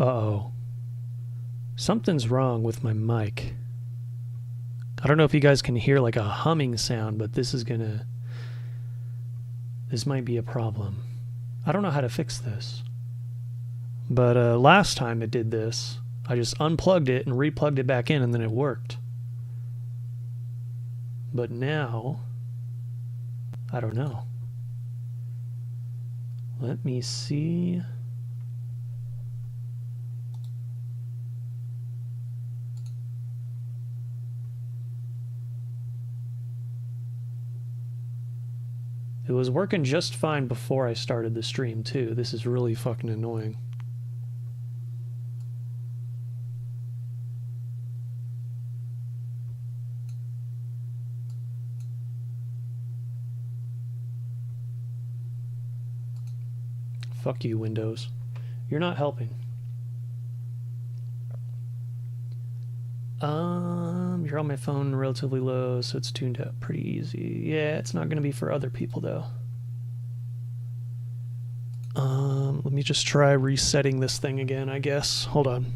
Uh-oh. Something's wrong with my mic. I don't know if you guys can hear like a humming sound, but this might be a problem. I don't know how to fix this. But last time it did this, I just unplugged it and replugged it back in and then it worked. But now, I don't know. Let me see. It was working just fine before I started the stream too. This is really fucking annoying. Fuck you, Windows. You're not helping. You're on my phone relatively low, so it's tuned up pretty easy. Yeah, it's not gonna be for other people though. Let me just try resetting this thing again, I guess. Hold on.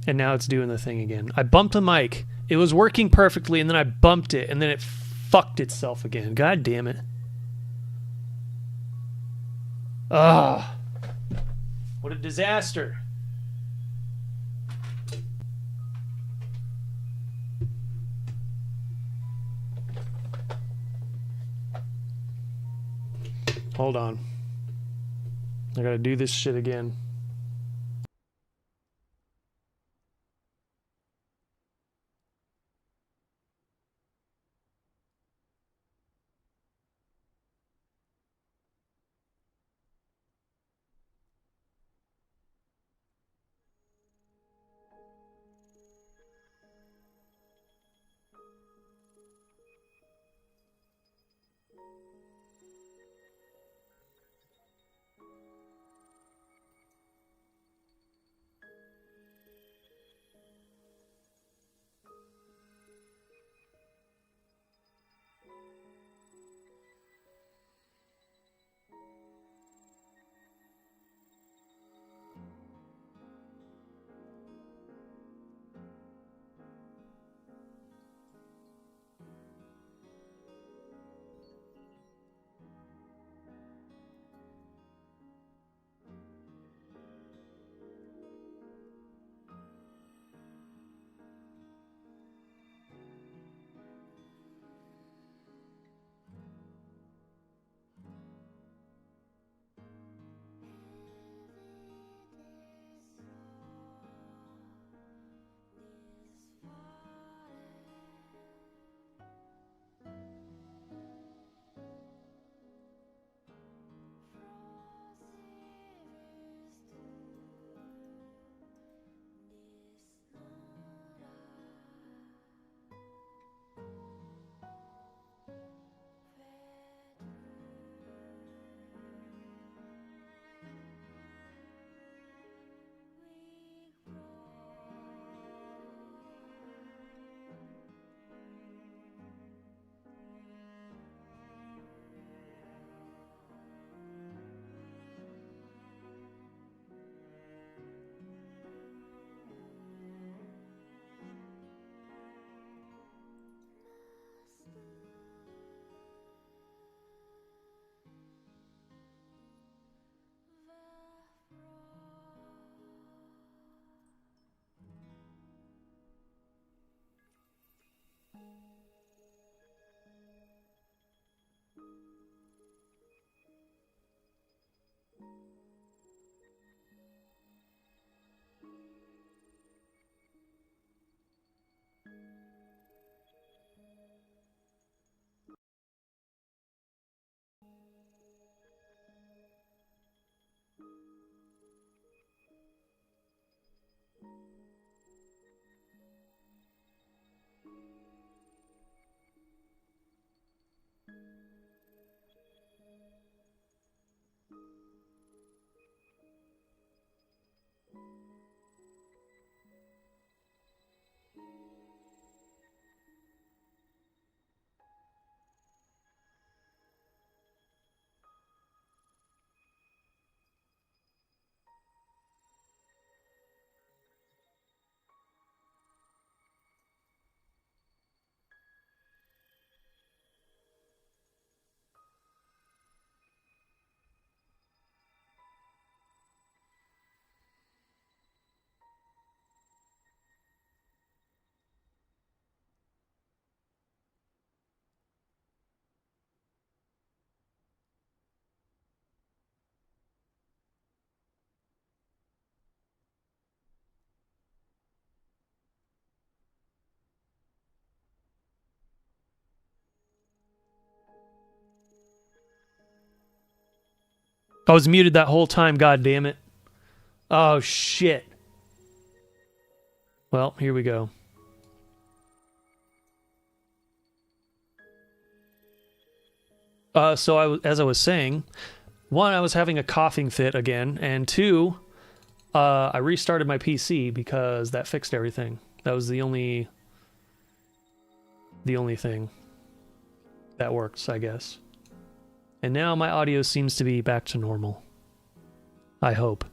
And now it's doing the thing again. I bumped the mic. It was working perfectly, and then I bumped it, and then it fucked itself again. God damn it. Ugh. What a disaster. Hold on. I gotta do this shit again. I was muted that whole time, god damn it. Oh shit. Well, here we go. So as I was saying, one, I was having a coughing fit again, and two, I restarted my PC because that fixed everything. That was the only thing that works, I guess. And now my audio seems to be back to normal. I hope.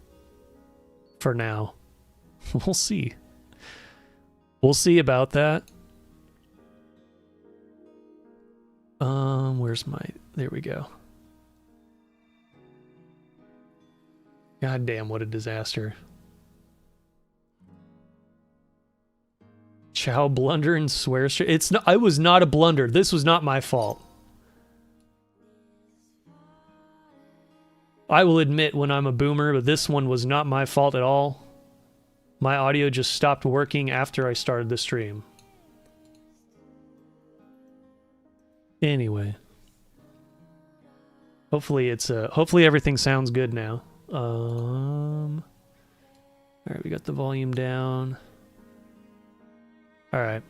For now. We'll see. We'll see about that. Where's my... There we go. God damn, what a disaster. Chao blunder and swear straight. It's not, I was not a blunder. This was not my fault. I will admit when I'm a boomer, but this one was not my fault at all. My audio just stopped working after I started the stream. Anyway. Hopefully it's hopefully everything sounds good now. Alright, we got the volume down. Alright.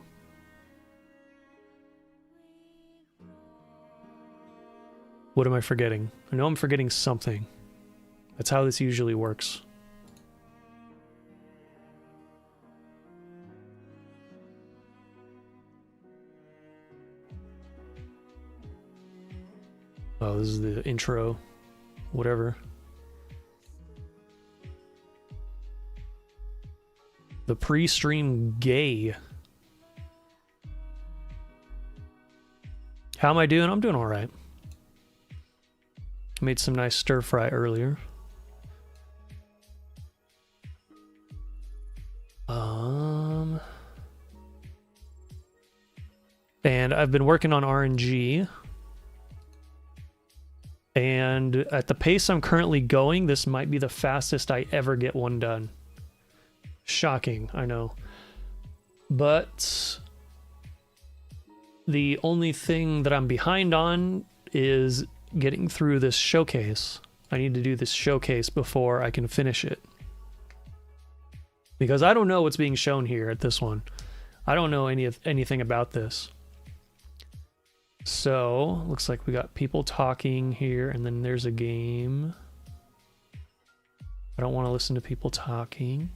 What am I forgetting? I know I'm forgetting something. That's how this usually works. Oh, this is the intro. Whatever. The pre-stream gay. How am I doing? I'm doing alright. Made some nice stir fry earlier. And I've been working on RNG. And at the pace I'm currently going, this might be the fastest I ever get one done. Shocking, I know. But the only thing that I'm behind on is getting through this showcase. I need to do this showcase before I can finish it. Because I don't know what's being shown here at this one. I don't know anything about this. So, looks like we got people talking here, and then there's a game. I don't want to listen to people talking.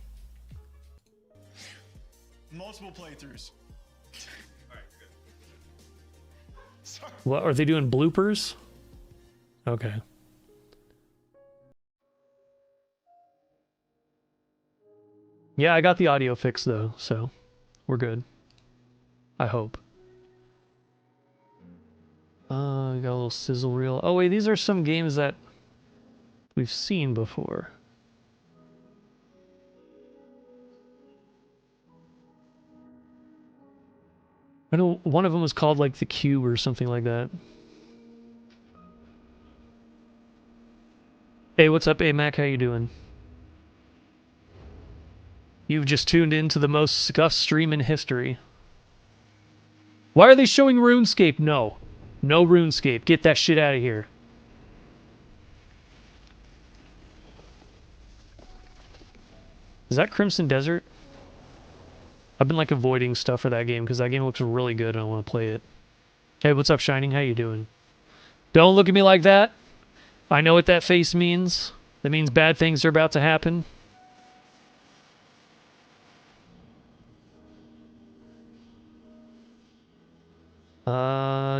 Multiple playthroughs. Alright, good. Sorry. What, are they doing bloopers? Okay. Yeah, I got the audio fixed though, so we're good. I hope. We got a little sizzle reel. Oh wait, these are some games that we've seen before. I know one of them was called like The Cube or something like that. Hey, what's up, AMAC? How you doing? You've just tuned in to the most scuffed stream in history. Why are they showing RuneScape? No. No RuneScape. Get that shit out of here. Is that Crimson Desert? I've been like avoiding stuff for that game because that game looks really good and I want to play it. Hey, what's up, Shining? How you doing? Don't look at me like that. I know what that face means. That means bad things are about to happen.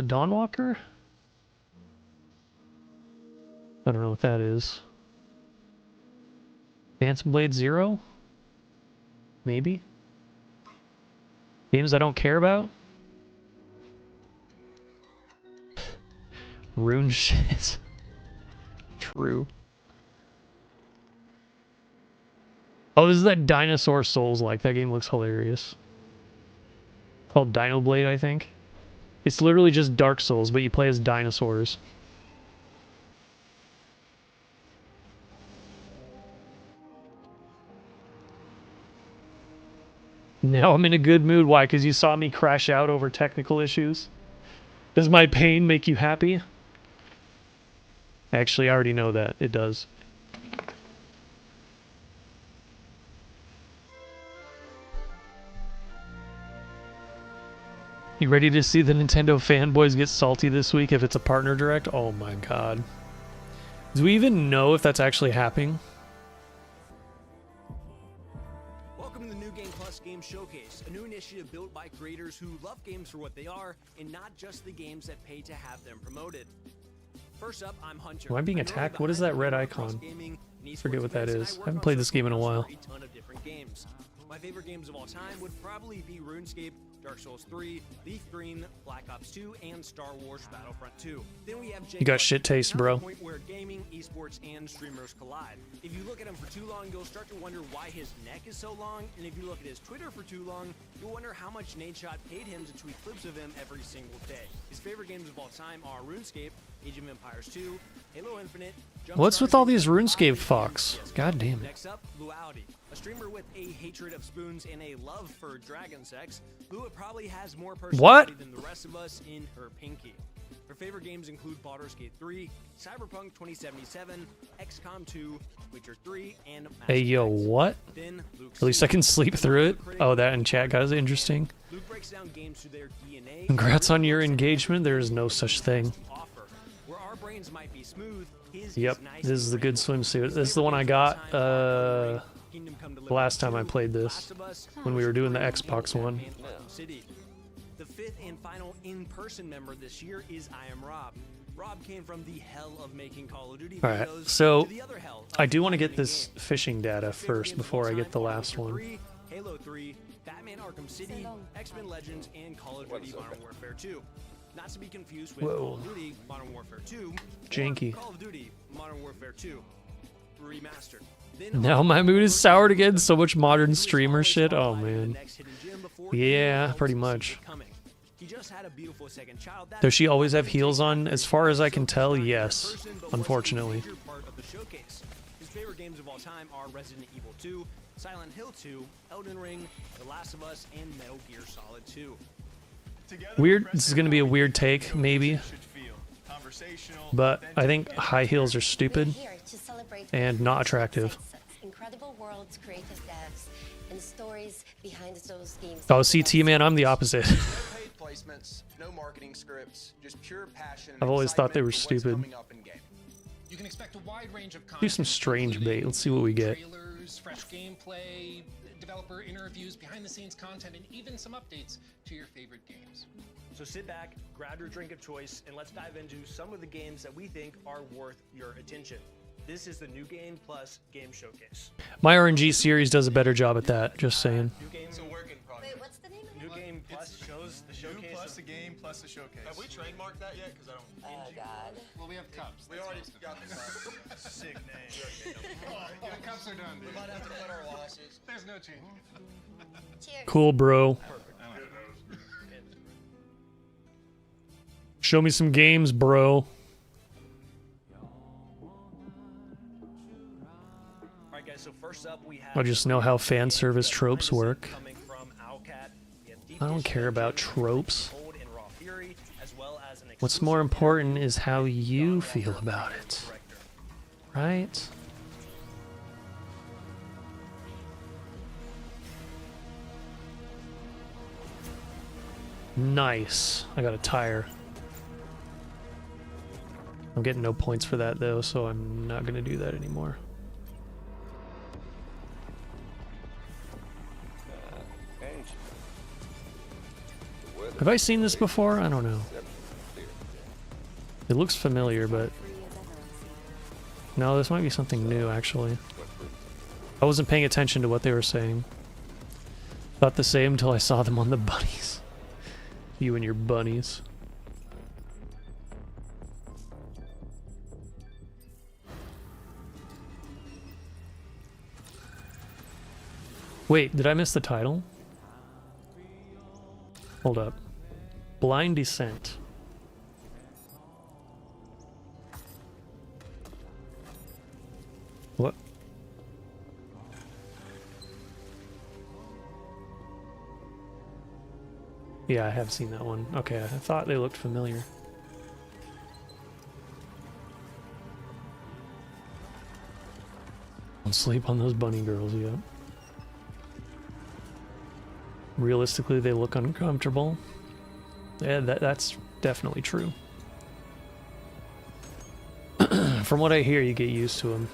Dawnwalker? I don't know what that is. Phantom Blade Zero? Maybe? Games I don't care about? Rune shit. True. Oh, this is that Dinosaur Souls-like. That game looks hilarious. Called Dino Blade, I think. It's literally just Dark Souls, but you play as dinosaurs. Now I'm in a good mood. Why? Because you saw me crash out over technical issues? Does my pain make you happy? Actually, I already know that. It does. You ready to see the Nintendo fanboys get salty this week if it's a partner direct? Oh my god. Do we even know if that's actually happening? Welcome to the New Game Plus Game Showcase, a new initiative built by creators who love games for what they are and not just the games that pay to have them promoted. First up, I'm Hunter. Am I being attacked? What is that red icon? Forget what that is. I haven't played this game in a while. My favorite games of all time would probably be RuneScape, Dark Souls 3, Leaf Green, Black Ops 2, and Star Wars Battlefront 2. Then we have You got shit taste, bro. point where gaming, esports, and streamers collide. If you look at him for too long, you'll start to wonder why his neck is so long, and if you look at his Twitter for too long, you'll wonder how much Nadeshot paid him to tweet clips of him every single day. His favorite games of all time are RuneScape, Age of Empires 2, Halo Infinite. What's with all these RuneScape fucks? God damn it. Next up, Luality, a streamer with a hatred of spoons and a love for dragon sex. Lua probably has more personality than the rest of us in her pinky. Her favorite games include Baldur's Gate 3, Cyberpunk 2077, XCOM 2, Witcher 3, and Mass Hey, yo, Effect. what? Then Luke At least I can sleep through it. Oh, that in chat, guys, interesting. Luke breaks down games through their DNA. Congrats on your engagement. There is no such thing. Where our brains might be smooth, his Yep, is nice this is the and good swimsuit. This is the one I got Kingdom Come the Deliverance last time I 2, played this, Last of Us, when we were doing the Xbox one. and Arkham City. The fifth and final in-person member this year is I Am Rob. Rob came from the hell of making Call of Duty Alright, videos so to the other hell of I do want to get making this games. fishing data His favorite first games of before all I get time the are last Witcher one. 3, Halo 3, Batman Arkham City, X-Men Legends, and Call of Duty Modern Warfare 2. Not to be confused with Whoa. Call of Duty Modern Warfare 2 Janky. or Call of Duty Modern Warfare 2 Remastered. Then Now my mood is soured again. So much modern streamer shit. Oh man. Yeah, pretty much. He just had a beautiful second child. Does she always have heels on? As far as I can tell, yes. Unfortunately. His favorite games of all time are Resident Evil 2, Silent Hill 2, Elden Ring, The Last of Us, and Metal Gear Solid 2. Weird. This is gonna be a weird take, maybe. But I think high heels are stupid and not attractive. Incredible worlds, creative devs, and stories behind those games. Oh, CT man, I'm the opposite. No paid placements, no marketing scripts, just pure passion. I've always thought they were excitement for what's stupid. coming up in game. You can expect a wide range of content. Do some strange bait. Let's see what we get. Trailers, fresh gameplay, developer interviews, behind-the-scenes content, and even some updates to your favorite games. So sit back, grab your drink of choice, and let's dive into some of the games that we think are worth your attention. This is the New Game Plus Game Showcase. My RNG series does a better job at that. Just saying. New Game, It's a working project. Wait, what's the name of New it? Game Plus shows the New showcase. plus the game plus the showcase. Have we trademarked that yet? Because I don't. Oh God. Well, we have cups. We already got the cups. Sick name. The cups are done, We dude. might have to cut our losses. There's no change. Cheers. Cool, bro. Show me some games, bro. Alright guys, so first up we have I just know how fan service tropes work. coming from Owlcat. We have Deep I don't Dish care about Engine, tropes. Cold and Raw Fury, as well as an What's exclusive more important interview is how with you John feel Walker, about creative it. director. Right? Nice. I got a tire. I'm getting no points for that though, so I'm not gonna do that anymore. Have I seen this before? I don't know. It looks familiar, but no, this might be something new actually. I wasn't paying attention to what they were saying. Thought the same until I saw them on the bunnies. You and your bunnies. Wait, did I miss the title? Hold up. Blind Descent. What? Yeah, I have seen that one. Okay, I thought they looked familiar. Don't sleep on those bunny girls yet. Realistically, they look uncomfortable. Yeah, that's definitely true. From what I hear, you get used to them.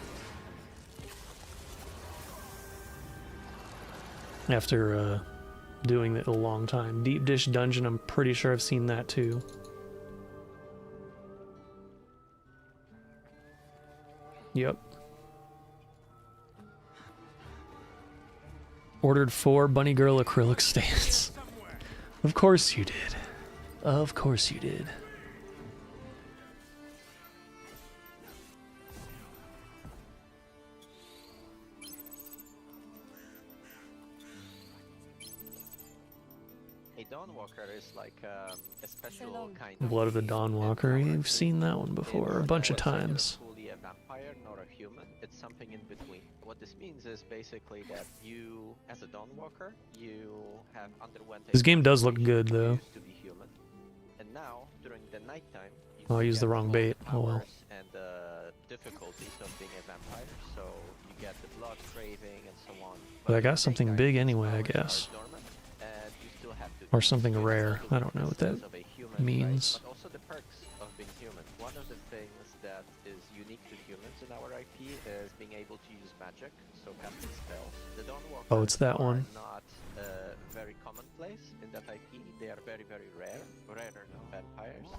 After doing it a long time. Deep Dish Dungeon, I'm pretty sure I've seen that too. Yep. Ordered 4 bunny girl acrylic stands. Of course you did. Of course you did. A Dawnwalker is like a special kind of Blood of the Dawnwalker. You've seen that one before a bunch of times. fully a vampire, not a human. It's something in between. What this means is basically that you, as a Dawnwalker, you have underwent. This game does look good, though. Used to be human, and now during the nighttime. Oh, I used the wrong bait. Oh well. And the difficulties of being a vampire, so you get the blood craving and so on. But I got something big anyway, I guess. Or something rare. I don't know what that means. But also the perks of being human. One of the things that is unique to humans in our IP is being able to use magic, so casting spells. The Dawnwalkers Oh, it's that one. are not very commonplace in that IP. They are very, very rare, rarer than vampires.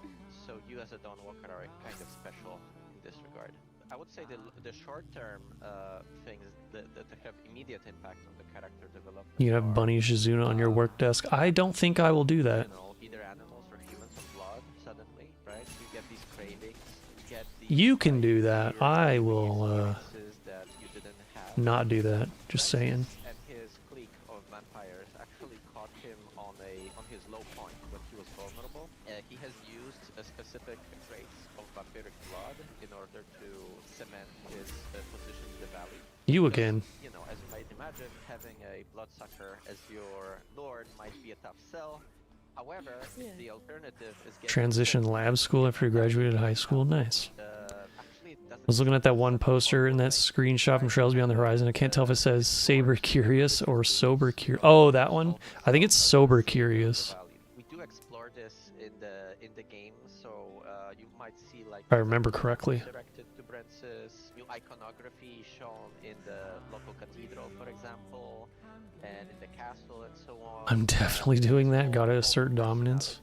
So you as a Dawnwalker are kind of special in this regard. I would say the short-term things that have immediate impact on the character development. You have Bunny Shizuna on your work desk. I don't think I will do that. You know, either animals or humans of blood suddenly, right? You get these cravings. You get these You can do that. I will experiences that you didn't have. not do that. Just saying. And his clique of vampires actually caught him on his low point when he was vulnerable. He has used specific traits of vampiric blood in order to cement his position in the valley. You Because, again. You know, as you might imagine, having a bloodsucker as your lord might be a tough sell. However, the alternative is getting Transition lab school after you graduated high school. Nice. actually, it doesn't I was looking at that one poster and that screenshot from Trails Beyond the Horizon. I can't tell if it says Saber Curious or Sober Curious. Oh, that one? I think it's Sober Curious. We do explore this in the game, so you might see like If I remember correctly. directed to Brent's new iconography shown in the local cathedral, for example, and in the castle and so on. I'm definitely doing that. Gotta assert dominance.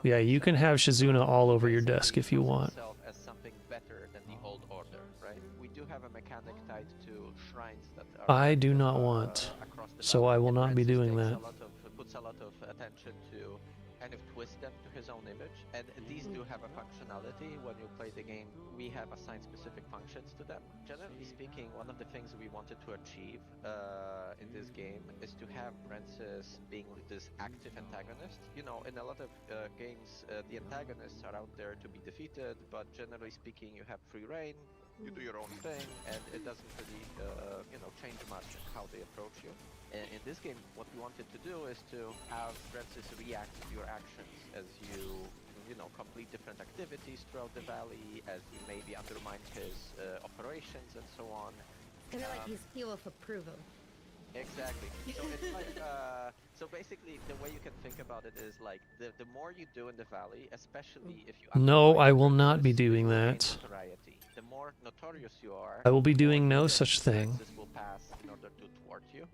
Yeah, you can have Shizuna all over your desk if you want. As something better than the old order, right? We do have a mechanic tied to shrines that are I do not want, across the so I will and not be Francis doing takes that. puts a lot of attention to kind of twist them to his own image, and these do have a functionality. When you play the game, we have assigned specific functions to them. Generally speaking, one of the things we wanted to achieve in this game is to have Francis being this active antagonist. You know, in a lot of games, the antagonists are out there to be defeated, but generally speaking, you have free reign. You do your own thing, and it doesn't really, change much how they approach you. In this game, what we wanted to do is to have Francis react to your actions as you know, complete different activities throughout the valley, as you maybe undermine his operations and so on. Kind of like his seal of approval. Exactly. So it's like, so basically, the way you can think about it is like the more you do in the valley, especially if you. No, I will undermine not be Francis, you doing will gain that. notoriety. The more notorious you are, I will be the doing more no that such thing. Francis will pass in order to thwart you.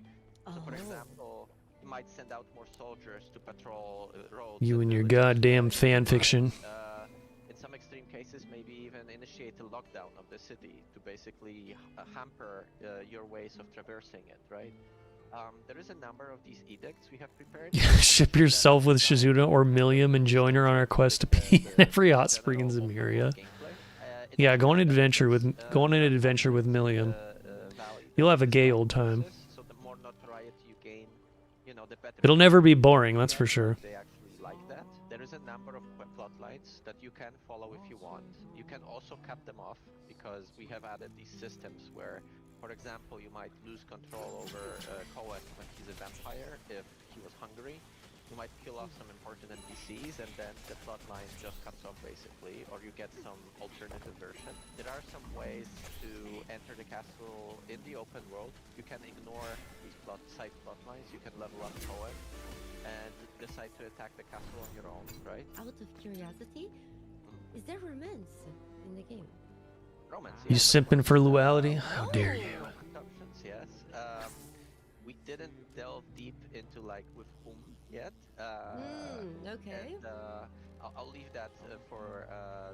So, for example, you might send out more soldiers to patrol roads. You and your villages, goddamn right? fan fiction. In some extreme cases, maybe even initiate a lockdown of the city to basically hamper your ways of traversing it, right? There is a number of these edicts we have prepared. Ship yourself with Shizuna or Milliam and join her on our quest to be in every hot spring in Zemuria. Yeah, go on an adventure with Milliam. You'll have a gay old time. So the more notoriety you gain, you know, the better. It'll never be boring, that's for sure. They actually like that. There is a number of plot lines that you can follow if you want. You can also cut them off because we have added these systems where, for example, you might lose control over Cohen when he's a vampire if he was hungry. You might kill off some important NPCs and then the plot line just cuts off basically, or you get some alternative version. There are some ways to enter the castle in the open world. You can ignore these side plot lines. You can level up Cohen and decide to attack the castle on your own, right? Out of curiosity, is there romance in the game? Romance. You yes, of simping course. for luality? How dare you? Options, yes. We didn't delve deep into like with whom yet. Okay. And, I'll leave that for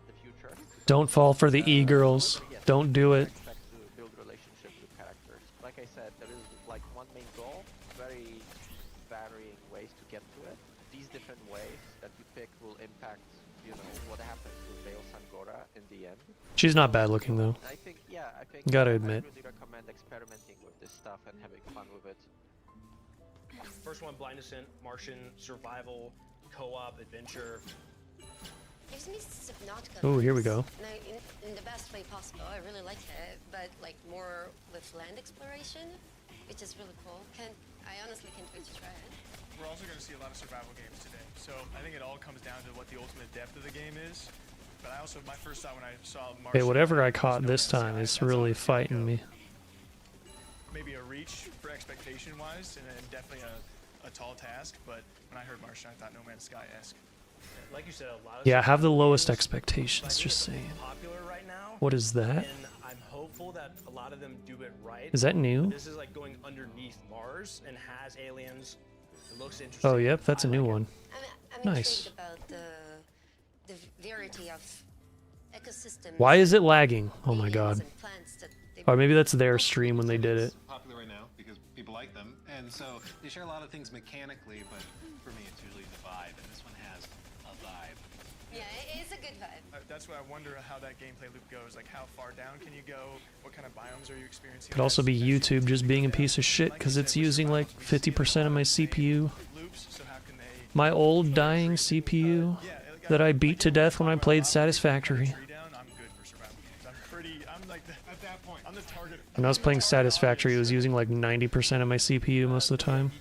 the future. Don't fall for the e-girls. Yes, Don't do it. Expect to build relationships with characters, but like I said, there is like one main goal, very varying ways to get to it. These different ways that you pick will impact, you know, what happens with Veil Sangora in the end. She's not bad looking though. I think, yeah, I think Gotta I admit. really recommend experimenting with this stuff and having fun with it. First one, Blind Descent, Martian, Survival, Co-op, Adventure. Gives me Subnautica. Oh, here we go. No, in the best way possible. I really like it, but like more with land exploration, which is really cool. I honestly can't wait to try it. We're also going to see a lot of survival games today. So I think it all comes down to what the ultimate depth of the game is. But I also, my first thought when I saw Martian... Okay, whatever I was caught No this Man's time Sky. is That's how really it's gonna fighting go. me. Maybe a reach for expectation-wise, and then definitely a tall task. But when I heard Martian, I thought No Man's Sky-esque. Like you said, a lot of Yeah, I have the survival lowest games, expectations, but I think just it's saying. popular right now, What is that? and I'm hopeful that a lot of them do it right. Is that new? This is like going underneath Mars and has aliens. It looks interesting. Oh, yep, that's a I new like it. one. I'm Nice. intrigued about the variety of ecosystems. Why is it lagging? Oh my aliens god. and plants that they Or maybe that's their stream when they did it. Popular right now because people like them, and so they share a lot of things mechanically, but for me it's usually the vibe, and this one has a vibe. Yeah, it's a good vibe. That's what I wonder how that gameplay loop goes. Like, how far down can you go? What kind of biomes are you experiencing? Could also be YouTube just being a piece of shit because it's using like 50% of my CPU. Loops, so how can they... My old dying CPU that I beat to death when I played Satisfactory. I'm good for survival games. I'm like, at that point, I'm the target. When I was playing Satisfactory, it was using like 90% of my CPU most of the time.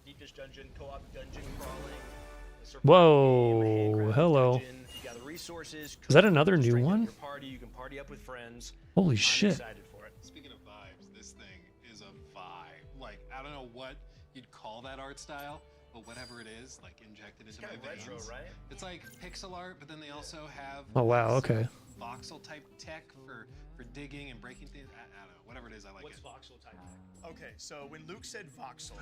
Deep dish dungeon, co-op dungeon crawling. Whoa, hello. You got the resources. Is that another new strengthen one? your party. You can party up with friends. Holy I'm shit. excited for it. Speaking of vibes, this thing is a vibe. Like, I don't know what you'd call that art style, but whatever it is, like injected into my Kind of retro, veins. right? It's like pixel art, but then they also have Oh wow, some okay. voxel type tech for digging and breaking things. I don't know, whatever it is, I like What's it. voxel type? Okay, so when Luke said voxel...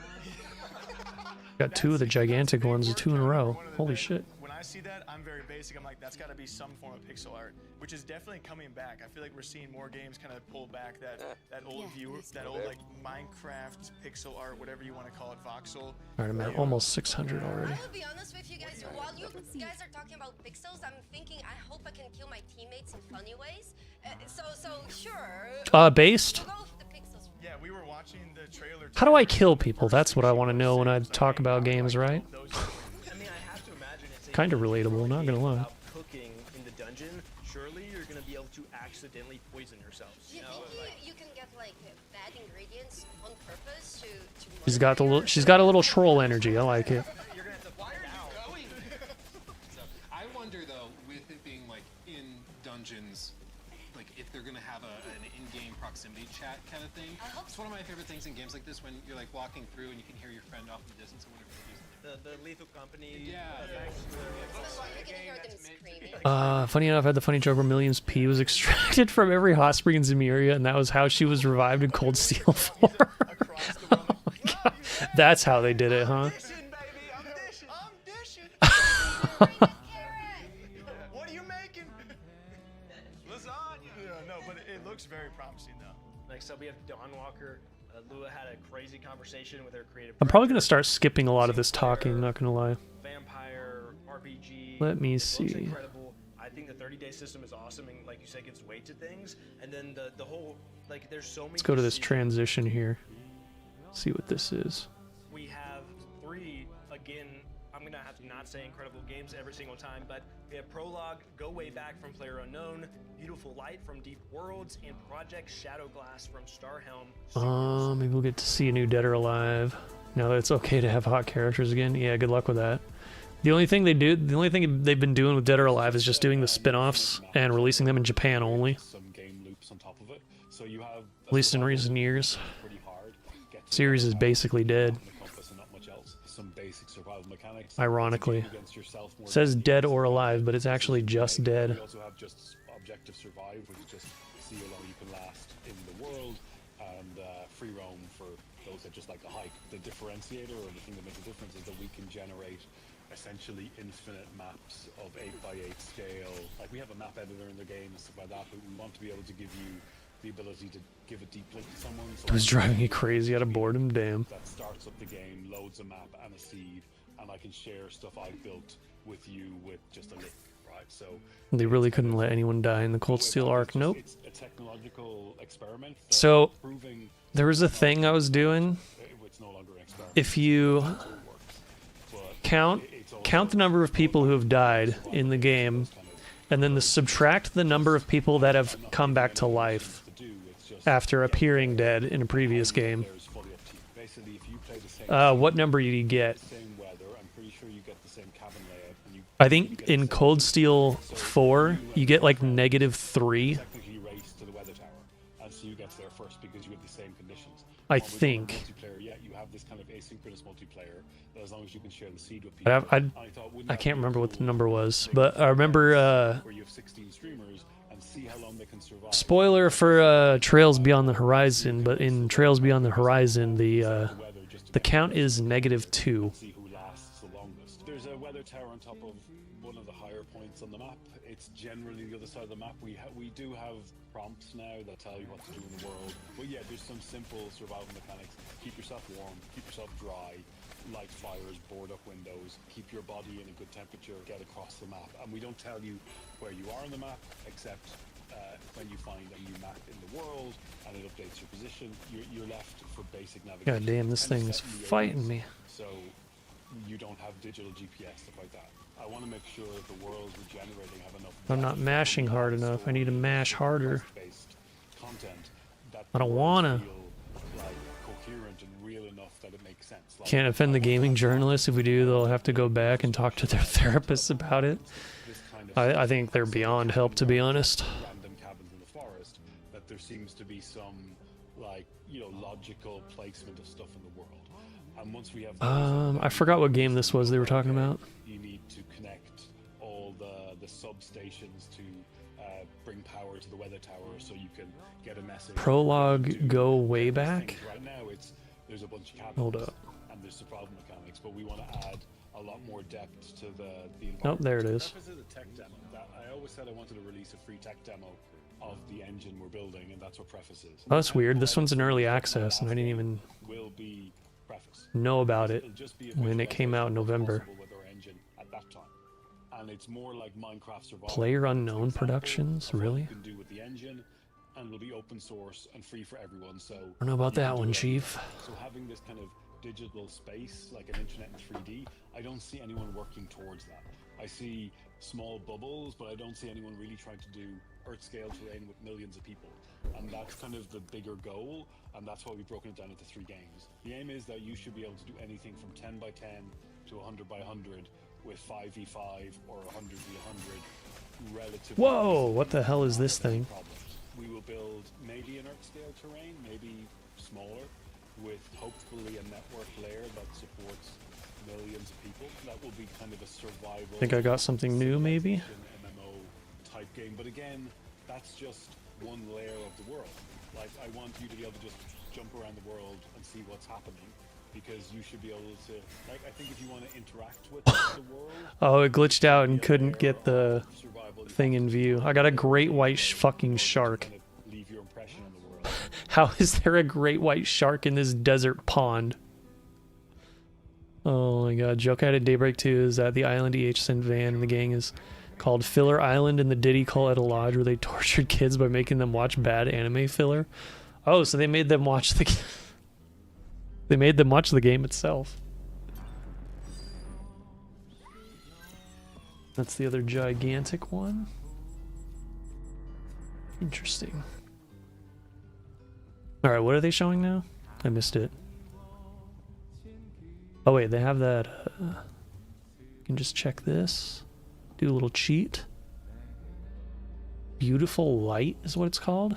Got two of the gigantic ones, two in a row. Holy shit. When I see that, I'm very basic. I'm like, that's got to be some form of pixel art, which is definitely coming back. I feel like we're seeing more games kind of pull back that old view, that old like Minecraft pixel art, whatever you want to call it, voxel. Alright, I'm at almost 600 already. I will be honest with you guys. While you guys are talking about pixels, I'm thinking I hope I can kill my teammates in funny ways. So sure. Based? We'll go with the pixels. Yeah, we were watching the trailer. How do I kill people? That's what I want to know when I talk about games, right? I mean, I have to imagine it's a Kinda relatable, not gonna lie. Without cooking in the dungeon, surely you're gonna be able to accidentally poison yourself. Do you think you can get like bad ingredients on purpose to She's got a little troll energy. I like it. You're gonna have to find out. Going. So, I wonder though, with it being like in dungeons, like if they're gonna have an in-game proximity chat kind of thing. I hope It's one of my favorite things in games like this when you're like walking through and you can hear your friend off in the distance. I wonder if they're using The Lethal Company. Yeah. effects where- you can hear them screaming. Funny enough, I had the funny joke where Millions P was extracted from every hot spring in Zemuria, and that was how she was revived in Cold Steel 4. Across the world. Oh my God. That's how they did it, huh? Dishing, baby, I'm dishing. I'm dishing. What are you making? Lasagna. Yeah, no, but it looks very promising though. Next up, we have Dawn Walker. Lua had a crazy conversation with her creative. I'm probably director. gonna start skipping a lot of this talking, not gonna lie. Vampire RPG. Let me It looks see. incredible. I think the 30-day system is awesome, and like you said, gives weight to things. And then the whole like there's so many. Let's go to this decisions. transition here. See what this is. We have 3 again. I'm gonna have to not say incredible games every single time, but we have Prologue, Go Way Back from Player Unknown, Beautiful Light from Deep Worlds, and Project Shadowglass from Starhelm. Maybe we'll get to see a new Dead or Alive. Now that it's okay to have hot characters again. Yeah, good luck with that. The only thing they've been doing with Dead or Alive is just doing the spin-offs and releasing them in Japan only. Some game loops on top of it. So you have At least in recent years. pretty hard. Series is basically dead. Compass and not much else. Some basic survival mechanics. Ironically. Against yourself more It says than Dead or Alive, but it's actually just Dead. We also have just Objective Survive, which is just see how long you can last in the world, and Free Roam for those that just like to hike. The differentiator, or the thing that makes a difference, is that we can generate essentially infinite maps of 8x8 scale. Like, we have a map editor in the game and stuff like that, but we want to be able to give you the ability to give a deep link to someone. So It was driving me crazy out of boredom, damn. that starts up the game, loads a map and a seed, and I can share stuff I built with you with just a link, right? So They really couldn't let anyone die in the Cold Steel arc. Nope. It's a technological experiment. So Proving there was a thing I was doing. it's no longer an experiment. If you count the number of people who have died in the game, and then subtract the number of people that have come back to life after appearing dead in a previous game, what number do you get? I think in Cold Steel 4, you get like -3. I think. You have this kind of asynchronous multiplayer that as long as you can share the seed with But people. I can't remember what the number was, but I remember. Where you have 16 streamers and see how long they can survive. Spoiler for Trails Beyond the Horizon, but in Trails Beyond the Horizon, the count is -2. See who lasts the longest. There's a weather tower on top of one of the higher points on the map. It's generally the other side of the map. We do have prompts now that tell you what to do in the world. But yeah, there's some simple survival mechanics. Keep yourself warm, keep yourself dry, light fires, board up windows, keep your body in a good temperature, get across the map. And we don't tell you where you are on the map, except when you find a new map in the world and it updates your position, you're left for basic navigation. God damn, this thing is fighting me. So you don't have digital GPS, stuff like that. I want to make sure that the world's regenerating, have enough. I'm not mashing hard enough. I need to mash harder. Content that I don't wanna. feel like coherent and real enough that it makes sense. Like, Can't offend the gaming journalists. If we do, they'll have to go back and talk to their therapists about it. this kind of I think they're beyond help, to be honest. random cabins in the forest, that there seems to be some logical placement of stuff in the world. And once we have I forgot what game this was they were talking about. you need to connect all the substations to bring power to the weather tower so you can get a message. Prologue go way back? Right now there's a bunch of cabins. Hold up. And there's survival mechanics, but we want to add a lot more depth to the environment. Oh, there it is. Preface a tech demo. I always said I wanted to release a free tech demo of the engine we're building, and that's what Preface is. Oh, that's weird. This one's in early access, and I didn't even Will be Preface. know about it It'll just be a when it came out in November. possible with our engine at that time. And it's more like Minecraft Survival. Player It's an Unknown example Productions? of what Really? you can do with the engine, and it'll be open source and free for everyone. So I don't know about you that can do one, it. Chief. So having this kind of digital space, like an internet in 3D, I don't see anyone working towards that. I see small bubbles, but I don't see anyone really trying to do Earth-scale terrain with millions of people. And that's kind of the bigger goal, and that's why we've broken it down into 3 games. The aim is that you should be able to do anything from 10 by 10 to 100 by 100 with 5v5 or 100v100 relatively. Whoa, easily what the hell is this without thing? problems. We will build maybe an Earth-scale terrain, maybe smaller, with hopefully a network layer that supports millions of people. That will be kind of a survival. Think I got something new, maybe? MMO type game, but again, that's just one layer of the world. Like, I want you to be able to just jump around the world and see what's happening, because you should be able to, like, I think if you want to interact with the world. Oh, it glitched out and couldn't get the thing in view. I got a great white fucking shark. Kind of leave your impression on the world. How is there a great white shark in this desert pond? Oh my god, joke out at Daybreak 2 is that the island EH sent Van and the gang is called Filler Island, and the Diddy call at a lodge where they tortured kids by making them watch bad anime filler. Oh, so they made them watch the they made them watch the game itself. That's the other gigantic one. Interesting. Alright, what are they showing now? I missed it. Oh wait, they have that, you can just check this. Do a little cheat. Beautiful Light is what it's called.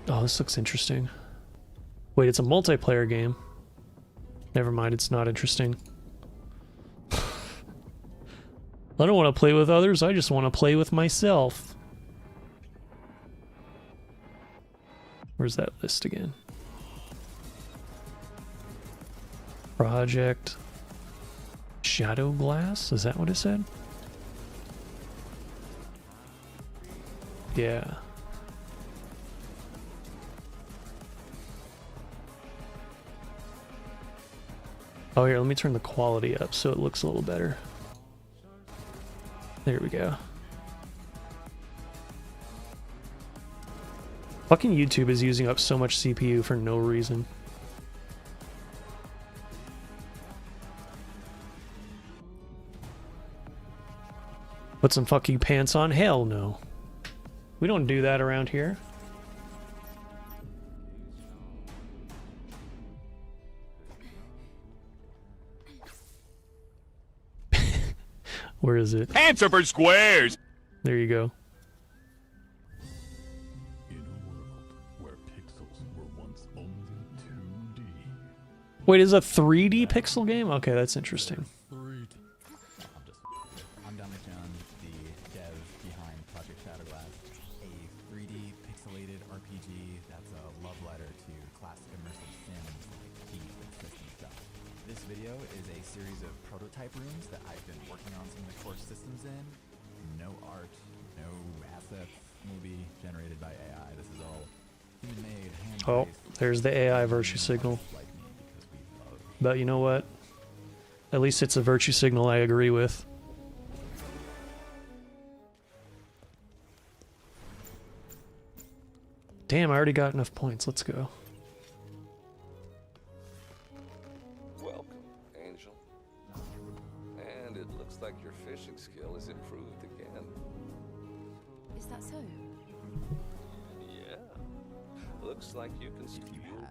Oh, this looks interesting. Wait, it's a multiplayer game. Never mind, it's not interesting. I don't want to play with others, I just want to play with myself. Where's that list again? Project Shadow Glass? Is that what it said? Yeah. Oh, here, let me turn the quality up so it looks a little better. There we go. Fucking YouTube is using up so much CPU for no reason. Put some fucking pants on? Hell no. We don't do that around here. Where is it? Pants are for squares! There you go. In a world where pixels were once only 2D. Wait, is it a 3D pixel game? Okay, that's interesting. I'm Dominic John, the dev behind Project Shadowglass, a 3D pixelated RPG that's a love letter to classic immersive sims like Heat and system stuff. This video is a series of prototype rooms that I've been working on some of the core systems in. No art, no assets, movie generated by AI. This is all human-made, hand-based. Oh, there's the AI virtue signal. But you know what? At least it's a virtue signal I agree with. Damn, I already got enough points. Let's go. Welcome, Angel. And it looks like your fishing skill is improved again. Is that so? Yeah. Looks like you can still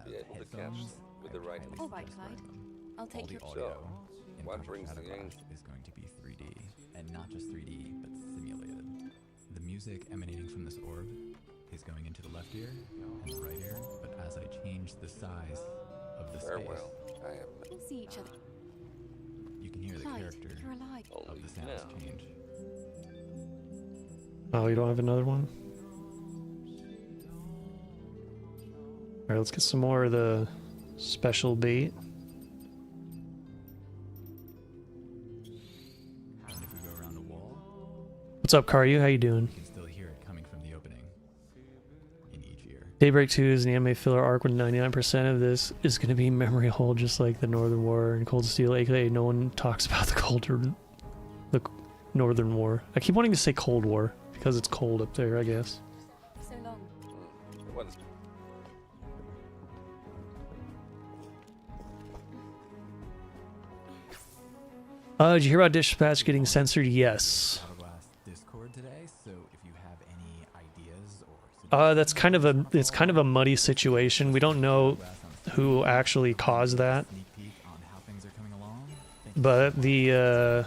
be able to catch them with the right. All right, Clyde. I'll take your. So, what brings the Angel? Is going to be 3D, and not just 3D, but simulated. The music emanating from this orb is going into the left ear and the right ear, but as I change the size of the space, Farewell. I have We'll see each other. you can hear the Clyde, character you're alive. of the sounds change. Oh, you don't have another one? Alright, let's get some more of the special bait. And if we go around the wall, What's up, Karyu? How you doing? you can still hear it coming from the opening in each ear. Daybreak 2 is an anime filler arc when 99% of this is going to be memory hole, just like the Northern War and Cold Steel, aka no one talks about the Northern War. I keep wanting to say Cold War because it's cold up there, I guess. So long. What is Did you hear about Dispatch getting censored? Yes. Shadowglass Discord today, so if you have any ideas or That's kind of a it's kind of a muddy situation. We don't know who actually caused that, but the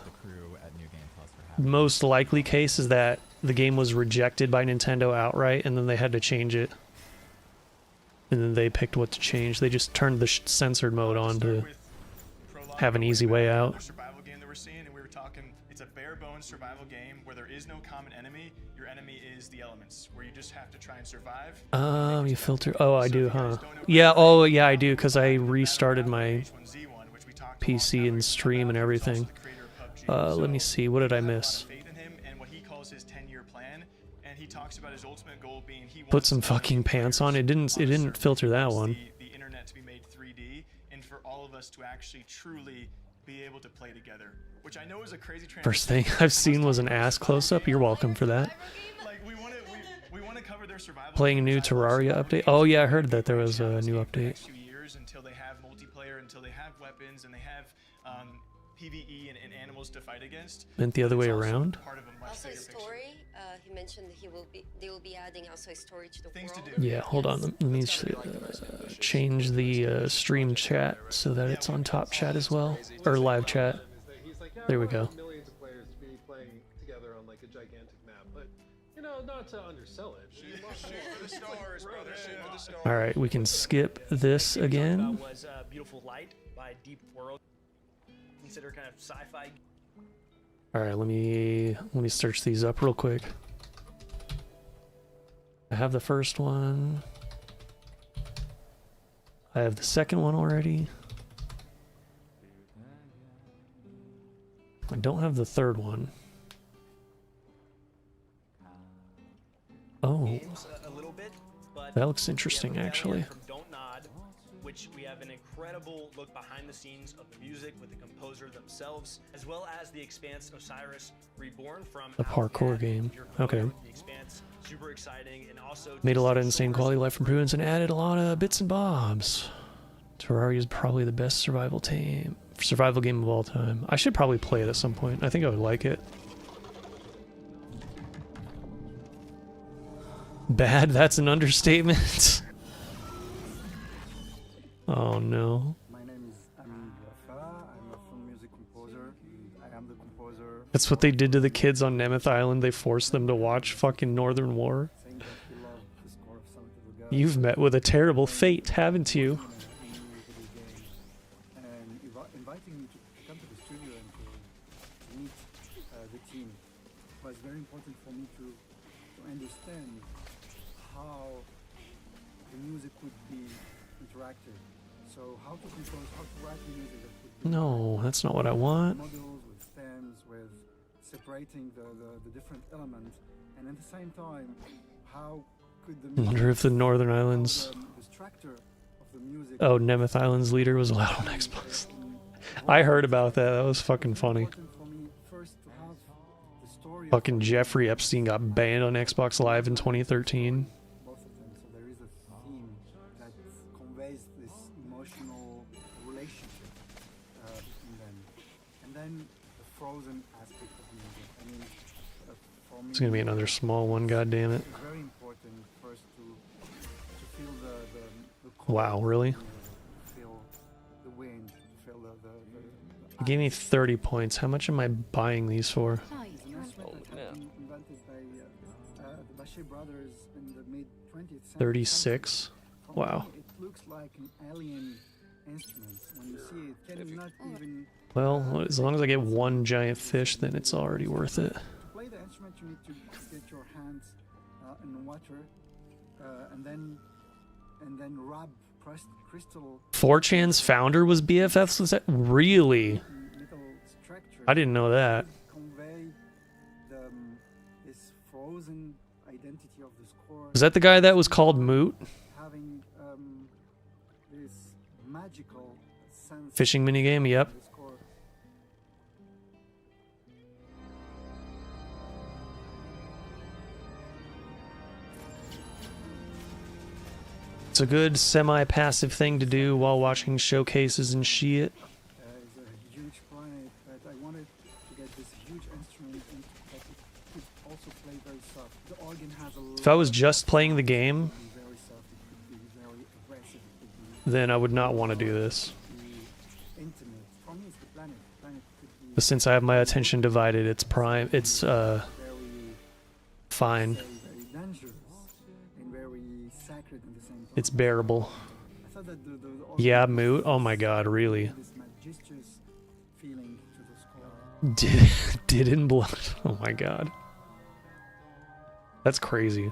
most likely case is that the game was rejected by Nintendo outright, and then they had to change it, and then they picked what to change. They just turned the censored mode on to have an easy way out. Survival game that we're seeing, and we were talking. It's a bare bones survival game where there is no common enemy. Your enemy is the elements, where you just have to try and survive. You filter. Oh, I do, huh? Yeah. Oh, yeah, I do, because I restarted my PC and stream and everything. Let me see. What did I miss? Put some fucking pants on. It didn't filter that one. The internet to be made 3D, and for all of us to actually truly be able to play together, which I know is a crazy transition. First thing I've seen was an ass close-up. You're welcome for that. Like we want to cover their survival. Playing a new Terraria update. Oh yeah, I heard that there was a new update. Few years until they have multiplayer, until they have weapons, and they have PvE and animals to fight against. Meant the other way around. Also, story. He mentioned they will be adding also a story to the world. Yeah, hold on. Let me change the stream chat so that it's on top chat as well, or live chat. There we go. Millions of players to be playing together on like a gigantic map, but you know, not to undersell it. Shoot for the stars, brother. Shoot for the stars. All right, we can skip this again. Was Beautiful Light by Deep World. Consider kind of sci-fi. All right, let me search these up real quick. I have the first one. I have the second one already. I don't have the third one. Oh. games a little bit, but That looks interesting, actually. from Don't Nod, which we have an incredible look behind the scenes of the music with the composer themselves, as well as the Expanse Osiris Reborn from A parkour game. Okay. the Expanse. Super exciting, and also Made a lot of insane quality life improvements and added a lot of bits and bobs. Terraria is probably the best survival game of all time. I should probably play it at some point. I think I would like it. Bad? That's an understatement. Oh no. My name is Amin Wafa. I'm a film music composer. And I am the composer. That's what they did to the kids on Nemeth Island. They forced them to watch fucking Northern War. Saying that we love the score of Some Little Girl. You've met with a terrible fate, haven't you? And inviting me to come to the studio and to meet the team was very important for me to understand how the music would be interactive. So how to compose, how to write music that would be No, that's not what I want. models with stems, with separating the different elements, and at the same time, how could the I wonder if the Northern Islands. the structure of the music Oh, Nemeth Island's leader was allowed on Xbox. I heard about that. That was fucking funny. for me first to have the story Fucking Jeffrey Epstein got banned on Xbox Live in 2013. both of them. So there is a theme that conveys this emotional relationship between them, and then the frozen aspect of music. I mean, for me, It's gonna be another small one, god damn it. it's very important first to feel the cold Wow, really? music, to feel the wind, to feel the You gave me 30 points. How much am I buying these for? It's an instrument that had been invented by the Bachet brothers in the mid-20th century. 36? For Wow. me, it looks like an alien instrument. When you see it, can you not even Well, as long as I get one giant fish, then it's already worth it. to play the instrument? You need to get your hands in water and then rub crystal 4chan's founder was BFFs with that? Really? little structure. I didn't know that. Convey this frozen identity of the score. Was that the guy that was called Moot? Having this magical sense Fishing minigame? Yep. of the score. It's a good semi-passive thing to do while watching showcases and shit. Is a huge planet that I wanted to get this huge instrument and that it could also play very soft. The organ has a lot If I was just playing the game, of very soft, it could be very aggressive, it could then I would not want to do this. be intimate. For me, it's the planet. The planet could be But since I have my attention divided, it's very, fine. very dangerous and very sacred at the same time. It's bearable. I thought that the Yeah, organ Moot. Oh my god, really? this majestuous feeling to the score. Did in blood. Oh my god. That's crazy.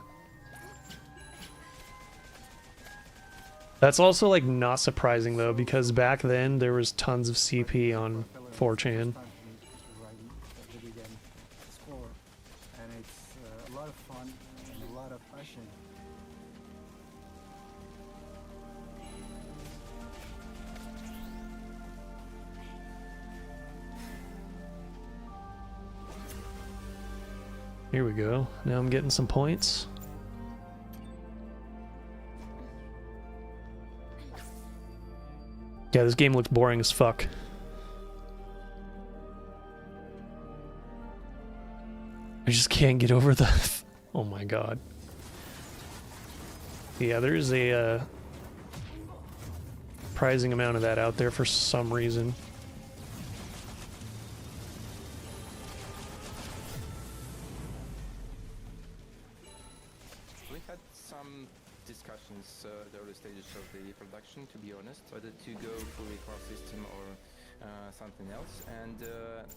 That's also like not surprising though, because back then there was tons of CP on 4chan. Video game score, and it's a lot of fun and a lot of passion. Here we go. Now I'm getting some points. Yeah, this game looks boring as fuck. I just can't get over the... Oh my god. Yeah, there's a surprising amount of that out there for some reason. We had some discussions at the early stages of the production, to be honest, whether to go fully cross system or something else. And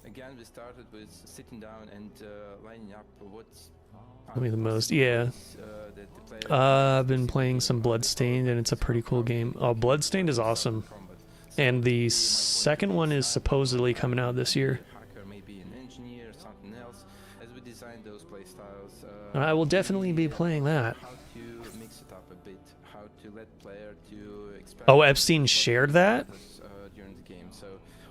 again, we started with sitting down and lining up what's Tell me the most. Yeah. I've been playing some Bloodstained, and it's a pretty cool game. Oh, Bloodstained is awesome. And the second one is supposedly coming out this year. hacker, maybe an engineer, something else. As we designed those playstyles, I will definitely be playing that. How to mix it up a bit, how to let player to experiment. Oh, Epstein shared that? During the game. So,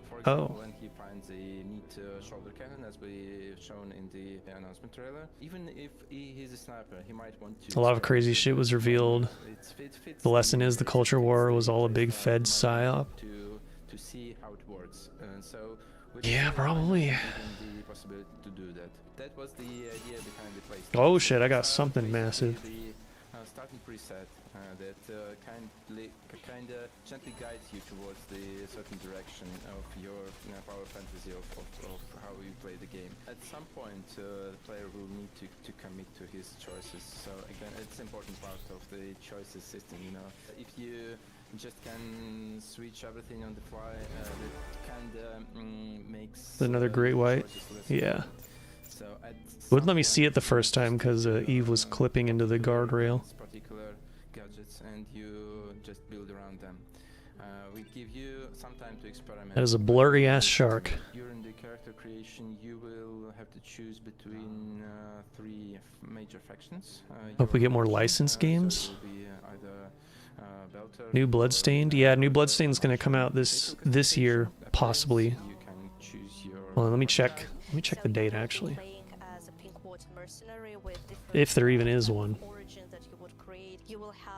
for Oh. example, when he finds a neat shoulder cannon, as we shown in the announcement trailer, even if he's a sniper, he might want to. A lot of crazy shit was revealed. The lesson is the culture war was all a big Fed psyop. To see how it works, and so. Yeah, probably. The possibility to do that. That was the idea behind the PlayStation. Oh shit, I got something massive. The starting preset that kind of gently guides you towards the certain direction of your power fantasy of how you play the game. At some point, the player will need to commit to his choices. So again, it's an important part of the choices system. You know, if you just can switch everything on the fly, that kind of makes Another great white. Yeah. So It wouldn't let me see it the first time because Eve was clipping into the guardrail. particular gadgets, and you just build around them. We give you some time to experiment. That is a blurry ass shark. During the character creation, you will have to choose between three major factions. Hope we get more licensed games. Will be either Belter, New Bloodstained? Yeah, New Bloodstained's gonna come out this year, possibly. You can choose your. Hold on, let me check. Let me check the date actually. If there even is one.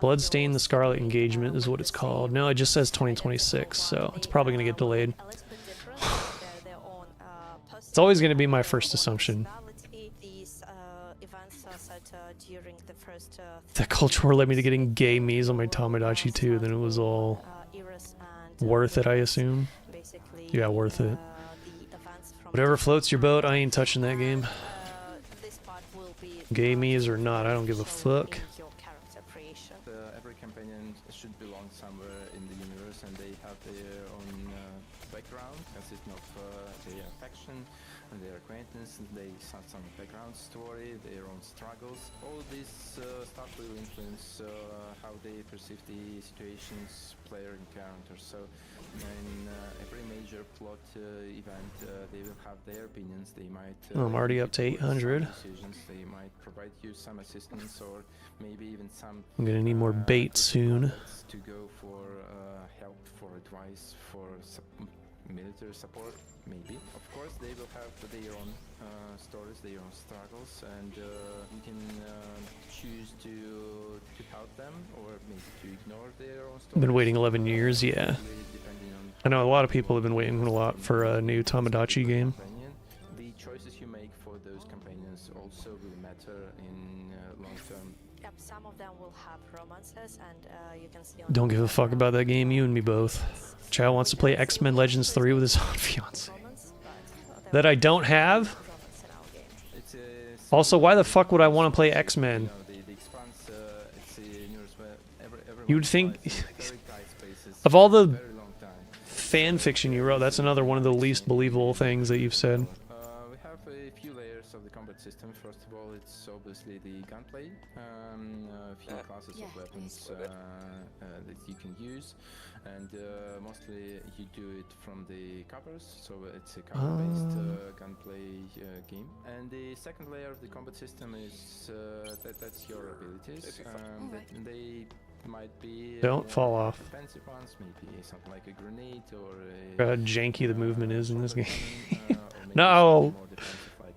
Bloodstained: The Scarlet Engagement is what it's called. No, it just says 2026, so it's probably gonna get delayed. It's always gonna be my first assumption. That culture war led me to getting gay me's on my Tamagotchi too, then it was all worth it, I assume. Yeah, worth it. Whatever floats your boat, I ain't touching that game. Gay me's or not, I don't give a fuck. Every companion should belong somewhere in the universe, and they have their own background, consisting of their affection, and their acquaintance, and they have some background story, their own struggles. All this stuff will influence how they perceive the situations player encounters. So in every major plot event, they will have their opinions. They might I'm already up to 800. decisions. They might provide you some assistance, or maybe even some I'm gonna need more bait soon. to go for help, for advice, for military support, maybe. Of course, they will have their own stories, their own struggles, and you can choose to help them, or maybe to ignore their own stories. Been waiting 11 years, yeah. I know a lot of people have been waiting a lot for a new Tamagotchi game. The choices you make for those companions also will matter in long term. Yep, some of them will have romances, and you can see. Don't give a fuck about that game, you and me both. Chao wants to play X-Men Legends 3 with his own fiance. That I don't have? Also, why the fuck would I want to play X-Men? You would think... Of all the fan fiction you wrote, that's another one of the least believable things that you've said. We have a few layers of the combat system. First of all, it's obviously the gunplay, a few classes of weapons that you can use, and mostly you do it from the covers, so it's a cover-based gunplay game. And the second layer of the combat system is that's your abilities. They might be Don't fall off. expensive ones, maybe something like a grenade or How janky the movement is in this game. No!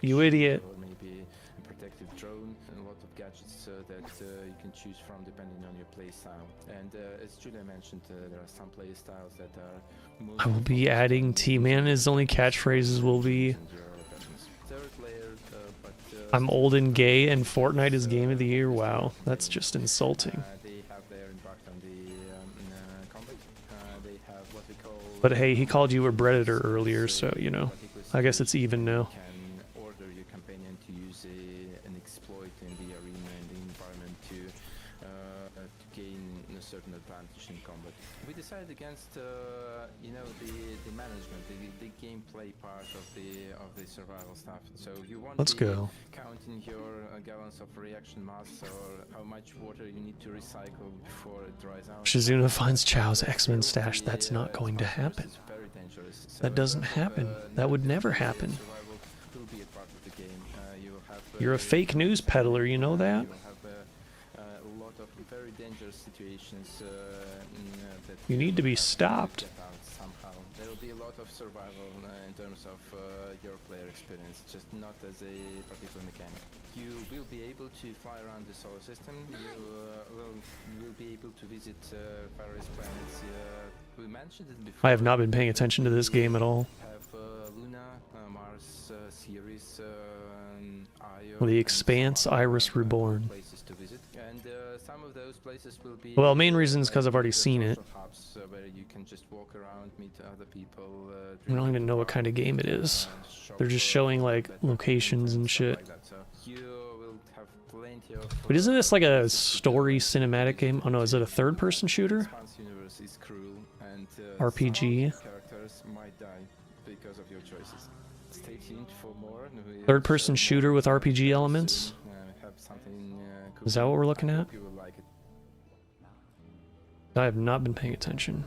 You idiot. or maybe a protective drone, and a lot of gadgets that you can choose from depending on your play style. And as Julia mentioned, there are some play styles that are I will be adding T-Man. His only catchphrases will be third layer, but I'm old and gay and Fortnite is game of the year. Wow, that's just insulting. they have their impact on the combat. They have what we call But hey, he called you a predator earlier, so, you know, I guess it's even now. can order your companion to use an exploit in the arena and the environment to gain a certain advantage in combat. We decided against the management, the gameplay part of the survival stuff. So you want Let's to go. count in your gallons of reaction mass, or how much water you need to recycle before it dries out. Shizuna finds Chao's X-Men stash. That's not going to happen. Very dangerous. That doesn't happen. That would never happen. Survival will be a part of the game. You will have You're a fake news peddler, you know that? You will have a lot of very dangerous situations that You need to be have stopped. get out somehow. There will be a lot of survival in terms of your player experience, just not as a particular mechanic. You will be able to fly around the solar system. You will be able to visit various planets. We mentioned it before. I have not been paying attention to this game at all. Have Luna, Mars, Ceres, Io, The and Expanse, some other, Iris Reborn. places to visit. And some of those places will be Well, main reason is 'cause I've already seen it. social hubs, where you can just walk around, meet other people. I don't even know what kind of game it is. They're just showing like locations and shit. like that. So you will have plenty of. But isn't this like a story cinematic game? Oh no, is it a third-person shooter? Expanse universe is cruel, and RPG? some characters might die because of your choices. Stay tuned for more. Third-person shooter with RPG elements? Have something cool. Is that what we're looking I at? hope you will like it. I have not been paying attention.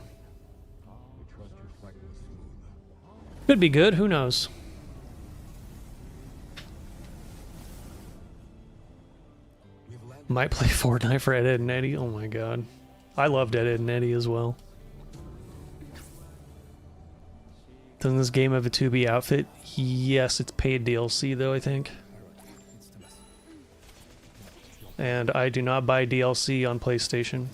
Could be good, who knows? Might play Fortnite for Ed, Ed and Eddie. Oh my god. I loved Ed, Ed and Eddie as well. Doesn't this game have a 2B outfit? Yes, it's paid DLC though, I think. And I do not buy DLC on PlayStation.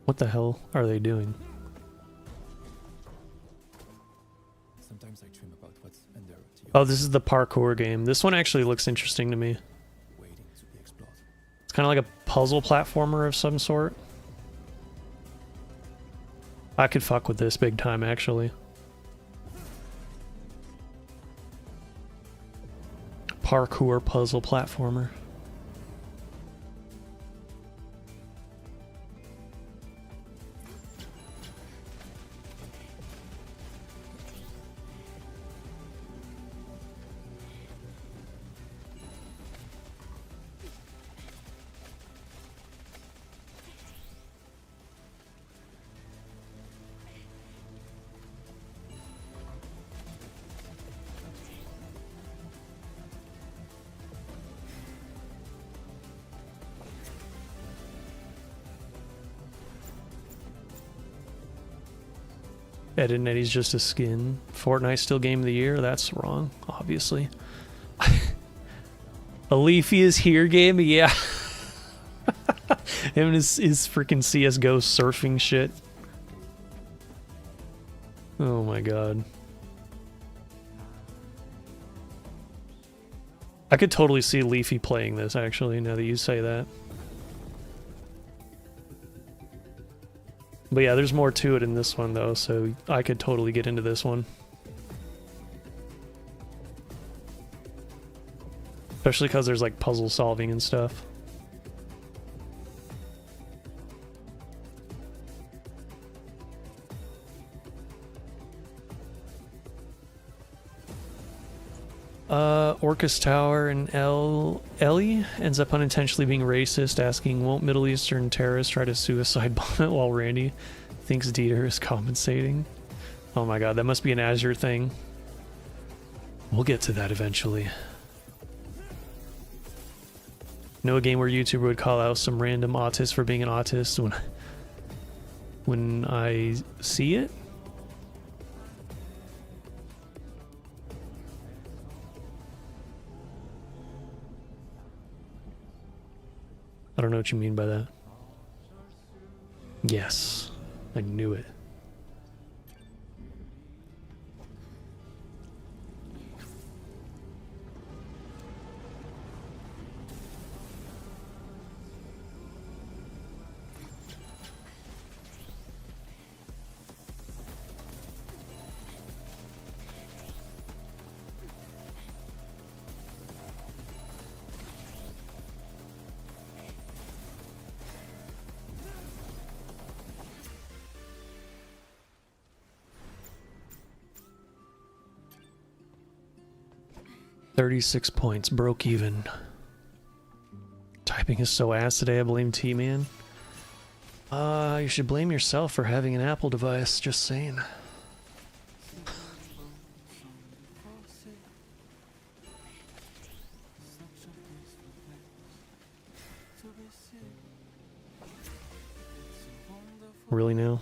What the hell are they doing? Sometimes I dream about what's under to Oh, this is the parkour game. This one actually looks interesting to me. waiting to be explored. It's kind of like a puzzle platformer of some sort. I could fuck with this big time, actually. Parkour puzzle platformer. Ed and Eddie's just a skin. Fortnite still game of the year? That's wrong, obviously. A Leafy is here game? Yeah. Him and his freaking CSGO surfing shit. Oh my god. I could totally see Leafy playing this, actually, now that you say that. But yeah, there's more to it in this one, though, so I could totally get into this one. Especially because there's, like, puzzle solving and stuff. Orcus Tower and Ellie ends up unintentionally being racist, asking, won't Middle Eastern terrorists try to suicide bomb it while Randy thinks Dieter is compensating? Oh my god, that must be an Azure thing. We'll get to that eventually. Know a game where YouTuber would call out some random autist for being an autist when I see it? I don't know what you mean by that. Yes, I knew it. 36 points, broke even. Typing is so ass today, I blame T-Man. You should blame yourself for having an Apple device, just saying. Really now?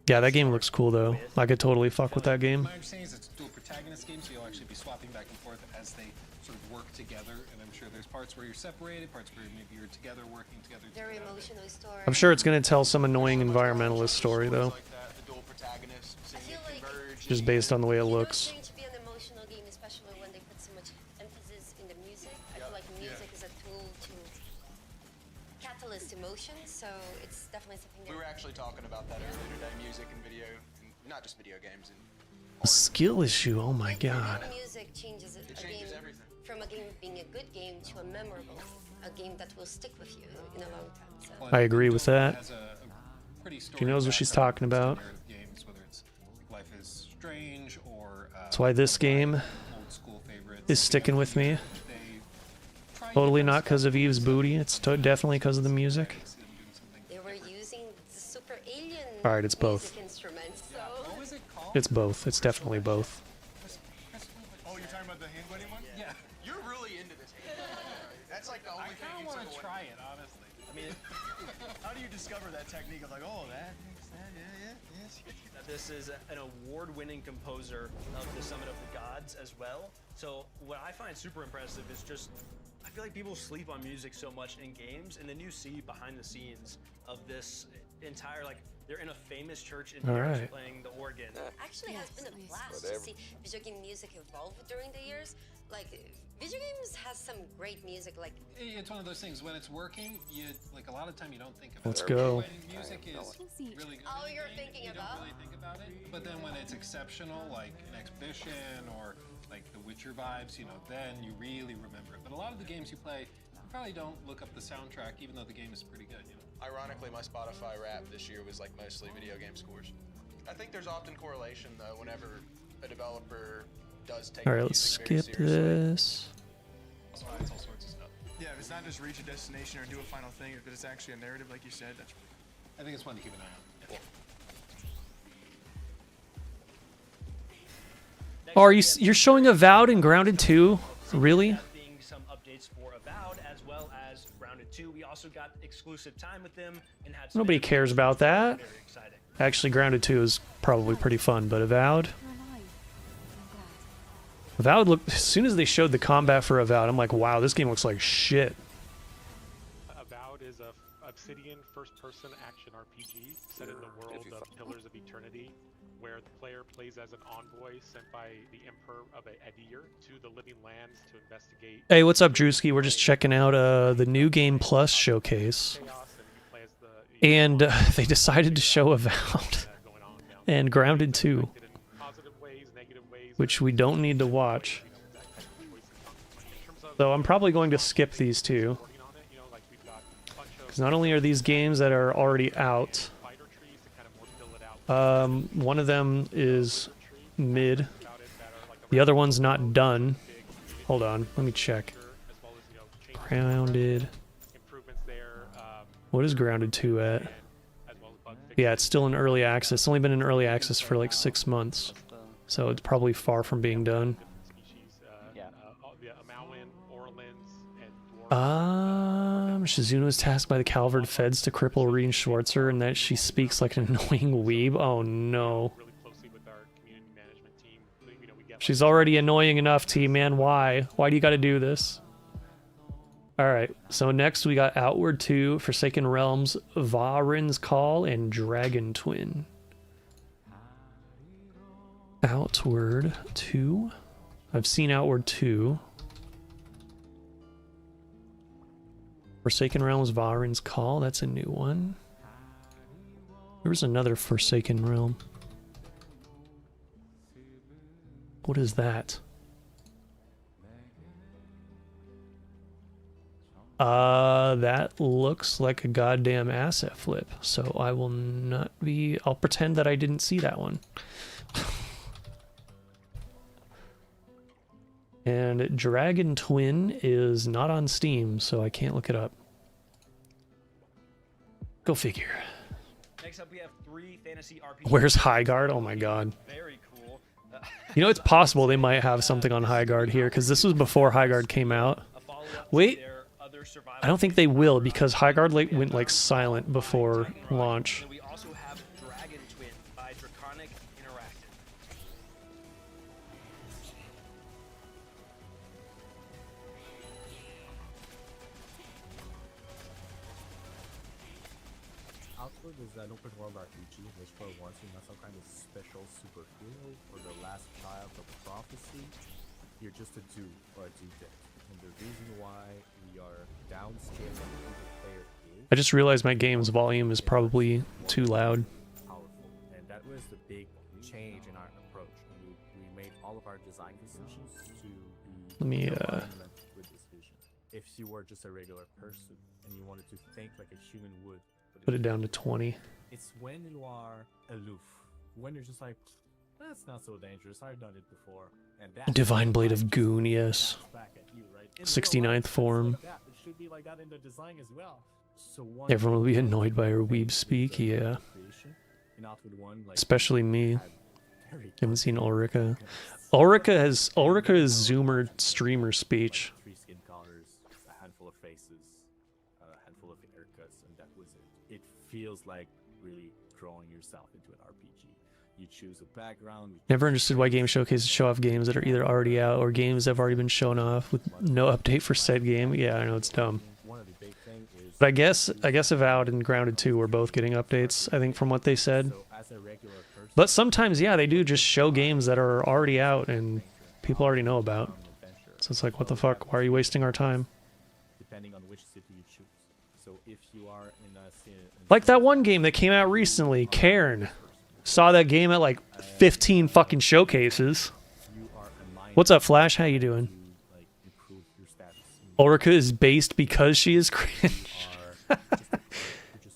Yeah, that game looks cool though. I could totally fuck with that game. My understanding is it's a dual protagonist game, so you'll actually be swapping back and forth as they sort of work together. And I'm sure there's parts where you're separated, parts where maybe you're together, working together. Very emotional story. I'm sure it's gonna tell some annoying environmentalist story though. Just based on the way it looks. It's going to be an emotional game, especially when they put so much emphasis in the music. I feel like music is a tool to catalyst emotions, so it's definitely something that We were actually talking about that earlier today, music and video, and not just video games. And A skill issue, oh my god. music changes a game from a game being a good game to a memorable, a game that will stick with you in a long time. So. I agree with that. She knows what she's talking about. Games, whether it's like Life is Strange or That's why this game is sticking with me. Totally not because of Eve's booty, it's definitely because of the music. They were using the super alien Alright, it's both. music instruments, so... It's both. It's definitely both. Oh, you're talking about the hand wedding one? Yeah. you're really into this game. That's like the only I thing kind you of want took to away. try it, honestly. I mean, how do you discover that technique of like, oh, that makes that, yes. This is an award-winning composer of the Summit of the Gods as well. So what I find super impressive is just, I feel like people sleep on music so much in games, and then you see behind the scenes of this entire, like, they're in a famous church in Paris Alright. playing the organ. Actually has been a blast to see video game music evolve during the years. Like, video games has some great music, like... It's one of those things, when it's working, you like a lot of time you don't think about Let's it. go. When music is really good, Oh, you're thinking you about? don't really think about it. But then when it's exceptional, like an Exhibition or like the Witcher vibes, you know, then you really remember it. But a lot of the games you play, you probably don't look up the soundtrack, even though the game is pretty good, you know. Ironically, my Spotify rap this year was like mostly video game scores. I think there's often correlation though whenever a developer does take Alright, let's music very skip seriously. this. It's all sorts of stuff. Yeah, if it's not just reach a destination or do a final thing, but it's actually a narrative, like you said, that's... I think it's one to keep an eye on. Oh, are you're showing Avowed and Grounded 2? Really? Being some updates for Avowed as well as Grounded 2. We also got exclusive time with them and had some Nobody cares about that. very exciting. Actually, Grounded 2 is probably pretty fun, but Avowed? Avowed looked... As soon as they showed the combat for Avowed, I'm like, wow, this game looks like shit. Avowed is a Obsidian first-person action RPG set in the world of Pillars of Eternity, where the player plays as an envoy sent by the Emperor of Edir to the Living Lands to investigate... Hey, what's up, Drewski? We're just checking out the New Game Plus showcase. And they decided to show Avowed and Grounded 2, which we don't need to watch. So I'm probably going to skip these two. Because not only are these games that are already out, one of them is mid. The other one's not done. Hold on, let me check. Grounded. What is Grounded 2 at? Yeah, it's still in early access. It's only been in early access for like 6 months. So it's probably far from being done. Shizuno is tasked by the Calvard feds to cripple Reen Schwarzer and that she speaks like an annoying weeb. Oh no. She's already annoying enough, T-Man. Why? Why do you gotta do this? Alright, so next we got Outward 2, Forsaken Realms, Varin's Call, and Dragon Twin. Outward 2? I've seen Outward 2. Forsaken Realms, Varin's Call, that's a new one. There was another Forsaken Realm. What is that? That looks like a goddamn asset flip. So I will not be... I'll pretend that I didn't see that one. And Dragon Twin is not on Steam, so I can't look it up. Go figure. Next up, we have 3 fantasy RPGs. Where's High Guard? Oh my god. Very cool. You know, it's possible they might have something on High Guard here, because this was before High Guard came out. Wait, I don't think they will, because High Guard went like silent before launch. We also have Dragon Twin by Draconic Interactive. Outward is an open world RPG in which for once you're not some kind of special superhero or the last child of prophecy. You're just a dude or a dudette. And the reason why we are downscaling who the player is. I just realized my game's volume is probably too loud. Powerful. And that was the big change in our approach. We made all of our design decisions to be Let me, in alignment with this vision. If you were just a regular person and you wanted to think like a human would, Put it down to 20. it's when you are aloof, when you're just like, that's not so dangerous, I've done it before. And that Divine Blade of Goon, yes. back at you, right? In real 69th life, it's form. like that. It should be like that in the design as well. So one Everyone will be annoyed by her weeb speak, yeah. creation, and Outward One, like, Especially me. very Haven't seen Ulrika. Ulrika is Zoomer streamer speech. 3 skin colors, a handful of faces, a handful of haircuts, and that was it. It feels like really growing yourself into an RPG. You choose a background. Never understood why game showcases show off games that are either already out or games that have already been shown off with no update for said game. Yeah, I know it's dumb. One of the big thing is But I guess Avowed and Grounded 2 were both getting updates, I think, from what they said. so as a regular person, But sometimes, yeah, they do just show games that are already out and people already know about. So it's like, what the fuck? Why are you wasting our time? depending on which city you choose. So if you are in a city, Like that one game that came out recently, Cairn. Saw that game at like 15 fucking showcases. What's up, Flash? How you doing? Ulrika is based because she is cringe.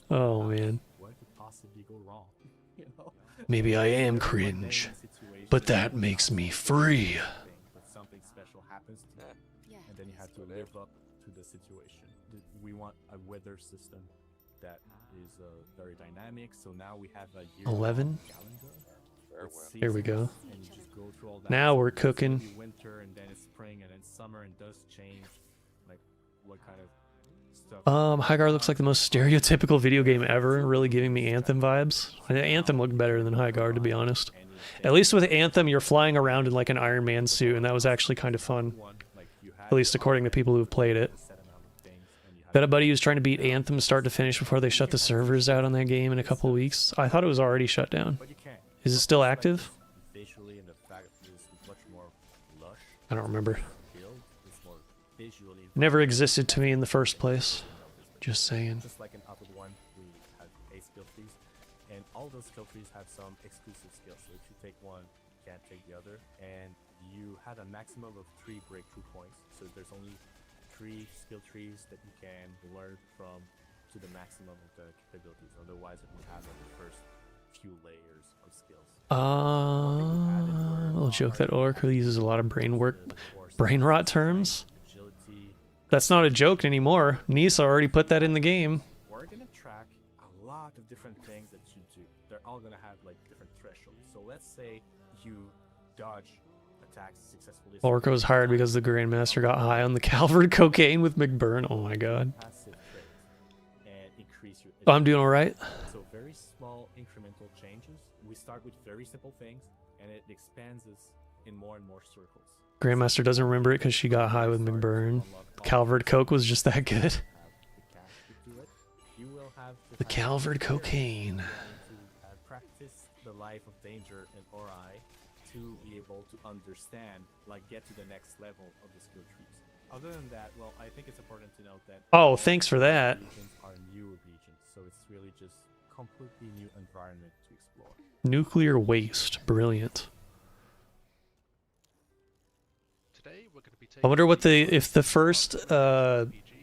Oh man. what could possibly go wrong? You know? Maybe I am cringe, but that makes me free. But something special happens to you, and then you have to live up to the situation. We want a weather system that is very dynamic. So now we have a year 11? calendar. Here we go. And you just go through all that. Now we're So it's cooking. gonna be winter, and then it's spring, and then summer, and does change. Like what kind of stuff? High Guard looks like the most stereotypical video game ever, really giving me Anthem vibes. Anthem looked better than High Guard, to be honest. At least with Anthem, you're flying around in like an Iron Man suit, and that was actually kind of fun. At least according to people who've played it. Got a buddy who's trying to beat Anthem start to finish before they shut the servers out on that game in a couple of weeks. I thought it was already shut down. Is it still active? Visually, and the fact that it's much more lush. I don't remember. Build, it's more visually. Never existed to me in the first place. Just saying. Just like in Outward One, we have 8 skill trees, and all those skill trees have some exclusive skills. So if you take one, you can't take the other, and you had a maximum of 3 breakthrough points. So there's only 3 skill trees that you can learn from to the maximum of the capabilities. Otherwise, it would have like the first few layers of skills. I'll joke that Ulrika uses a lot of brain rot terms. That's not a joke anymore. Nisa already put that in the game. We're gonna track a lot of different things that you do. They're all gonna have like different thresholds. So let's say you dodge attacks successfully. Ulrika was hired because the Grandmaster got high on the Calvert cocaine with McBurn. Oh my god. Passive traits and increase your Oh, I'm doing alright. So very small incremental changes. We start with very simple things, and it expands us in more and more circles. Grandmaster doesn't remember it because she got high with McBurn. Calvert coke was just that good. You will have to The Calvert cocaine. practice the life of danger in Ori to be able to understand, like get to the next level of the skill trees. Other than that, well, I think it's important to note that Oh, thanks for that. regions are newer regions, so it's really just completely new environment to explore. Nuclear waste. Brilliant. Today we're going to be I wonder what if the first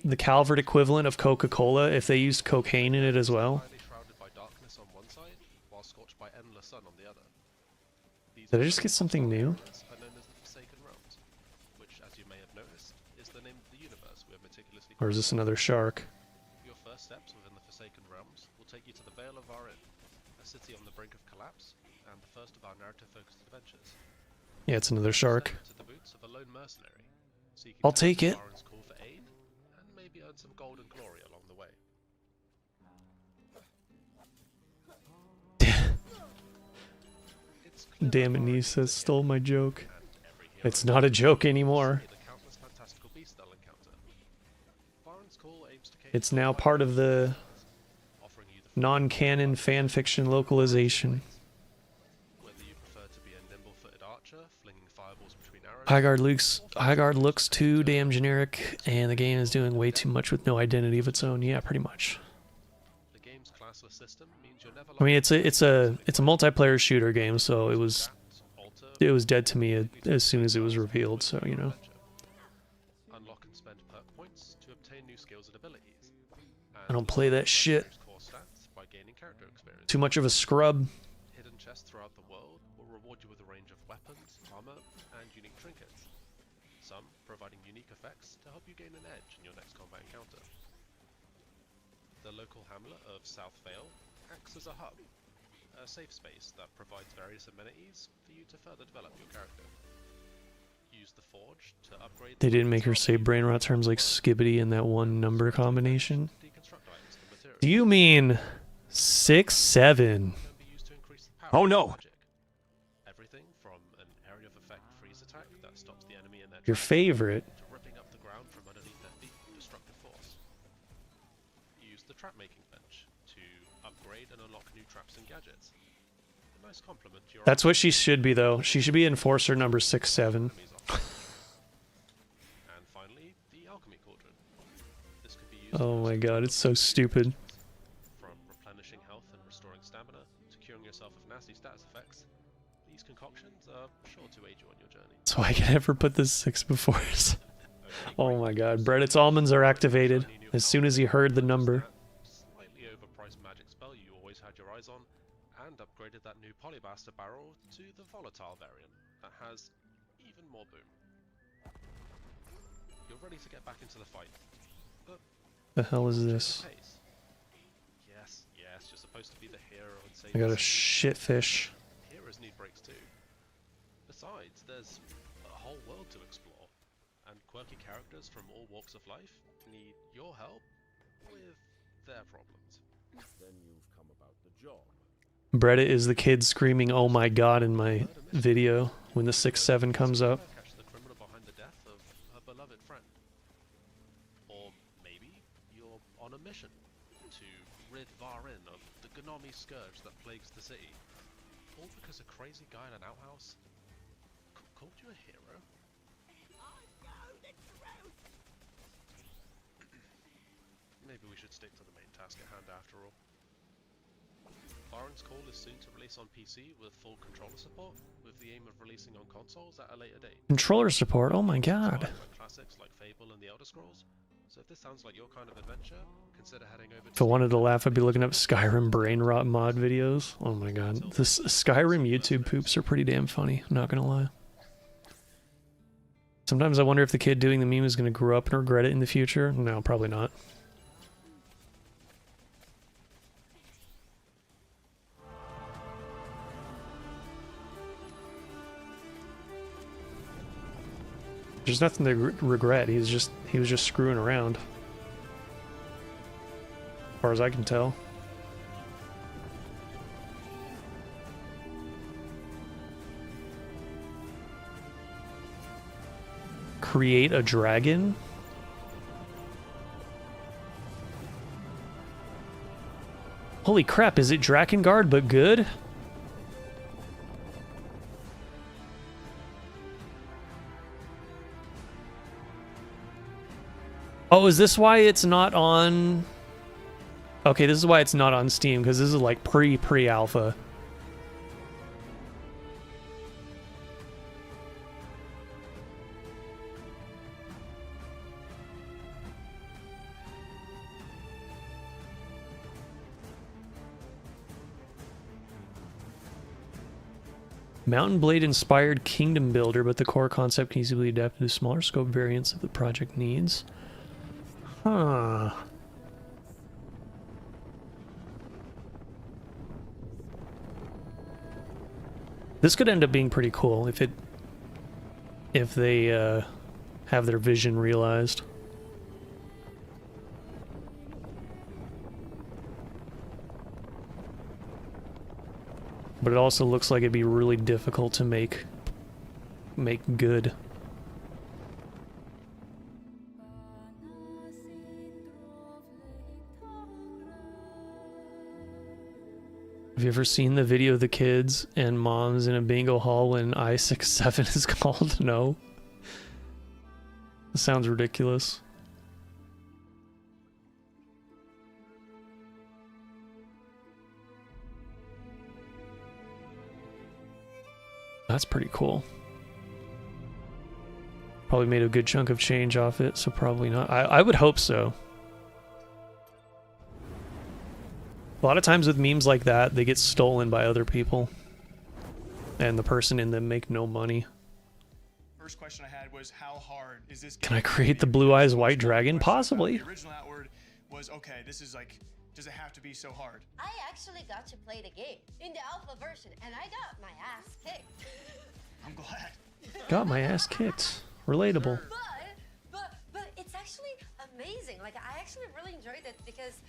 the Calvert equivalent of Coca-Cola if they used cocaine in it as well. Shrouded by darkness on one side, while scorched by endless sun on the other. Did I just get something new? Are known as the Forsaken Realms, which, as you may have noticed, is the name of the universe we have meticulously. Or is this another shark? Your first steps within the Forsaken Realms will take you to the Vale of Varin, a city on the brink of collapse, and the first of our narrative-focused adventures. Yeah, it's another shark. To the boots of a lone mercenary, seeking I'll take it. Varin's call for aid, and maybe earn some gold and glory along the way. Damn it, Nisa stole my joke. It's not a joke anymore. It's now part of the non-canon fanfiction localization. Highguard looks too damn generic, and the game is doing way too much with no identity of its own. Yeah, pretty much. I mean, it's a multiplayer shooter game, so it was dead to me as soon as it was revealed. So you know. Unlock and spend perk points to obtain new skills and abilities. I don't play that shit. By gaining character experience. Too much of a scrub. Hidden chests throughout the world will reward you with a range of weapons, armor, and unique trinkets. Some providing unique effects to help you gain an edge in your next combat encounter. The local hamlet of South Vale acts as a hub, a safe space that provides various amenities for you to further develop your character. Use the forge to upgrade. They didn't make her say brain rot terms like skibbity in that one number combination. Do you mean 6, 7? Oh no! Everything from an area of effect freeze attack that stops the enemy in their Your favorite. to ripping up the ground from underneath their feet with destructive force. Use the trap making bench to upgrade and unlock new traps and gadgets. A nice compliment to your. That's what she should be, though. She should be enforcer number 6, 7. And finally, the alchemy cauldron. This could be used. Oh my god, it's so stupid. From replenishing health and restoring stamina to curing yourself of nasty status effects, these concoctions are sure to aid you on your journey. So I can never put this 6 before us. Oh my god, Brett's almonds are activated as soon as he heard the number. Slightly overpriced magic spell you always had your eyes on, and upgraded that new polybuster barrel to the volatile variant that has even more boom. You're ready to get back into the fight. But The hell is this? yes, you're supposed to be the hero and save I got a the city. shitfish. Heroes need breaks too. Besides, there's a whole world to explore, and quirky characters from all walks of life need your help with their problems. Then you've come about the job. Bretta is the kid screaming "Oh my god" in my video when the 6, 7 comes up. Catch the criminal behind the death of her beloved friend. Or maybe you're on a mission to rid Varin of the Gnomi scourge that plagues the city. All because a crazy guy in an outhouse called you a hero? Maybe we should stick to the main task at hand after all. Varin's Call is soon to release on PC with full controller support, with the aim of releasing on consoles at a later date. Controller support, oh my god. Classics like Fable and the Elder Scrolls. So if this sounds like your kind of adventure, consider heading over If I wanted to laugh, I'd be looking up Skyrim brain rot mod videos. Oh my god. This Skyrim YouTube poops are pretty damn funny, I'm not gonna lie. Sometimes I wonder if the kid doing the meme is gonna grow up and regret it in the future. No, probably not. There's nothing to regret. He was just screwing around. As far as I can tell. Create a dragon? Holy crap, is it Drakengard but good? Oh, is this why it's not on... Okay, this is why it's not on Steam, because this is like pre-alpha. Mountain Blade inspired kingdom builder, but the core concept can easily adapt to smaller scope variants of the project needs. Huh. This could end up being pretty cool if they have their vision realized. But it also looks like it'd be really difficult to make good. Have you ever seen the video of the kids and moms in a bingo hall when I-67 is called? No. It sounds ridiculous. That's pretty cool. Probably made a good chunk of change off it, so probably not. I would hope so. A lot of times with memes like that, they get stolen by other people. And the person in them make no money. First question I had was, how hard is this? Can I create the Blue Eyes White Dragon? Possibly. The original outward was, okay, this is like, does it have to be so hard? I actually got to play the game in the alpha version, and I got my ass kicked. I'm glad. Got my ass kicked. Relatable. But it's actually amazing. Like, I actually really enjoyed it because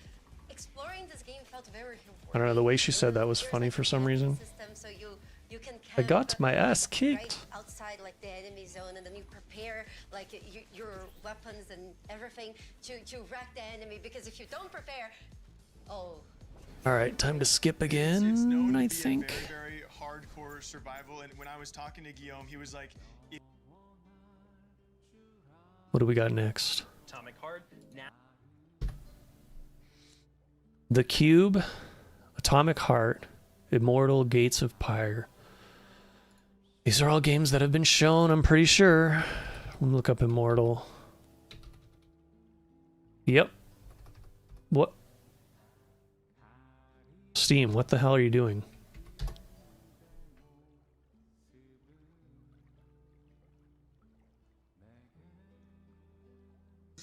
exploring this game felt very I don't know, the way she said that was funny for some reason. system, so you can I got my ass kicked. right outside like the enemy zone, and then you prepare like your weapons and everything to wreck the enemy, because if you don't prepare, oh. Alright, time to skip again, I think. Very, very hardcore survival, and when I was talking to Guillaume, he was like, What do we got next? Atomic Heart. Now The Cube, Atomic Heart, Immortal, Gates of Pyre. These are all games that have been shown, I'm pretty sure. Let me look up Immortal. Yep. What? Steam, what the hell are you doing?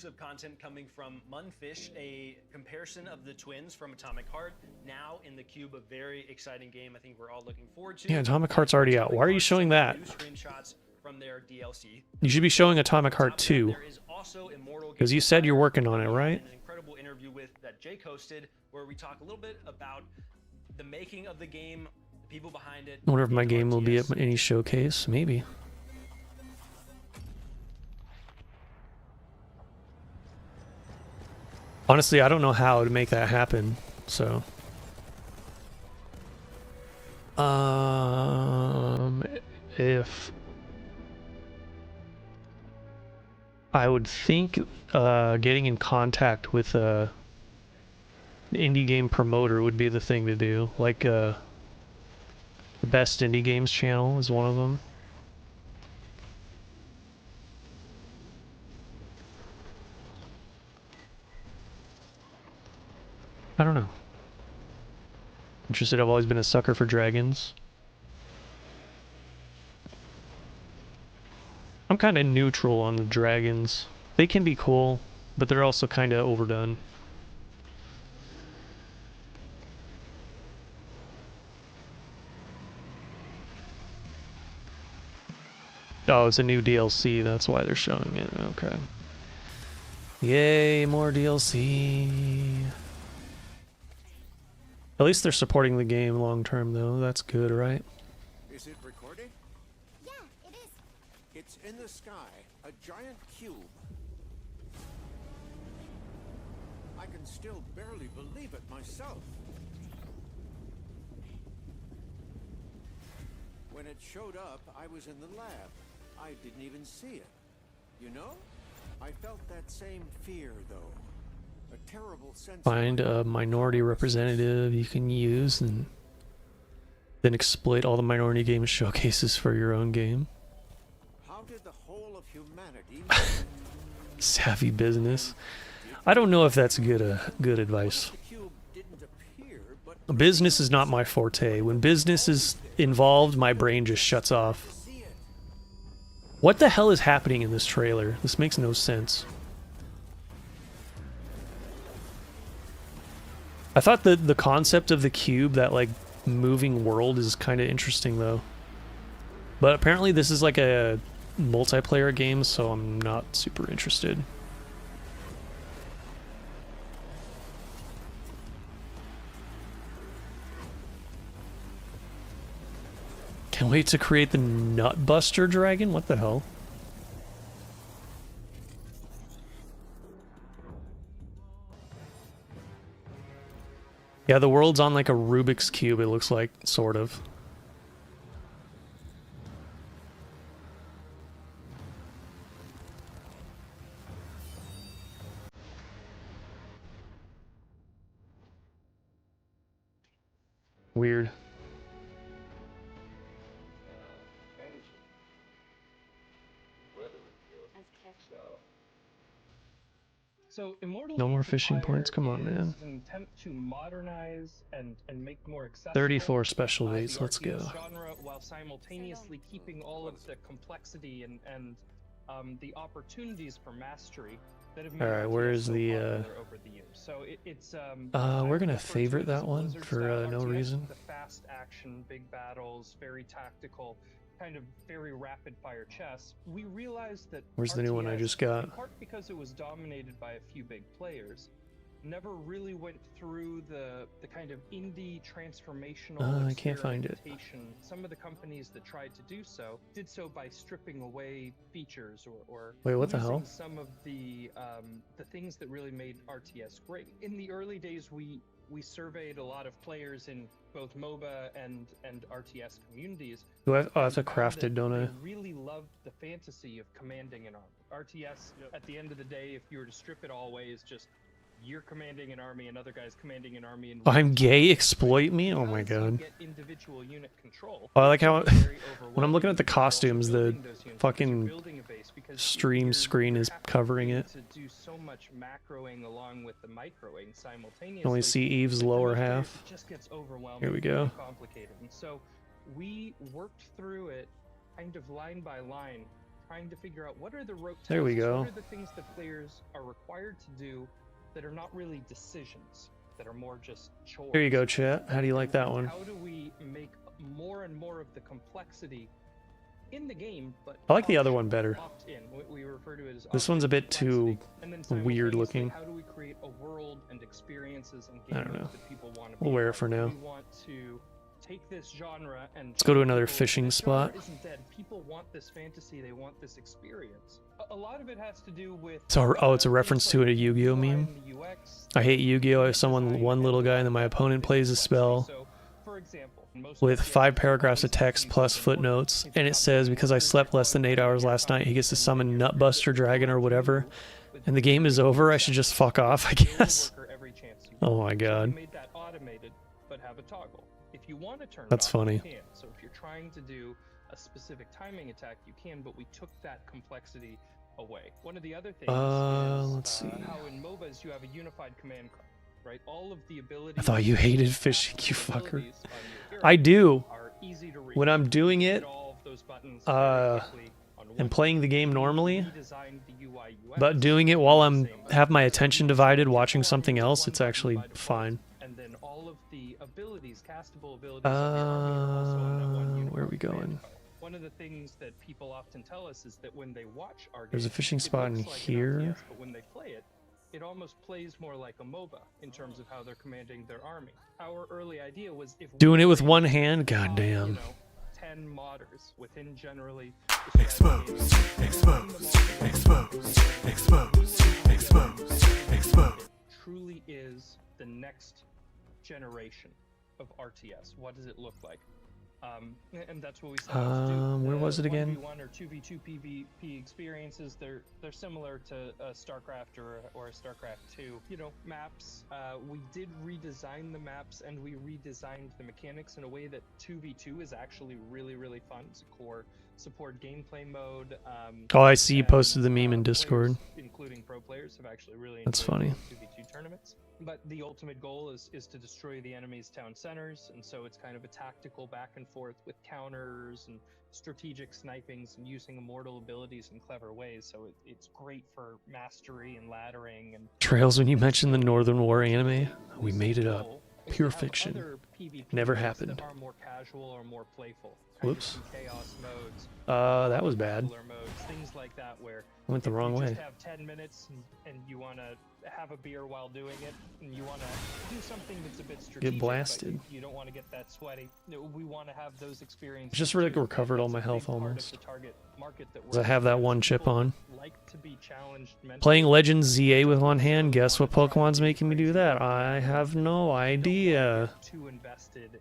of content coming from Munfish, a comparison of the twins from Atomic Heart, now in the Cube, a very exciting game I think we're all looking forward to. Yeah, Atomic Heart's already out. Why are you showing that? New screenshots from their DLC. You should be showing Atomic Heart 2. Because you said you're working on it, right? An incredible interview with that Jake hosted, where we talk a little bit about the making of the game, the people behind it. I wonder if my game will be at any showcase. Maybe. Honestly, I don't know how to make that happen, so. If I would think getting in contact with an indie game promoter would be the thing to do. Like the Best Indie Games channel is one of them. I don't know. Interested, I've always been a sucker for dragons. I'm kind of neutral on the dragons. They can be cool, but they're also kind of overdone. Oh, it's a new DLC, that's why they're showing it. Okay. Yay, more DLC. At least they're supporting the game long term, though. That's good, right? Is it recording? Yeah, it is. It's in the sky, a giant cube. I can still barely believe it myself. When it showed up, I was in the lab. I didn't even see it. You know? I felt that same fear, though. A terrible sense. Find a minority representative you can use and then exploit all the minority game showcases for your own game. How did the whole of humanity Savvy business. I don't know if that's good advice. The cube didn't appear, but Business is not my forte. When business is involved, my brain just shuts off. What the hell is happening in this trailer? This makes no sense. I thought the concept of the cube, that like moving world, is kind of interesting though. But apparently this is like a multiplayer game, so I'm not super interested. Can't wait to create the Nutbuster Dragon? What the hell? Yeah, the world's on like a Rubik's Cube, it looks like, sort of. Weird. So Immortal No more Age of fishing Fire points, come on, man. is an attempt to modernize and make more accessible 34 special the days, let's RTS go. genre, while simultaneously keeping all of the complexity and the opportunities for mastery that have made Alright, RTS where is so the popular over the years. So it's we're gonna favorite that one for no reason. the fast action, big battles, very tactical, kind of very rapid fire chess. We realized that Where's the new one I RTS, just got? in part because it was dominated by a few big players, never really went through the kind of indie transformational I can't find it. experimentation. Some of the companies that tried to do so did so by stripping away features or Wait, what the losing hell? some of the things that really made RTS great. In the early days, we surveyed a lot of players in both MOBA and RTS communities. Do I have to and found craft that it, don't I? They really loved the fantasy of commanding an army. RTS, at the end of the day, if you were to strip it all away, is just you're commanding an army, another guy's commanding an army, and I'm gay, exploit me? Oh my god. get individual unit control. Oh, I like how when I'm looking at the costumes, the fucking stream screen is covering it. To do so much macroing along with the microing simultaneously. You can only see Eve's lower half. It just gets overwhelming. Here we go. and complicated. And so we worked through it kind of line by line, trying to figure out what are the rote There we tasks, go. what are the things that players are required to do that are not really decisions, that are more just chores. Here you go, chat. How do you like that one? How do we make more and more of the complexity in the game, but I like the other one better. opt in? We refer to it as This one's a bit too and then weird simultaneously, looking. How do we create a world and experiences and I game don't know. modes that people want to We'll be wear a it for part of? now. We want to take this genre and Let's go to show another people fishing this genre spot. isn't dead. People want this fantasy, they want this experience. A lot of it has to do with So, oh, it's a reference to a Yu-Gi-Oh meme. I hate Yu-Gi-Oh! If one little guy and then my opponent plays a spell with 5 paragraphs of text plus footnotes, and it says, because I slept less than 8 hours last night, he gets to summon Nutbuster Dragon or whatever, and the game is over, I should just fuck off, I guess. Oh my god. made that automated, but have a toggle. If you want to turn it That's off, funny. you can. So if you're trying to do a specific timing attack, you can, but we took that complexity away. One of the other things is let's see. how in MOBAs you have a unified command card, right? All of the abilities. I thought you hated fishing, you fucker. I do. When I'm doing it, and playing the game normally, but doing it while I'm have my attention divided watching something else, it's actually fine. And then all of the abilities, castable abilities of your army are also on that one unified Where are we command going? card. One of the things that people often tell us is that when they watch our There's a game, fishing it spot in looks like an here. RTS, but when they play it, it almost plays more like a MOBA in terms of how they're commanding their army. Our early idea was if we Doing it with played, one hand? Goddamn. 10 modders within generally Exposed, exposed, exposed, exposed, exposed, exposed. truly is the next generation of RTS. What does it look like? And that's what we set out to do. Where was it again? 1v1 or 2v2 PvP experiences, they're similar to a StarCraft or a StarCraft 2. You know, maps, we did redesign the maps and we redesigned the mechanics in a way that 2v2 is actually really, really fun. It's a core support gameplay mode. Oh, I see you posted the meme in Discord. Including pro players players have actually really That's enjoyed funny. 2v2 tournaments. But the ultimate goal is to destroy the enemy's town centers, and so it's kind of a tactical back and forth with counters and strategic snipings and using immortal abilities in clever ways. So it's great for mastery and laddering. And Trails, when you mentioned the Northern War anime, we made it up. Pure fiction. other PvP Never modes happened. that are more casual or more playful. Kind Whoops. of some chaos modes. That was bad. Battler modes, things like that, where Went the if wrong you way. just have 10 minutes and you want to have a beer while doing it, and you want to do something that's a bit strategic, blasted. but you don't want to get that sweaty. No, we want to have those experiences. I just really recovered all my health Part of almost. the target market that 'Cause I have that one chip on. like to be challenged mentally. Playing Legends ZA with one hand, guess what Pokemon's making me do that? I have no idea. Too invested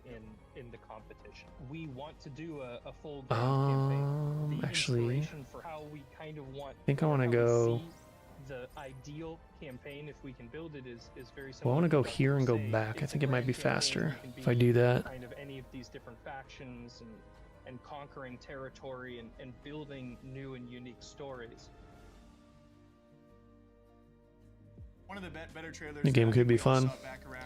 in the competition. We want to do a full game campaign. The Actually, inspiration for how we kind of want. I think I want to how we go. see the ideal campaign, if we can build it, is very similar. Well, I want to go what here and go say. back. I It's think a it might be grand campaign, faster it can if I be do that. Kind of any of these different factions and conquering territory and building new and unique stories. One of the better trailers. The game that could be we all fun. saw back around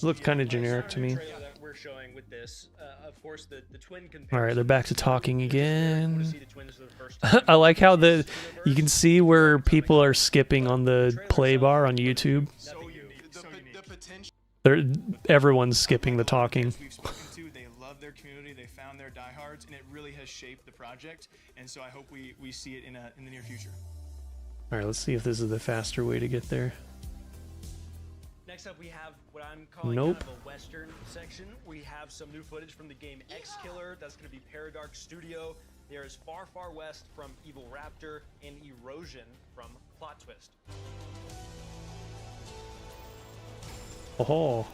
Looked kind of generic to me. Trailer that we're showing with this, of course, the twin All right, they're back to talking again. see the twins for the first time. I like how you can see where people are skipping on the play bar on YouTube. So unique, so unique. Everyone's skipping the talking. We've spoken to, they love their community, they found their diehards, and it really has shaped the project. And so I hope we see it in the near future. All right, let's see if this is the faster way to get there. Next up, we have what I'm calling Nope. kind of a Western section. We have some new footage from the game X Killer. That's going to be Paradark Studio. There is Far Far West from Evil Raptor and Erosion from Plot Twist. Oh.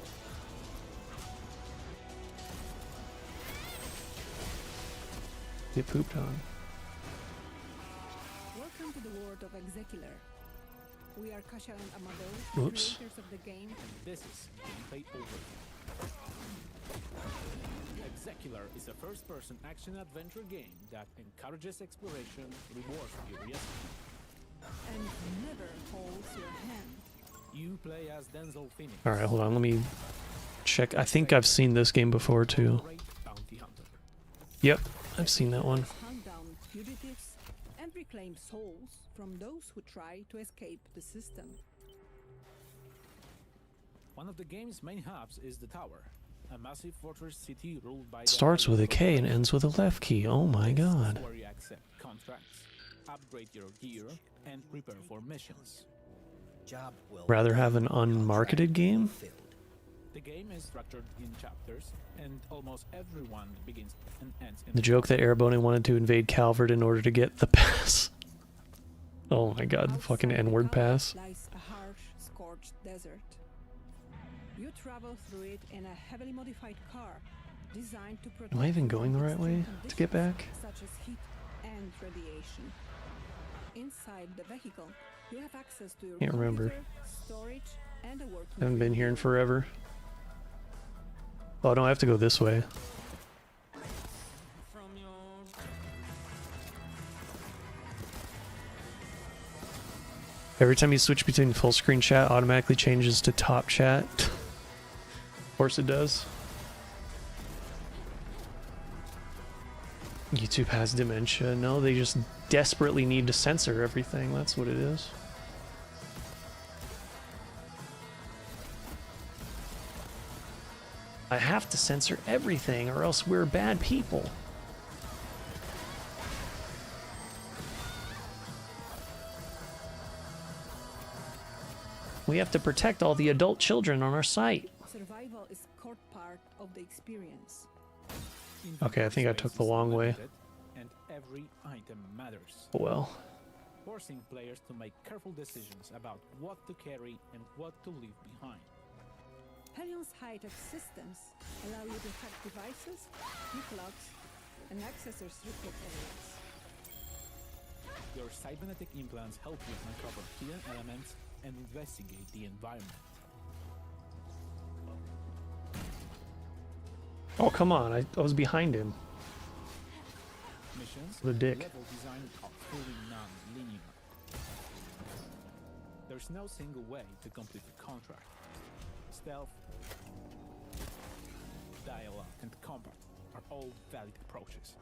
Get pooped on. Welcome to the world of Execular. We are Kasha and Amadou, the Oops. creators of the game. This is Gameplay Over. Execular is a first-person action-adventure game that encourages exploration, rewards curiosity, And never holds your hand. you play as Denzel Phoenix. All right, hold on. Let me check. I think I've seen this game before too. Bounty hunter. Yep, I've seen that one. Hunt down fugitives and reclaim souls from those who try to escape the system. One of the game's main hubs is the Tower, a massive fortress city ruled by Starts with a K and ends with a left key. Oh my god. where you accept contracts, upgrade your gear, and prepare for missions. Job well Rather have an unmarketed game? The game is structured in chapters, and almost everyone begins and ends in The joke that Airboning wanted to invade Calvert in order to get the pass. Oh my god, the fucking N-word pass. Lies a harsh, scorched desert. You travel through it in a heavily modified car designed to protect Am I even you going from the right way extreme to get back? conditions such as heat and radiation. Inside the vehicle, you have access to your Can't remember. computer, storage, and a working Haven't been here in forever. Oh, no, I have to go this way. Every time you switch between full screen chat, automatically changes to top chat. Of course it does. YouTube has dementia. No, they just desperately need to censor everything. That's what it is. I have to censor everything or else we're bad people. We have to protect all the adult children on our site. Survival is core part of the experience. Okay, I think I took the long way. and every item matters. Oh well. Forcing players to make careful decisions about what to carry and what to leave behind. Helion's high-tech systems allow you to hack devices, pick locks, and access restricted areas. Your cybernetic implants help you uncover hidden elements and investigate the environment. Oh, come on. I was behind him. Missions The dick. level design are fully non-linear. There There's no single way to complete the contract. Stealth, dialogue, and combat are all valid approaches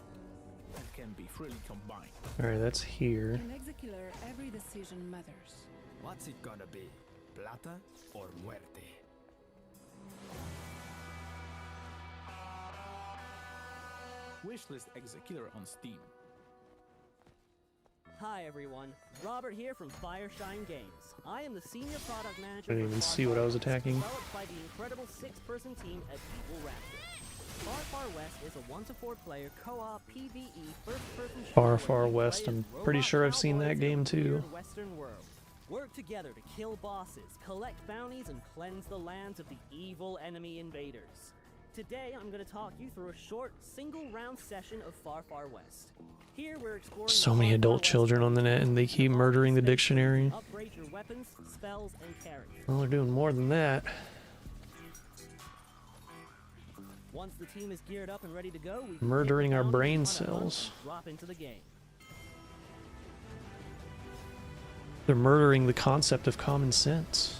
and can be freely combined. Alright, that's here. In Executor, every decision matters. What's it gonna be? Plata or muerte? Wishlist Executor on Steam. Hi everyone, Robert here from Fireshine Games. I am the senior product manager. I didn't even see what I was attacking. Developed by the incredible 6-person team at Evil Raptor. Far Far West is a 1 to 4 player co-op PvE first-person shooter. Far Far West. I'm pretty sure I've seen that game too. Western world. Work together to kill bosses, collect bounties, and cleanse the lands of the evil enemy invaders. Today, I'm going to talk you through a short, single-round session of Far Far West. Here, we're exploring So many adult children on the net, and they keep murdering the dictionary. upgrade your weapons, spells, and carry. Well, they're doing more than that. Once the team is geared up and ready to go, we Murdering our brain cells. drop into the game. They're murdering the concept of common sense.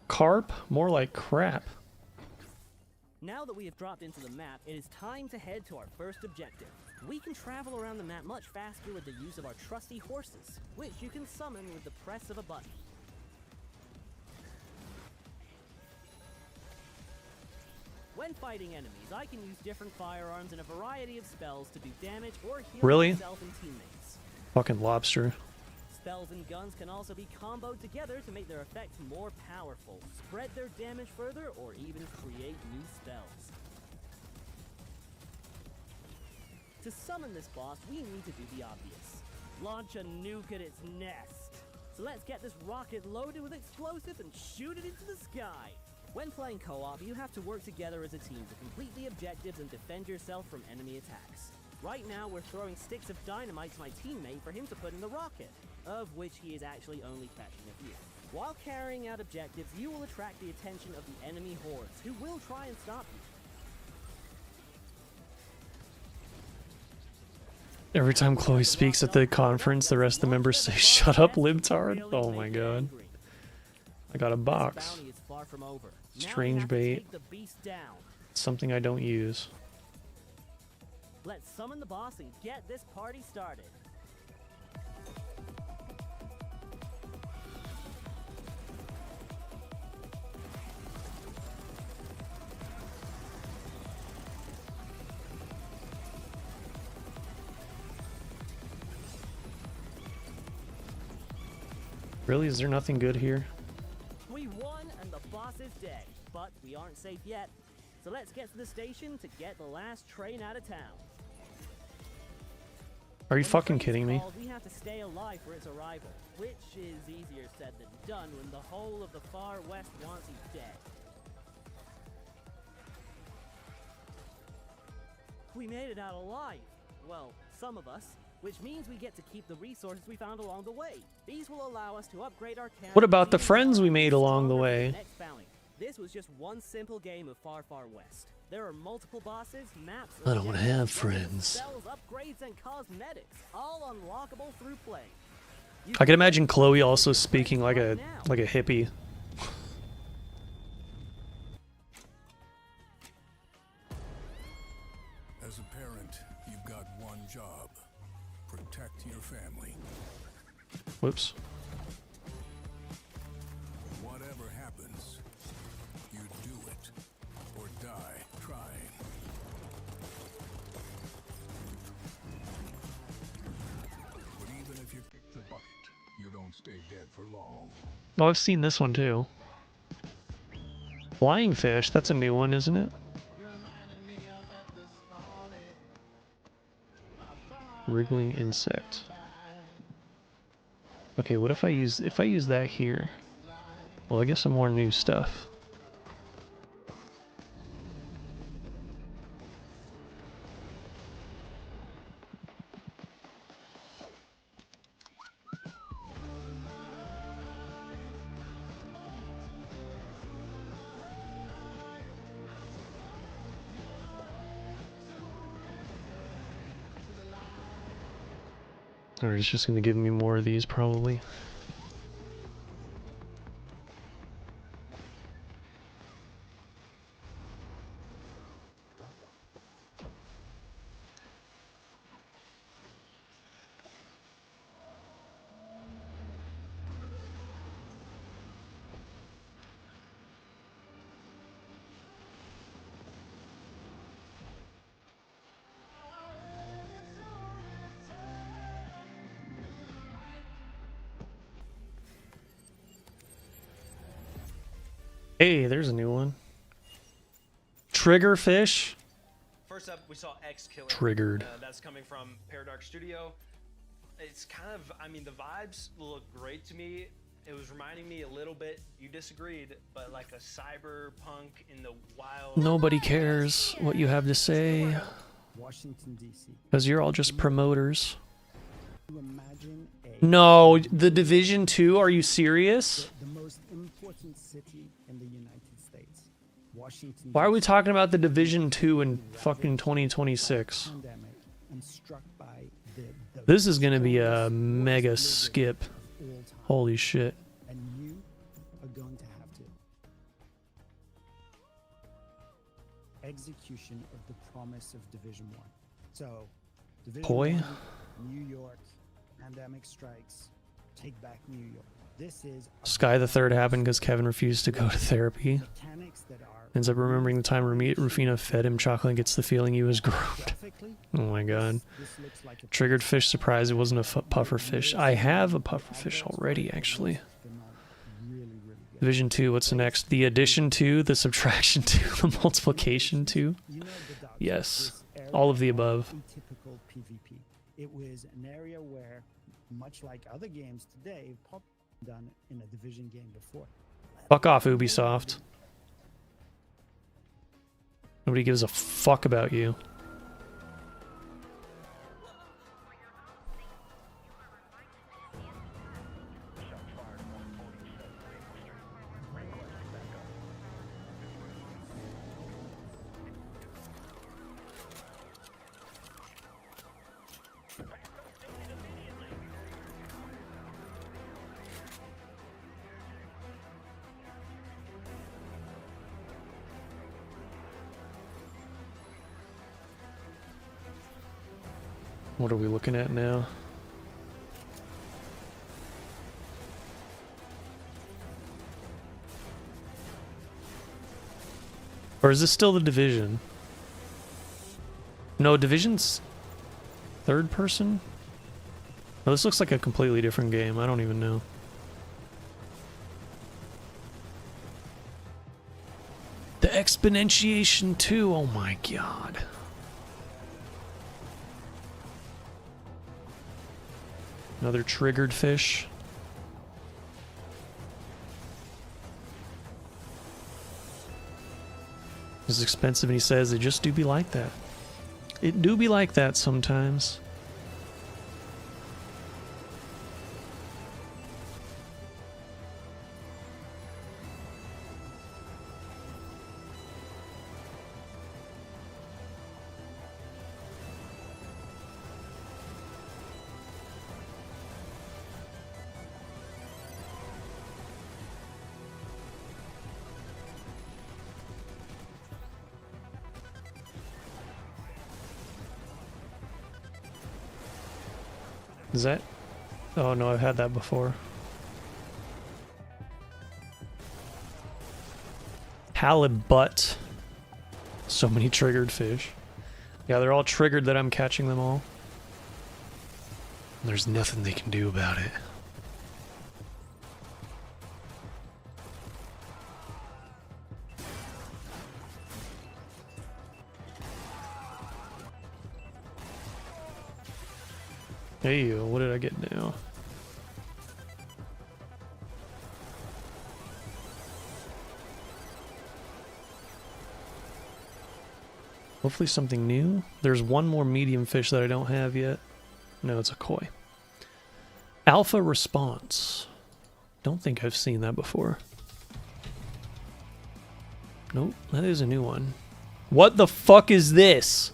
Carp? More like crap. Now that we have dropped into the map, it is time to head to our first objective. We can travel around the map much faster with the use of our trusty horses, which you can summon with the press of a button. When fighting enemies, I can use different firearms and a variety of spells to do damage or heal Really? myself and teammates. Fucking lobster. Spells and guns can also be comboed together to make their effects more powerful, spread their damage further, or even create new spells. To summon this boss, we need to do the obvious. Launch a nuke at its nest. So let's get this rocket loaded with explosives and shoot it into the sky. When playing co-op, you have to work together as a team to complete the objectives and defend yourself from enemy attacks. Right now, we're throwing sticks of dynamite to my teammate for him to put in the rocket, of which he is actually only catching a few. While carrying out objectives, you will attract the attention of the enemy hordes, who will try and stop you. Every time Chloe speaks at the conference, the rest of the members say, "Shut up, libtard." Oh my god. I got a box. Bounty is far from over. Now we Strange have to bait. take the beast down. Something I don't use. Let's summon the boss and get this party started. Really? Is there nothing good here? We won and the boss is dead, but we aren't safe yet. So let's get to the station to get the last train out of town. Are you fucking kidding me? We have to stay alive for its arrival, which is easier said than done when the whole of the far west wants you dead. We made it out alive. Well, some of us. Which means we get to keep the resources we found along the way. These will allow us to upgrade our camp. What about the friends we made along the way? Next bounty. This was just one simple game of Far Far West. There are multiple bosses, maps, I don't want to have objectives, friends. spells, upgrades, and cosmetics, all unlockable through play. I can imagine Chloe also speaking like a hippie. As a parent, you've got one job. Protect your family. Whoops. Whatever happens, you do it or die trying. But even if you kick the bucket, you don't stay dead for long. Oh, I've seen this one too. Flying fish, that's a new one, isn't it? Wriggling insect. Okay, what if I use that here? Well, I guess some more new stuff. Or it's just gonna give me more of these probably. Hey, there's a new one. Triggerfish. First up, we saw X Killer. Triggered. That's coming from Paradox Studio. It's kind of, I mean, the vibes look great to me. It was reminding me a little bit, you disagreed, but like a cyberpunk in the wild. Nobody cares what you have to say. Washington, D.C. Because you're all just promoters. You imagine No, The Division 2, are you serious? the most important city in the United States. Washington. Why are we talking about The Division 2 in fucking 2026? Pandemic and struck by the This is gonna be a mega skip. Holy shit. and you are going to have to. Execution of the promise of Division 1. So, Division Boy. 1, New York, pandemic strikes, take back New York. This is Sky the Third happened because Kevin refused to go to therapy. mechanics that are Ends up remembering the time Rufina fed him chocolate and gets the feeling he was groomed. Oh my god. Triggered fish, surprise it wasn't a puffer fish. I have a puffer fish already, actually. Division 2, what's the next? The addition 2, the subtraction 2, the multiplication 2? Yes. All of the above. atypical PvP. It was an area where, much like other games today, pop done in a Division game before. Fuck off, Ubisoft. Nobody gives a fuck about you. What are we looking at now? Or is this still the Division? No, Division's third person? No, this looks like a completely different game. I don't even know. The Exponentiation 2, oh my god. Another triggered fish. It's expensive, and he says it just do be like that. It do be like that sometimes. Is that? Oh no, I've had that before. Halibut. So many triggered fish. Yeah, they're all triggered that I'm catching them all. There's nothing they can do about it. Hey, what did I get now? Hopefully something new. There's one more medium fish that I don't have yet. No, it's a koi. Alpha response. Don't think I've seen that before. Nope, that is a new one. What the fuck is this?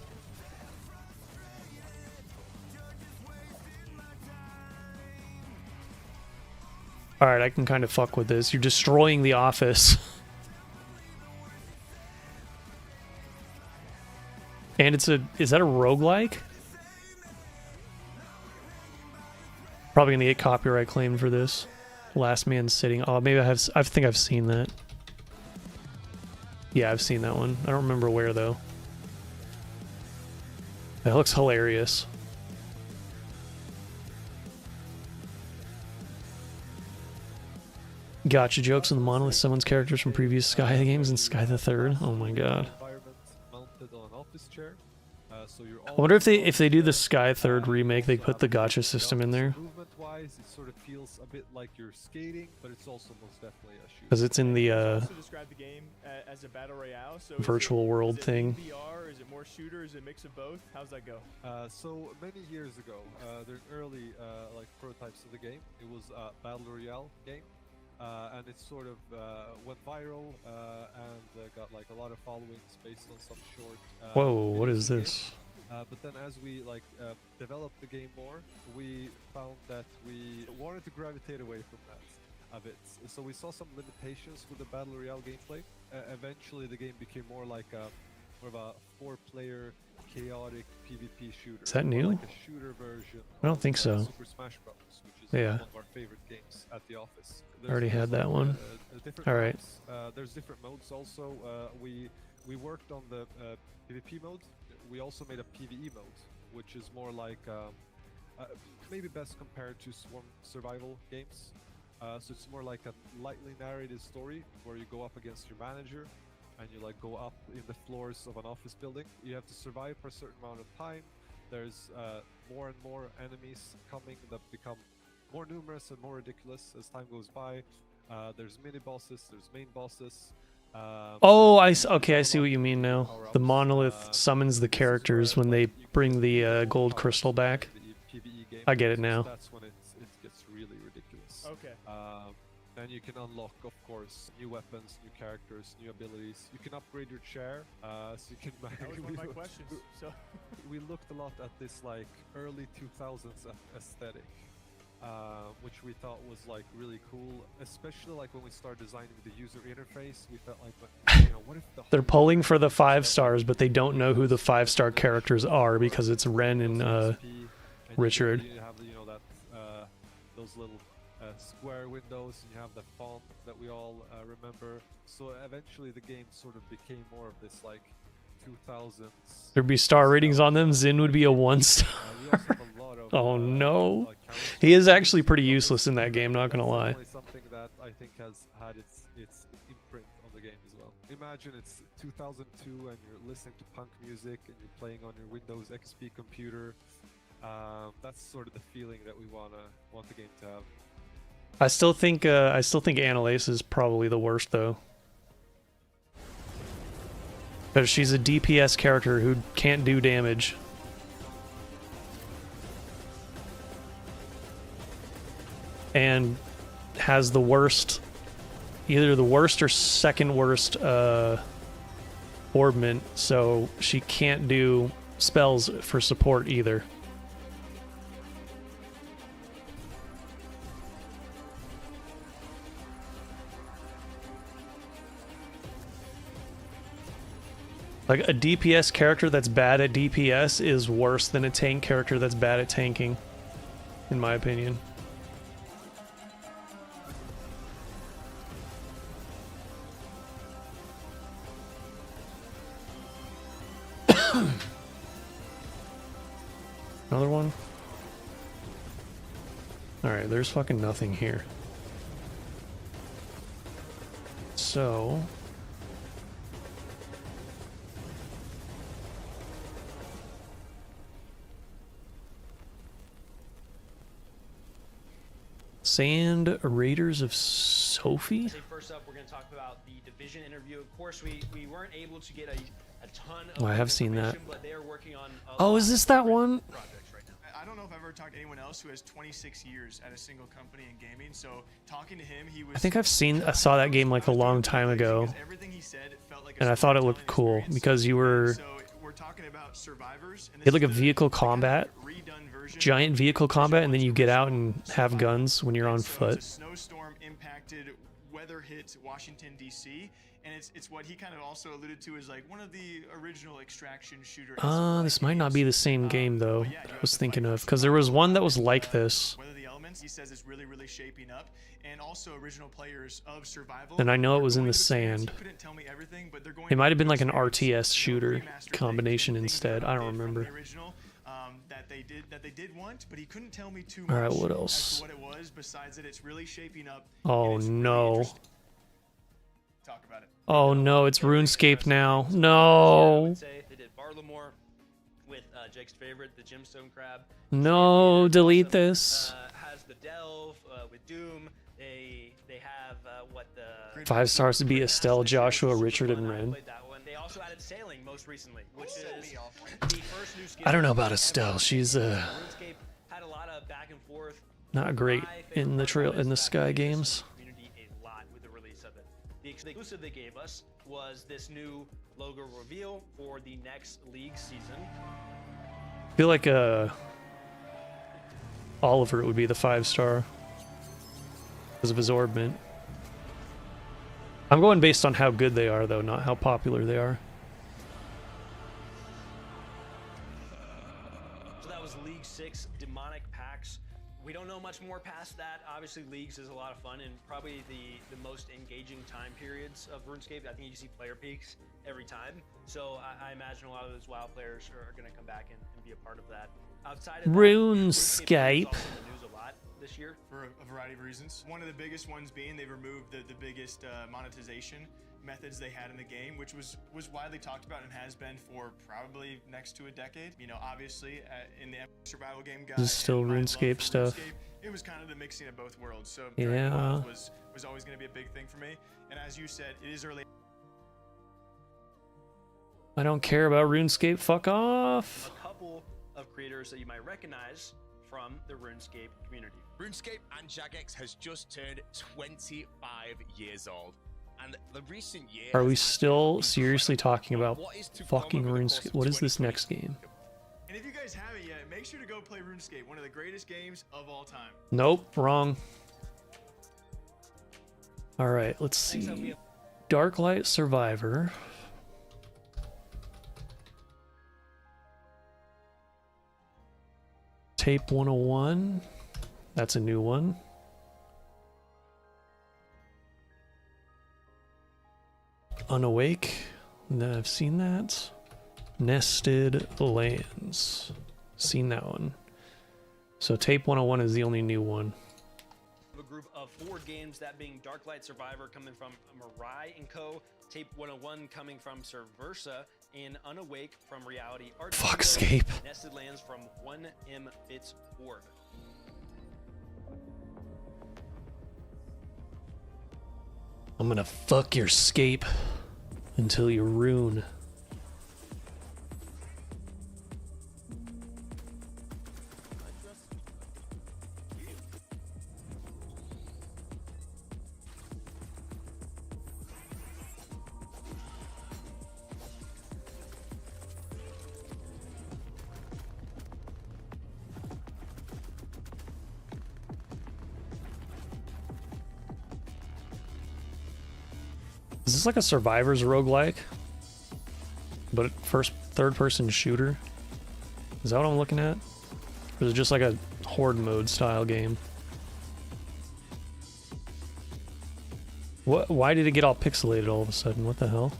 Alright, I can kind of fuck with this. You're destroying the office. And it's a... Is that a roguelike? Probably gonna get copyright claimed for this. Last Man Sitting. Oh, maybe I think I've seen that. Yeah, I've seen that one. I don't remember where, though. That looks hilarious. Gotcha jokes in the monolith summons characters from previous Sky games and Sky the Third. Oh my god. I wonder if they do the Sky Third remake, they put the gotcha system in there. Movement-wise, it sort of feels a bit like you're skating, but it's also most definitely a shoot. Because it's in the Also describe the game as a battle royale. So virtual world thing. VR? Is it more shooter? Is it a mix of both? How's that go? So many years ago, the early like prototypes of the game, it was a battle royale game. And it sort of went viral and got like a lot of followings based on some short. Whoa! What is this? But then, as we developed the game more, we found that we wanted to gravitate away from that a bit. So we saw some limitations with the battle royale gameplay. Eventually, the game became more like more of a 4-player chaotic PvP shooter. Is that new? Like a shooter version. I don't think so. Super Smash Bros, which is Yeah. one of our favorite games at the office. I already had that one. Different All right. modes. There's different modes also. We worked on the PvP mode. We also made a PvE mode, which is more like maybe best compared to Swarm survival games. So it's more like a lightly narrated story where you go up against your manager and you like go up in the floors of an office building. You have to survive for a certain amount of time. There's more and more enemies coming that become more numerous and more ridiculous as time goes by. There's mini bosses, there's main bosses. Oh, okay, I see what you mean now. The monolith summons the characters when they bring the gold crystal back. I get it now. That's when it gets really ridiculous. Okay. Then you can unlock, of course, new weapons, new characters, new abilities. You can upgrade your chair, so you can. That was one of my questions. So we looked a lot at this like early 2000s aesthetic. Which we thought was like really cool, especially like when we started designing the user interface. We felt like, you know, what if They're pulling for the 5 stars, but they don't know who the 5-star characters are because it's Ren and Richard. You have that those little square windows, and you have that font that we all remember. So eventually, the game sort of became more of this like 2000s. There'd be star ratings on them. Zin would be a 1-star. Oh no, he is actually pretty useless in that game. Not gonna lie. Something that I think has had its imprint on the game as well. Imagine it's 2002 and you're listening to punk music and you're playing on your Windows XP computer. That's sort of the feeling that we want the game to have. I still think Annalise is probably the worst though. Because she's a DPS character who can't do damage. And has the worst, either the worst or second worst orbment, so she can't do spells for support either. Like, a DPS character that's bad at DPS is worse than a tank character that's bad at tanking, in my opinion. Another one? Alright, there's fucking nothing here. So... Sand Raiders of Sophie? First up, we're going to talk about the Division interview. Of course, we weren't able to get a ton of I have seen that. but they are working on Oh, is this that one? I don't know if I've ever talked to anyone else who has 26 years at a single company in gaming. So talking to him, he was. I think I saw that game like a long time ago. And I thought it looked cool because you were. We're talking about survivors. You had like a vehicle combat, giant vehicle combat, and then you get out and have guns when you're on foot. Snowstorm impacted weather hit Washington D.C. and it's what he kind of also alluded to as like one of the original extraction shooter. This might not be the same game though. I was thinking of, because there was one that was like this. Whether the elements, he says, is really shaping up, and also original players of Survival. And I know it was in the sand. Couldn't tell me everything, but they're going. It might have been like an RTS shooter combination instead. I don't remember. That they did want, but he couldn't tell me too All much right, what as else? to what it was. Besides that, it's really shaping up. Oh no. Talk about it. Oh no, it's RuneScape now. No. They did Barlamore with Jake's favorite, the Gemstone Crab. No, delete this. Has the Delve with Doom. They have what the 5 stars to be Estelle, Joshua, Richard, and Ren. They also added sailing most recently, which is the first new skin. I don't know about Estelle. She's RuneScape had a lot of back and forth. not great in the Sky games. Community a lot with the release of it. The exclusive they gave us was this new logo reveal for the next league season. I feel like Oliver would be the 5-star because of his orbment. I'm going based on how good they are, though, not how popular they are. So that was League 6 Demonic Packs. We don't know much more past that. Obviously, Leagues is a lot of fun and probably the most engaging time periods of RuneScape. I think you see player peaks every time. So I imagine a lot of those WoW players are going to come back and be a part of that. Outside of RuneScape. that, also in the news a lot this year. For a variety of reasons. One of the biggest ones being they've removed the biggest monetization methods they had in the game, which was widely talked about and has been for probably next to a decade. You know, obviously in the survival game guide, This is still RuneScape stuff. it was kind of the mixing of both worlds. So Yeah. was always going to be a big thing for me. And as you said, it is early. I don't care about RuneScape. Fuck off. A couple of creators that you might recognize from the RuneScape community. RuneScape and Jagex has just turned 25 years old. And the recent years Are we still seriously talking about fucking RuneScape? What is this next game? And if you guys haven't yet, make sure to go play RuneScape, one of the greatest games of all time. Nope, wrong. All right, let's see. Darklight Survivor. Tape 101. That's a new one. Unawake. I've seen that. Nested Lands. Seen that one. So Tape 101 is the only new one. A group of 4 games, that being Darklight Survivor coming from Mirai & Co., Tape 101 coming from Serversa, and Unawake from Reality Art. Fuckscape. Nested Lands from 1M Bits Org. I'm gonna fuck your scape until you ruin. Is this like a Survivor's roguelike? But third person shooter? Is that what I'm looking at? Or is it just like a horde mode style game? Why did it get all pixelated all of a sudden? What the hell?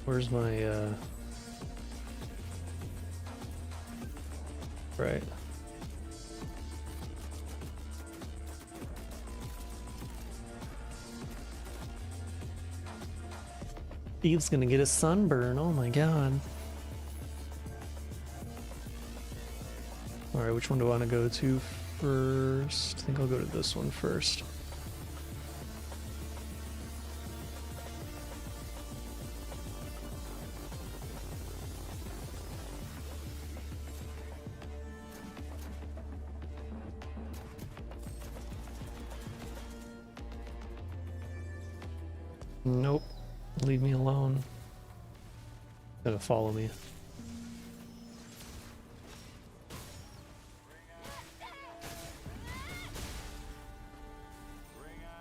Where's my right. Steve's gonna get a sunburn. Oh my god. Alright, which one do I want to go to first? I think I'll go to this one first. Nope. Leave me alone. Gotta follow me.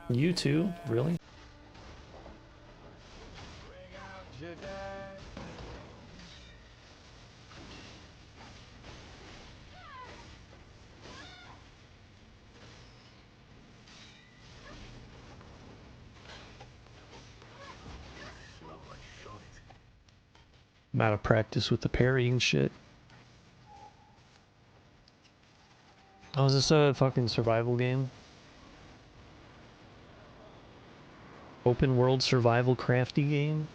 You too? Really? I'm out of practice with the parrying shit. Oh, is this a fucking survival game? Open world survival crafty game?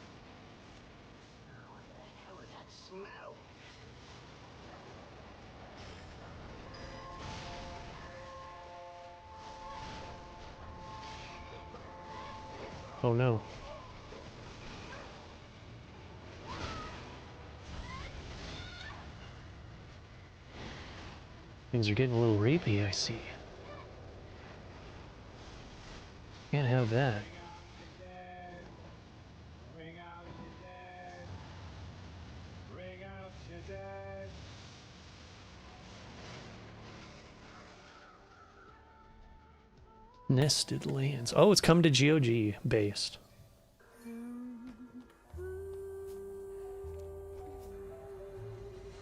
Oh no. Things are getting a little rapey, I see. Can't have that. Nested lands. Oh, it's come to GOG based.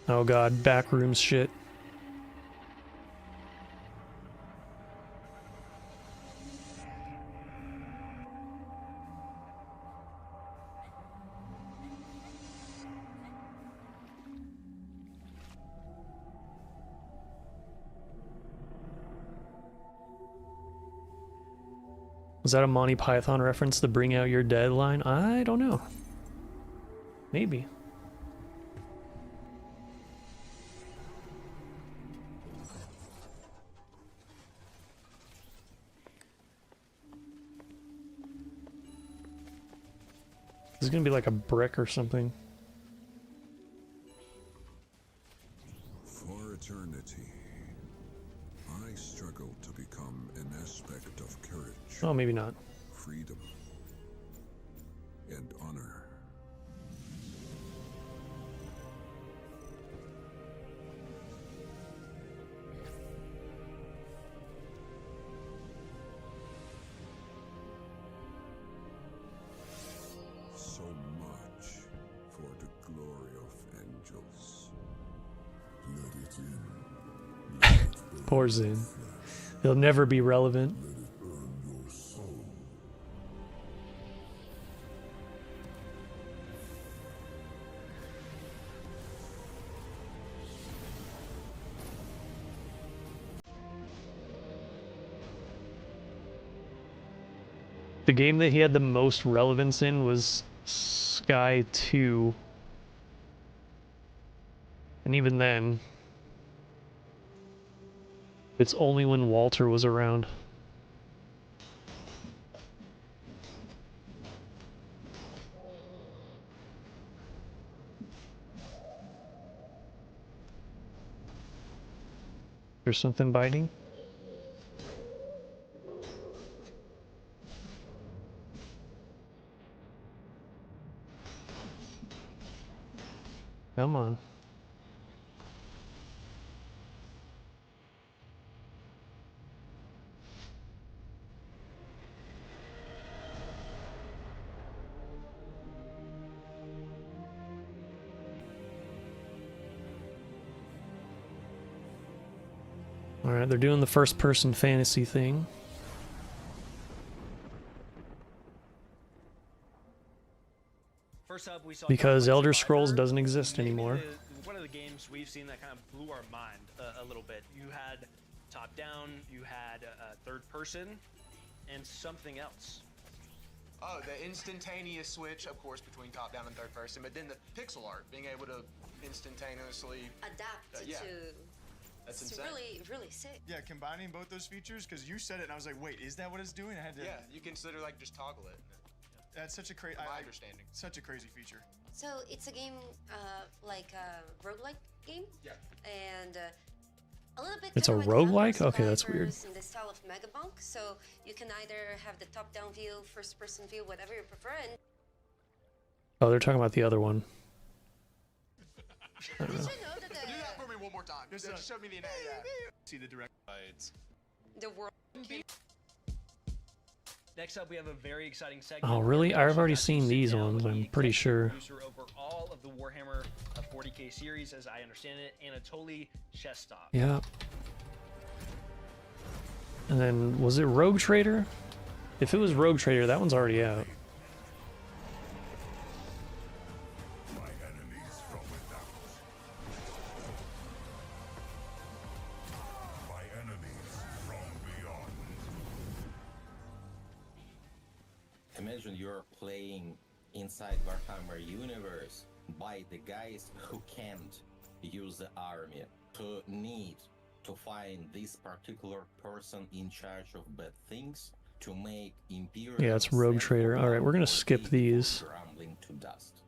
Oh god, backrooms shit. Was that a Monty Python reference, the Bring Out Your Dead line? I don't know. Maybe. This is gonna be like a brick or something. For eternity, I struggled to become an aspect of courage. Oh, maybe not. Freedom and honor. So much for the glory of angels. Let it in. Pours in. He'll never be relevant. The game that he had the most relevance in was Sky 2. And even then, it's only when Walter was around. There's something biting? Come on. Alright, they're doing the first-person fantasy thing. First up, we saw Because Elder Scrolls doesn't exist anymore. one of the games we've seen that kind of blew our mind a little bit. You had top-down, you had third person, and something else. Oh, the instantaneous switch, of course, between top-down and third person, but then the pixel art, being able to instantaneously adapt yeah. to. That's it's insane. really sick. Yeah, combining both those features, because you said it and I was like, wait, is that what it's doing? I had to. Yeah, you can literally like just toggle it. That's such a crazy. My understanding. Such a crazy feature. So it's a game like a roguelike game. Yeah. And a little bit. It's a kinda like roguelike? Vampire Okay, that's weird. Survivors in the style of Megabunk. So you can either have the top-down view, first-person view, whatever you prefer. And Oh, they're talking about the other one. I don't know. Do that for me one more time. Just show me the yeah. See the direct. the world. Next up, we have a very exciting segment. Oh, really? I've already seen these ones, I'm pretty sure. Producer over all of the Warhammer 40K series, as I understand it, Anatoly Shestov. Yeah. And then, was it Rogue Trader? If it was Rogue Trader, that one's already out. Imagine you're playing inside Warhammer universe by the guys who can't use the army, who need to find this particular person in charge of bad things to make Imperial. Yeah, it's Rogue Trader. Alright, we're gonna skip these. Crumbling to dust.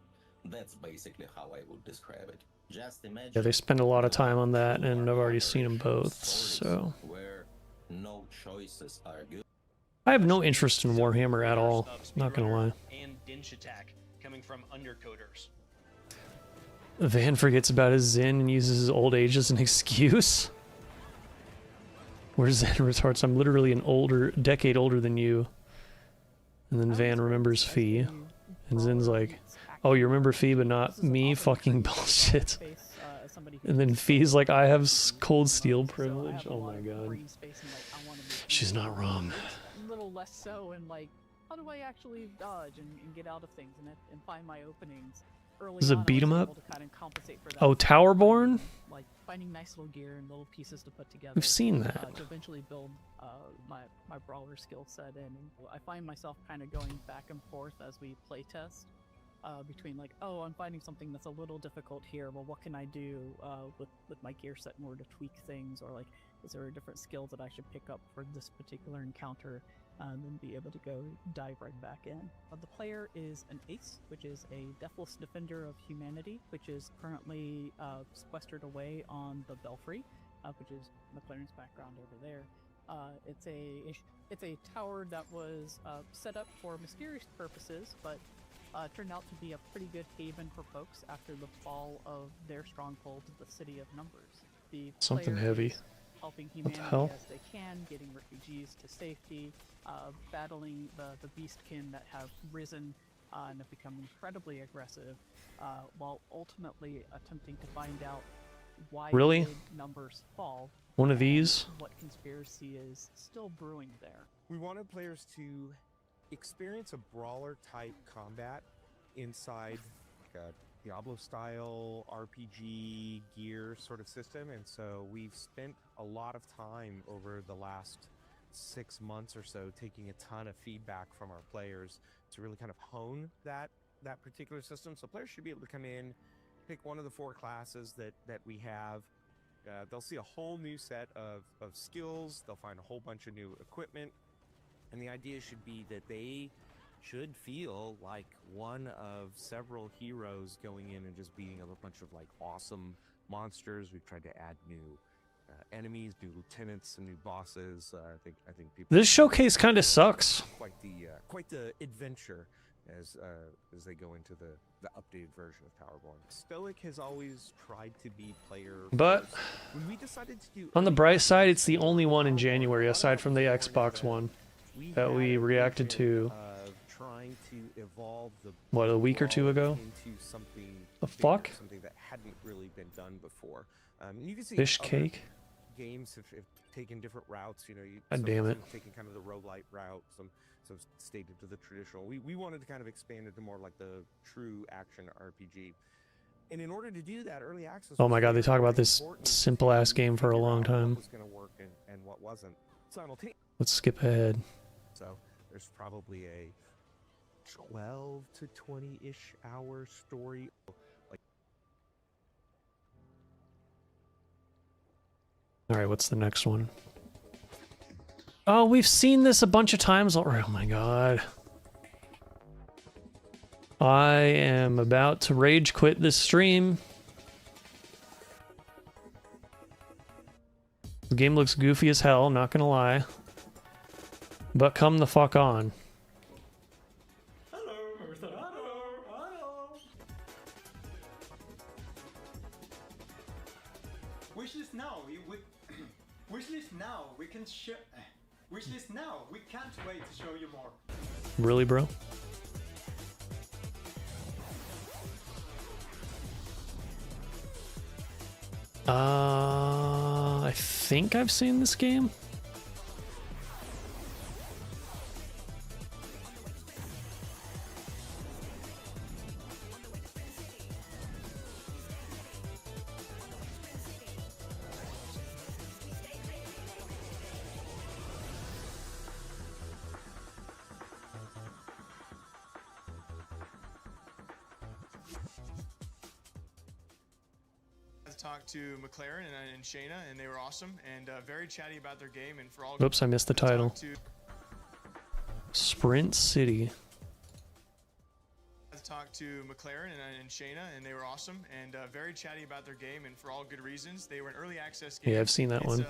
That's basically how I would describe it. Just imagine. Yeah, they spend a lot of time on that, and I've already seen them both, so. Where no choices are good. I have no interest in Warhammer at all, not gonna lie. And Dinch Attack coming from Undercoders. Van forgets about his Zen and uses his old age as an excuse. Where's Zen retorts, I'm literally an decade older than you. And then Van remembers Fee. And Zen's like, oh, you remember Fee but not me? Fucking bullshit. And then Fee's like, I have cold steel privilege. Oh my god. She's not wrong. Little less so, and like, how do I actually dodge and get out of things and find my openings early? Is it on, beat 'em I was up? able to kind of compensate for that. Oh, Towerborn? Like finding nice little gear and little pieces to put together. We've seen that. To eventually build my brawler skill set in. And I find myself kind of going back and forth as we play test. Between like, oh, I'm finding something that's a little difficult here. Well, what can I do with my gear set in order to tweak things, or like, is there a different skill that I should pick up for this particular encounter, and then be able to go dive right back in. The player is an ace, which is a deathless defender of humanity, which is currently sequestered away on the Belfry, which is McLaren's background over there. It's a tower that was set up for mysterious purposes, but turned out to be a pretty good haven for folks after the fall of their stronghold, the City of Numbers. The Something player heavy. is helping What the humanity hell? as they can, getting refugees to safety, battling the beastkin that have risen and have become incredibly aggressive, while ultimately attempting to find out why Really? did Numbers fall. One of and these? What conspiracy is still brewing there. We wanted players to experience a brawler type combat inside like a Diablo style RPG gear sort of system, and so we've spent a lot of time over the last 6 months or so taking a ton of feedback from our players to really kind of hone that particular system. So players should be able to come in, pick one of the 4 classes that we have. They'll see a whole new set of skills, they'll find a whole bunch of new equipment, and the idea should be that they should feel like one of several heroes going in and just beating up a bunch of like awesome monsters. We've tried to add new enemies, new lieutenants, some new bosses. I think people. This showcase kind of sucks. Quite the adventure as they go into the updated version of Towerborn. Stoic has always tried to be player. But first. When we decided to do on the bright side, it's the only one in January aside from the Xbox One that we reacted to. Trying to evolve the What, a week or two ago? into something The bigger, fuck? something that hadn't really been done before. You can see Fish other cake? games have taken different routes. You know, God damn it. Taking kind of the roguelite route, some stayed into the traditional. We wanted to kind of expand into more like the true action RPG. And in order to do that, early access. Oh was my god, they very, talk about very this important simple ass to game for a figure long out time. What was going to work and what wasn't simultaneously. Let's skip ahead. So there's probably a 12 to 20-ish hour story. Like, Alright, what's the next one? Oh, we've seen this a bunch of times already. Oh my god. I am about to rage quit this stream. The game looks goofy as hell, not gonna lie. But come the fuck on. Wishlist now. Wishlist now. We can share. Wishlist now. We can't wait to show you more. Really, bro? I think I've seen this game. Talked to McLaren and Shayna, and they were awesome and very chatty about their game. And for all, Oops, I missed the title. Sprint City. Talked to McLaren and Shayna, and they were awesome and very chatty about their game, and for all good reasons. They were an early access game. Yeah, I've seen that one.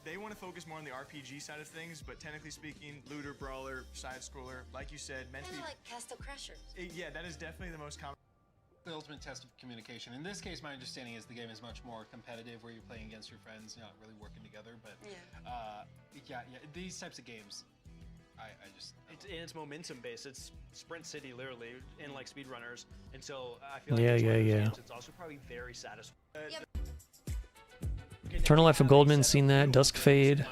They want to focus more on the RPG side of things, but technically speaking, looter, brawler, side scroller, like you said, meant to be like Castle Crashers. Yeah, that is definitely the most common. The ultimate test of communication. In this case, my understanding is the game is much more competitive, where you're playing against your friends, not really working together. But yeah, these types of games, I just it's momentum based. It's Sprint City, literally, in like speedrunners, and so I feel like Yeah, it's one of those yeah. games that's also probably very satisfying. Eternal Life of Goldman, seen that. Dusk Fade.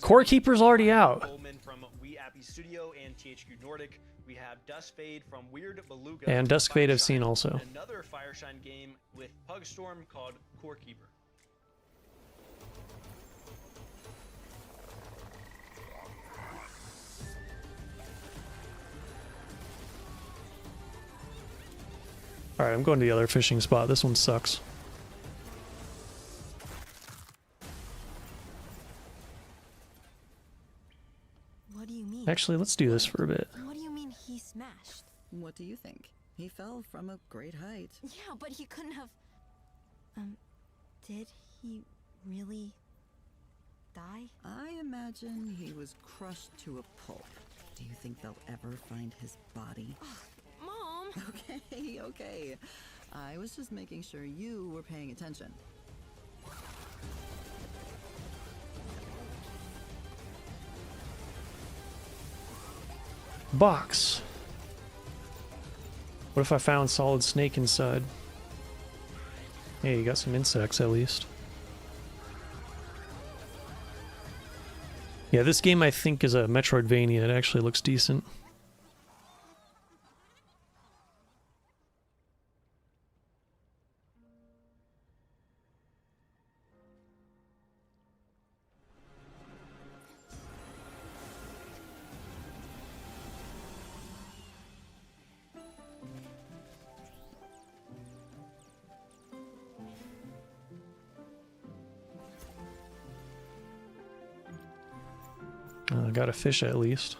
Core Keeper's already out. Goldman from We Appy Studio and THQ Nordic. We have Dusk Fade from Weird Beluga. And Dusk Fade I've seen also. And another Fireshine game with Pugstorm called Core Keeper. Alright, I'm going to the other fishing spot. This one sucks. What do you mean? Actually, let's do this for a bit. What do you mean he smashed? What do you think? He fell from a great height. Yeah, but he couldn't have... did he really die? I imagine he was crushed to a pulp. Do you think they'll ever find his body? Mom! Okay. I was just making sure you were paying attention. Box. What if I found Solid Snake inside? Hey, you got some insects at least. Yeah, this game I think is a Metroidvania. It actually looks decent. Got a fish at least.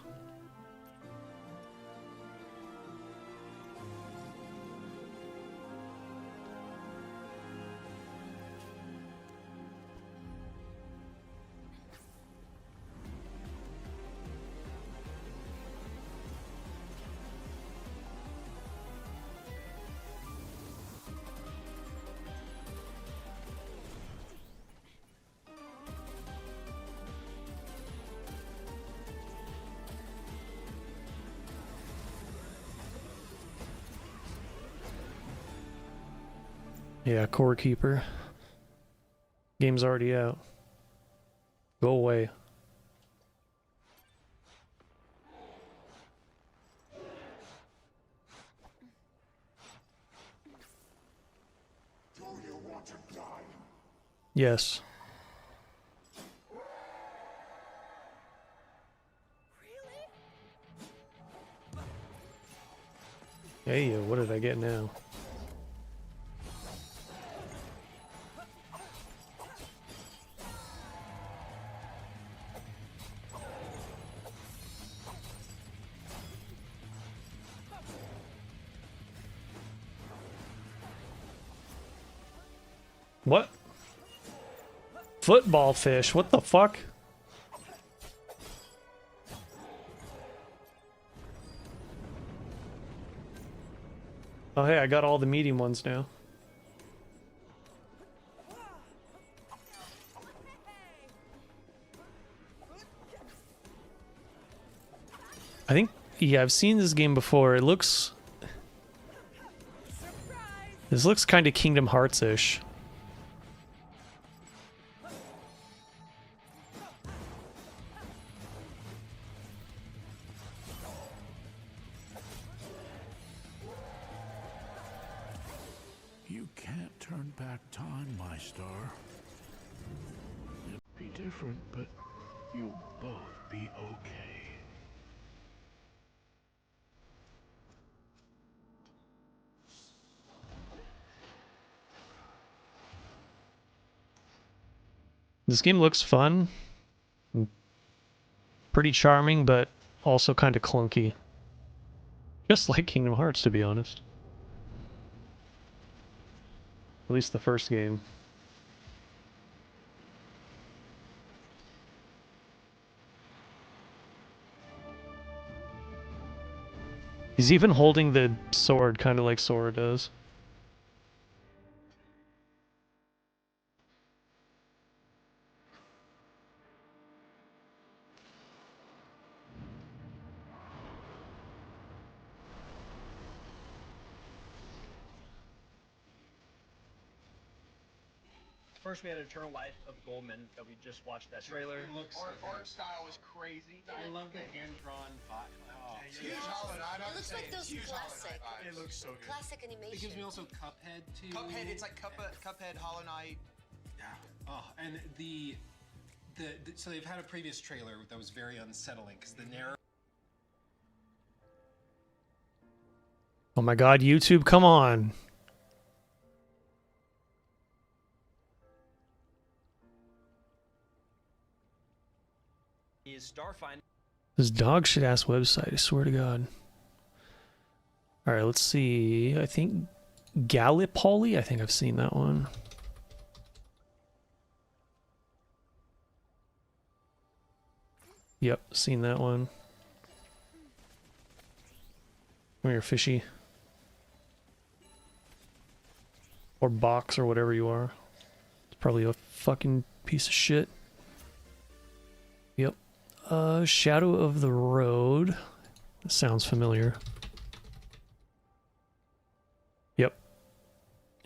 Yeah, Core Keeper. Game's already out. Go away. Do you want to die? Yes. Hey, what did I get now? What? Football fish, what the fuck? Oh hey, I got all the medium ones now. I think, yeah, I've seen this game before. It looks... This looks kind of Kingdom Hearts-ish. You can't turn back time, my star. It'll be different, but you'll both be okay. This game looks fun. Pretty charming, but also kind of clunky. Just like Kingdom Hearts, to be honest. At least the first game. He's even holding the sword, kind of like Sora does. First, we had Eternal Life of Goldman that we just watched that trailer. Art style was crazy. I love the hand-drawn bot. Oh, Huge holiday. It looks like those classic. It looks so good. Classic animation. It gives me also Cuphead too. Cuphead, it's like Cuphead, Hollow Knight. Yeah. Oh, and the so they've had a previous trailer that was very unsettling because the narrative. Oh my god, YouTube, come on. Is Starfinder. This dog shit ass website, I swear to god. Alright, let's see. I think Gallipoli? I think I've seen that one. Yep, seen that one. Come here, fishy. Or box or whatever you are. It's probably a fucking piece of shit. Yep. Shadow of the Road. That sounds familiar. Yep.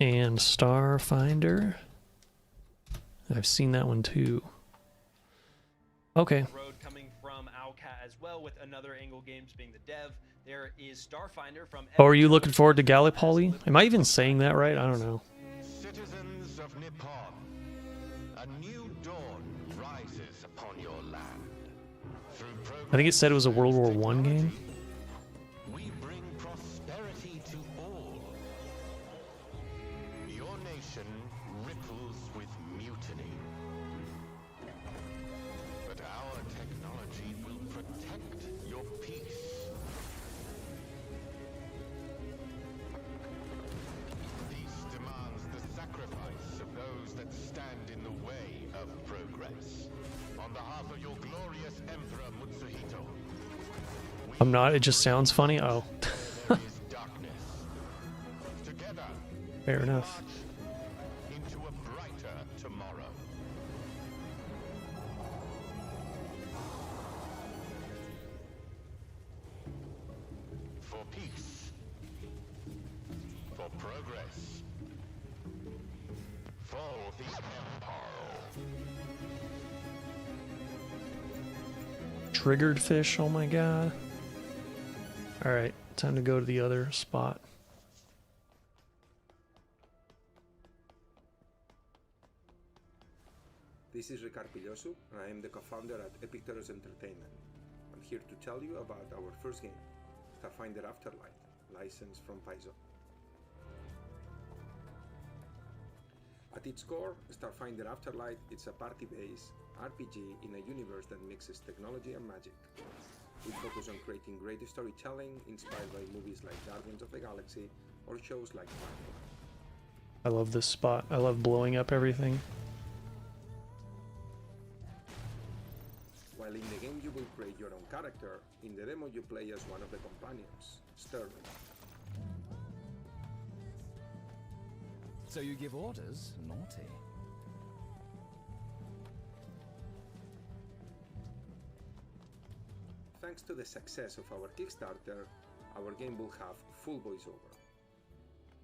And Starfinder. I've seen that one too. Okay. Road coming from Owlcat as well, with Another Angle Games being the dev. There is Starfinder from. Oh, are you looking forward to Gallipoli? Am I even saying that right? I don't know. Citizens of Nippon, a new dawn rises upon your land. I think it said it was a World War I game. We bring prosperity to all. Your nation ripples with mutiny. But our technology will protect your peace. Peace demands the sacrifice of those that stand in the way of progress. On behalf of your glorious Emperor Mutsuhito, I'm not, it just sounds funny. Oh. Fair enough. into a brighter tomorrow. For peace. For progress. For the Empire. Triggered fish, oh my god. Alright, time to go to the other spot. This is Ricard Pillosu, and I am the co-founder at Epicteros Entertainment. I'm here to tell you about our first game, Starfinder Afterlight, licensed from Paizo. At its core, Starfinder Afterlight is a party-based RPG in a universe that mixes technology and magic. We focus on creating great storytelling inspired by movies like Guardians of the Galaxy or shows like Marvel. I love this spot. I love blowing up everything. While in the game you will create your own character, in the demo you play as one of the companions, Sterling. So you give orders? Naughty. thanks to the success of our Kickstarter, our game will have full voiceover.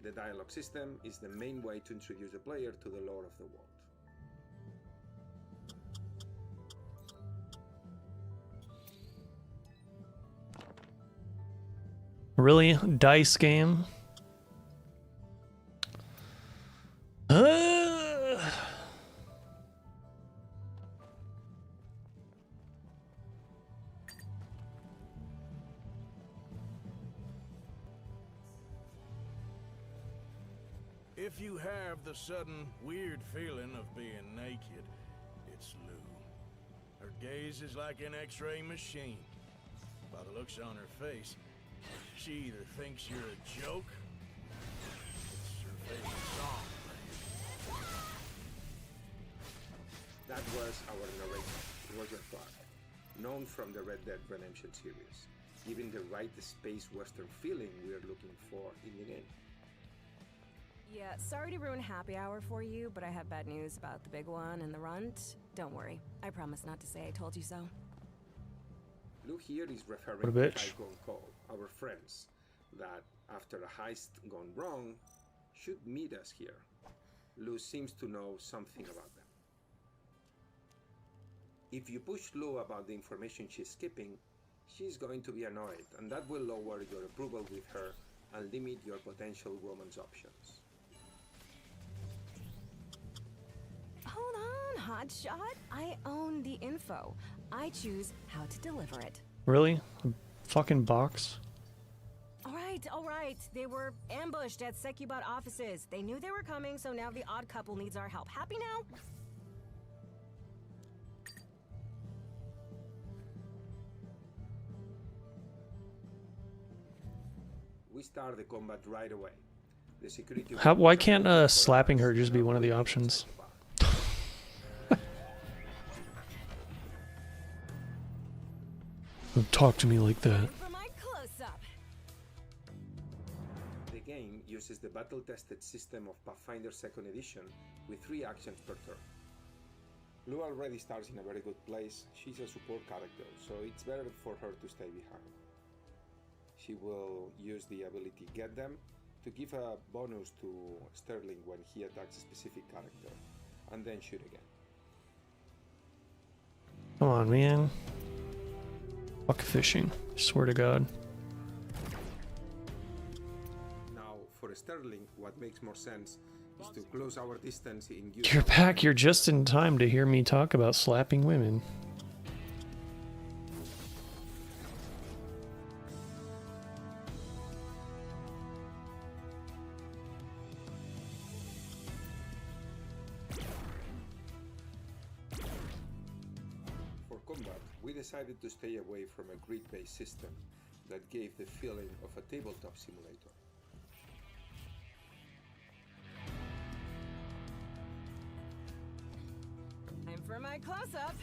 The dialogue system is the main way to introduce the player to the lore of the world. Really? Dice game? If you have the sudden, weird feeling of being naked, it's Lou. Her gaze is like an X-ray machine. By the looks on her face, she either thinks you're a joke, it's her favorite song. That was our narrator, Roger Clark, known from the Red Dead Redemption series, giving the right space western feeling we're looking for in the game. Yeah, sorry to ruin happy hour for you, but I have bad news about the big one and the runt. Don't worry, I promise not to say I told you so. Lou here is referring What a to bitch. Kai Gone Call, our friends, that after a heist gone wrong, should meet us here. Lou seems to know something about them. If you push Lou about the information she's skipping, she's going to be annoyed, and that will lower your approval with her and limit your potential romance options. Hold on, hotshot. I own the info. I choose how to deliver it. Really? A fucking box? All right. They were ambushed at Secubot offices. They knew they were coming, so now the odd couple needs our help. Happy now? We start the combat right away. The security. Why can't slapping her just be one of the options? Don't talk to me like that. For my close-up. The game uses the battle-tested system of Pathfinder 2nd Edition with 3 actions per turn. Lou already starts in a very good place. She's a support character, so it's better for her to stay behind. She will use the ability Get Them to give a bonus to Sterling when he attacks a specific character, and then shoot again. Come on, man. Fuck fishing. Swear to God. Now, for Sterling, what makes more sense is to close our distance in You're back. You're just in time to hear me talk about slapping women. For combat, we decided to stay away from a grid-based system that gave the feeling of a tabletop simulator. Time for my close-up.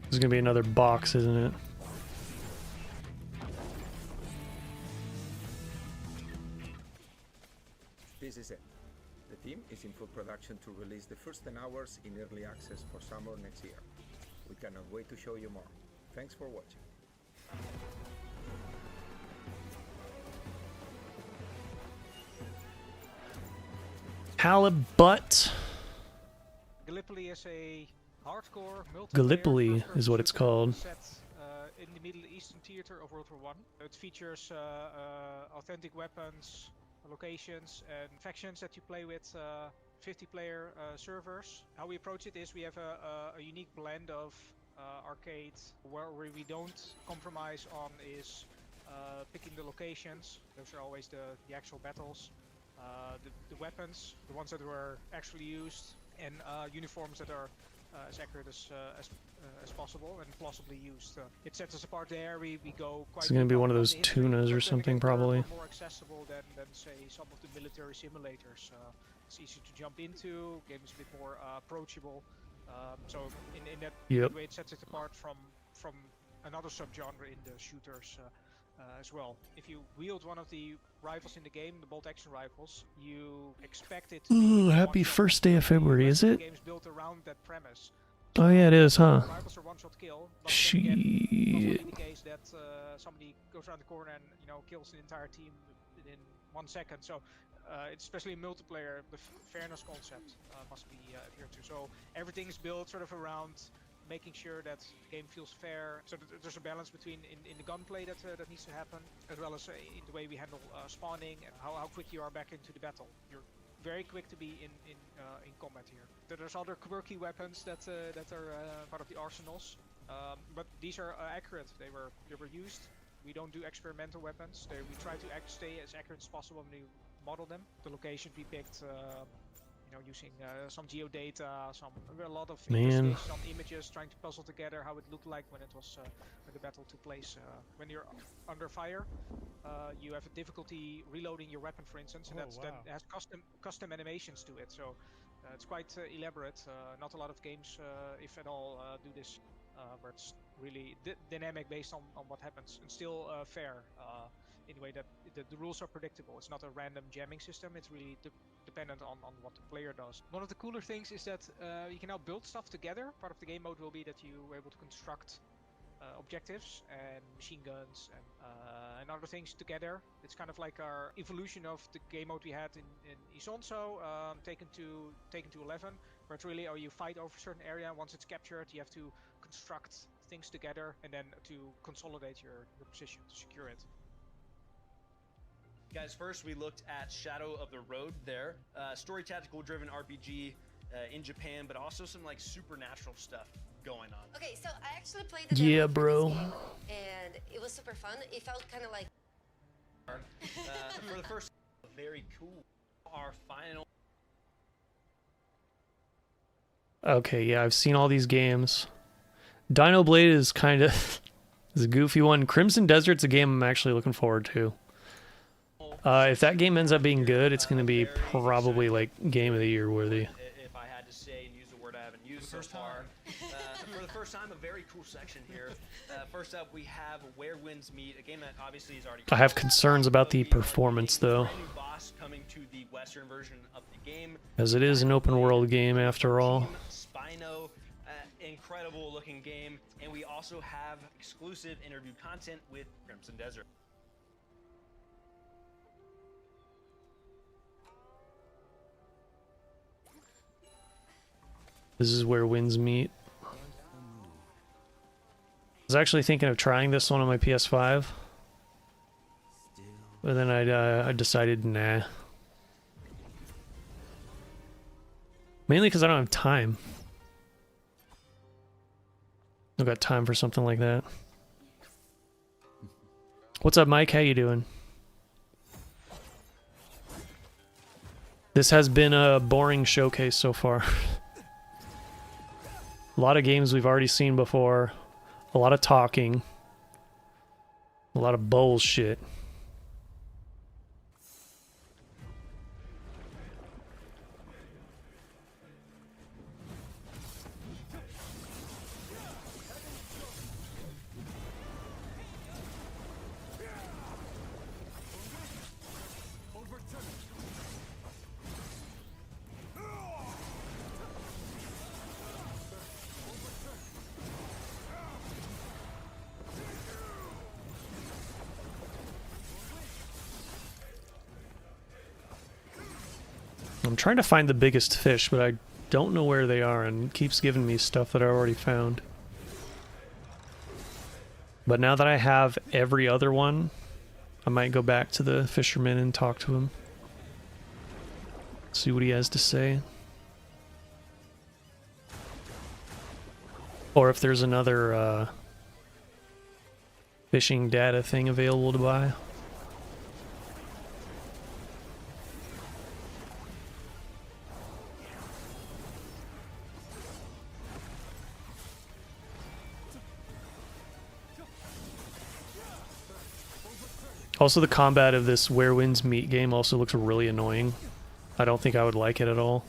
This is gonna be another box, isn't it? This is it. The team is in full production to release the first 10 hours in early access for summer next year. We cannot wait to show you more. Thanks for watching. Halibut. Gallipoli is a hardcore multiplayer Gallipoli first-person is what it's shooter called. set in the Middle Eastern theater of World War I. It features authentic weapons, locations, and factions that you play with 50-player servers. How we approach it is we have a unique blend of arcade, where we don't compromise on is picking the locations. Those are always the actual battles. The weapons, the ones that were actually used, and uniforms that are as accurate as possible and plausibly used. It sets us apart there. We go quite. It's gonna be one of those on the history, tunas or but then something, again, probably. we're more accessible than say some of the military simulators. It's easy to jump into. Game is a bit more approachable. So in that Yep. way, it sets it apart from another subgenre in the shooters. as well. If you wield one of the rifles in the game, the bolt action rifles, you expect it to be Ooh, happy first day of February, is it? games built around that premise. Oh yeah, it is, huh? Rifles are one-shot kill. But Shit. then again, it's also the case that somebody goes around the corner and kills the entire team within 1 second. So it's especially in multiplayer, the fairness concept must be adhered to. So everything's built sort of around making sure that the game feels fair, so that there's a balance between in the gunplay that needs to happen, as well as in the way we handle spawning and how quick you are back into the battle. You're very quick to be in combat here. There's other quirky weapons that are part of the arsenals, but these are accurate. They were used. We don't do experimental weapons. We try to stay as accurate as possible when we model them. The locations we picked, using some geodata, a lot of investigation on images, trying to puzzle together how it looked like when the battle took place. When you're under fire, you have a difficulty reloading your weapon, for instance, and that has custom animations to it. So it's quite elaborate. Not a lot of games, if at all, do this, where it's really dynamic based on what happens, and still fair in a way that the rules are predictable. It's not a random jamming system. It's really dependent on what the player does. One of the cooler things is that you can now build stuff together. Part of the game mode will be that you are able to construct objectives and machine guns and other things together. It's kind of like our evolution of the game mode we had in Isonzo, taken to 11, where it's really, you fight over a certain area. Once it's captured, you have to construct things together and then to consolidate your position, to secure it. Guys, first we looked at Shadow of the Road there. Story tactical driven RPG in Japan, but also some like supernatural stuff going on. Okay, so I actually played the Yeah, demo for bro. this game, and it was super fun. It felt kind of like for the first, very cool. Our final. Okay, yeah, I've seen all these games. Dino Blade is kind of is a goofy one. Crimson Desert's a game I'm actually looking forward to. If that game ends up being good, it's going to be probably like Game of the Year worthy. If I had to say and use a word I haven't used so far, for the first time, a very cool section here. First up, we have Where Winds Meet, a game that obviously is already. I have concerns about the performance though, Brand new boss coming to the Western version of the game. as it is an open world game after all. Spino, incredible looking game, and we also have exclusive interview content with Crimson Desert. This is Where Winds Meet. I was actually thinking of trying this one on my PS5, but then I decided nah. Mainly because I don't have time. I've got time for something like that. What's up, Mike? How you doing? This has been a boring showcase so far. A lot of games we've already seen before. A lot of talking. A lot of bullshit. I'm trying to find the biggest fish, but I don't know where they are, and it keeps giving me stuff that I already found. But now that I have every other one, I might go back to the fisherman and talk to him. See what he has to say. Or if there's another fishing data thing available to buy. Also, the combat of this Where Winds Meet game also looks really annoying. I don't think I would like it at all.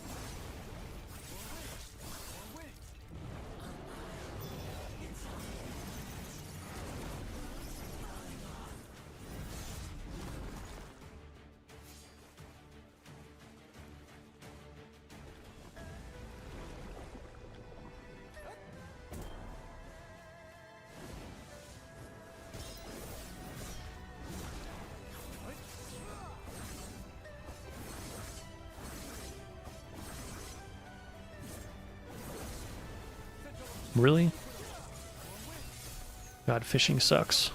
Really? God, fishing sucks.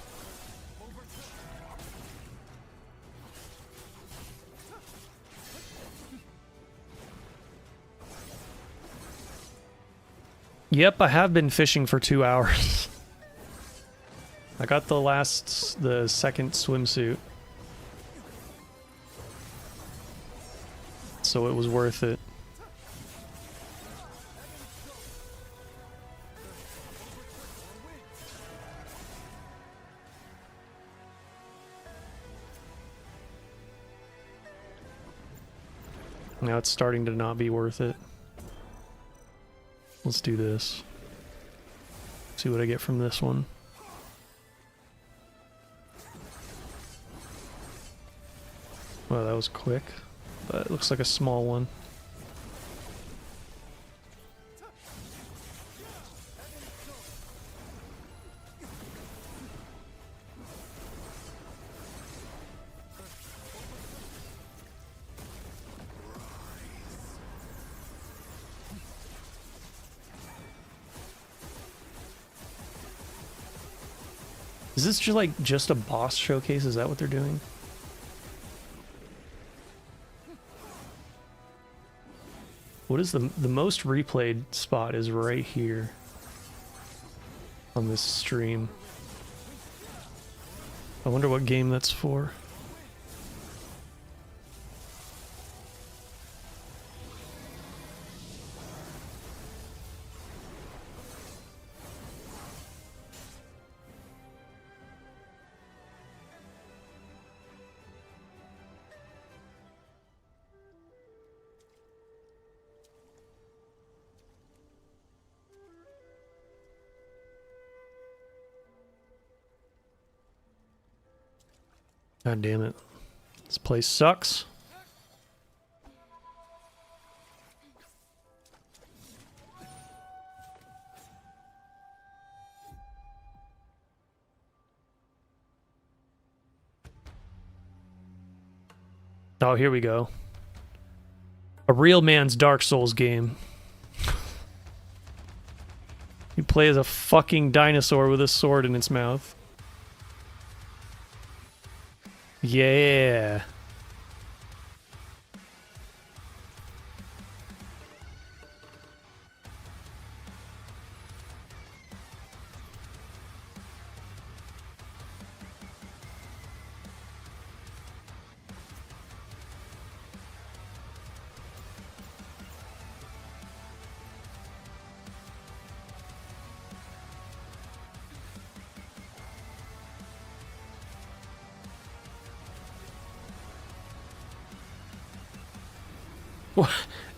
Yep, I have been fishing for 2 hours. I got the second swimsuit. So it was worth it. Now it's starting to not be worth it. Let's do this. See what I get from this one. Well, that was quick, but it looks like a small one. Is this just like just a boss showcase? Is that what they're doing? What is the most replayed spot is right here on this stream. I wonder what game that's for. God damn it. This place sucks. Oh, here we go. A real man's Dark Souls game. You play as a fucking dinosaur with a sword in its mouth. Yeah.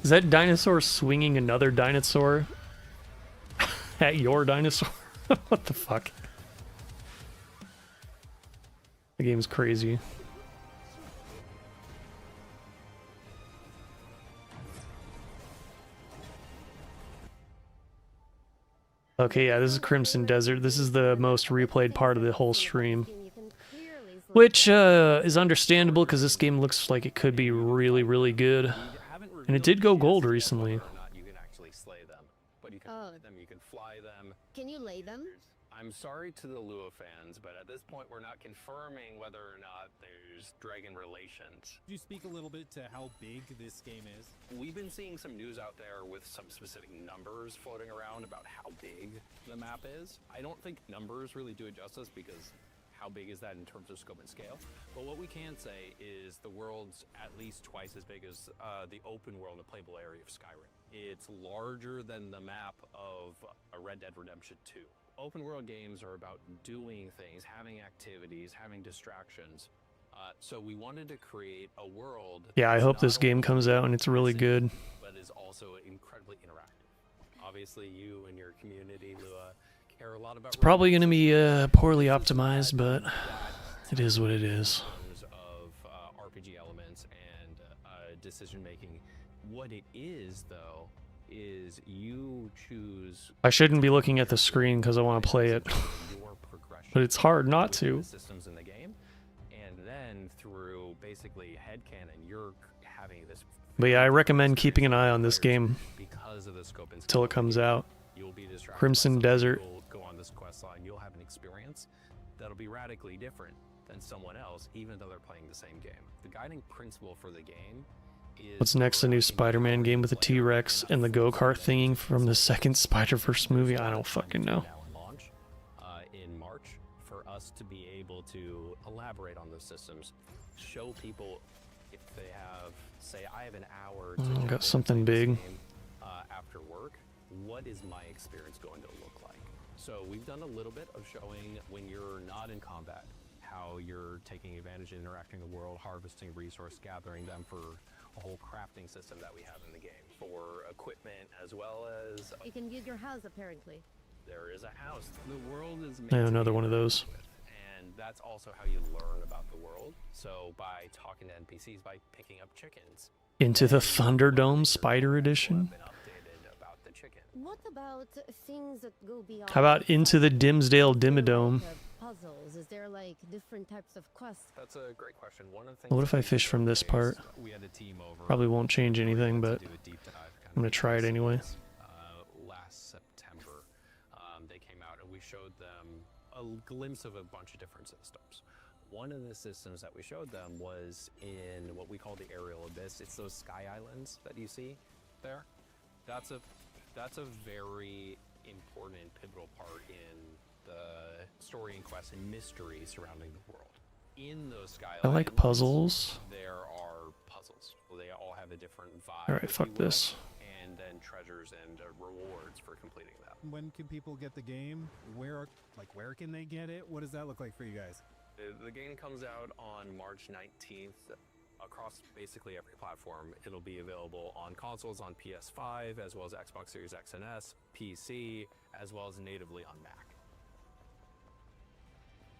Is that dinosaur swinging another dinosaur at your dinosaur? What the fuck? The game's crazy. Okay, yeah, this is Crimson Desert. This is the most replayed part of the whole stream. Which is understandable because this game looks like it could be really, really good. And it did go gold recently. You can actually slay them, but you can lay them, you can fly them. Can you lay them? I'm sorry to the Lua fans, but at this point we're not confirming whether or not there's dragon relations. Could you speak a little bit to how big this game is? We've been seeing some news out there with some specific numbers floating around about how big the map is. I don't think numbers really do it justice because how big is that in terms of scope and scale? But what we can say is the world's at least twice as big as the open world and playable area of Skyrim. It's larger than the map of a Red Dead Redemption 2. Open world games are about doing things, having activities, having distractions. So we wanted to create a world. Yeah, I hope this game comes out and it's really good. But is also incredibly interactive. Obviously, you and your community, Lua, care a lot about. It's probably going to be poorly optimized, but it is what it is. Of RPG elements and decision making. What it is, though, is you choose. I shouldn't be looking at the screen because I want to play it, but it's hard not to. Systems in the game, and then through basically headcanon, you're having this. But yeah, I recommend keeping an eye on this game because of the scope and till it comes out. You'll be distracted. Crimson Desert. You'll go on this quest line. You'll have an experience that'll be radically different than someone else, even though they're playing the same game. The guiding principle for the game is... What's next? The new Spider-Man game with the T-Rex and the go-kart thingy from the second Spider-Verse movie? I don't fucking know. Launch in March for us to be able to elaborate on those systems, show people if they have, say, I have an hour to Got something big. after work, what is my experience going to look like? So we've done a little bit of showing when you're not in combat, how you're taking advantage and interacting in the world, harvesting resource, gathering them for a whole crafting system that we have in the game, for equipment as well as... You can build your house, apparently. There is a house. The world is made Yeah, to another be one of those. and that's also how you learn about the world. So by talking to NPCs, by picking up chickens. Into the Thunderdome Spider Edition? What about things that go beyond? How about Into the Dimsdale Dimmadome? Puzzles? Is there like different types of quests? That's a great question. One of the things What if I fish from this part? we had a team over Probably won't change anything, but I'm gonna try it anyway. Last September, they came out and we showed them a glimpse of a bunch of different systems. One of the systems that we showed them was in what we call the aerial abyss. It's those sky islands that you see there. That's a very important and pivotal part in the story and quest and mystery surrounding the world. In those sky I like islands, puzzles. there are puzzles. They all have a different vibe. Alright, if fuck you will, this. And then treasures and rewards for completing them. When can people get the game? Where can they get it? What does that look like for you guys? The game comes out on March 19th across basically every platform. It'll be available on consoles on PS5, as well as Xbox Series X and S, PC, as well as natively on Mac.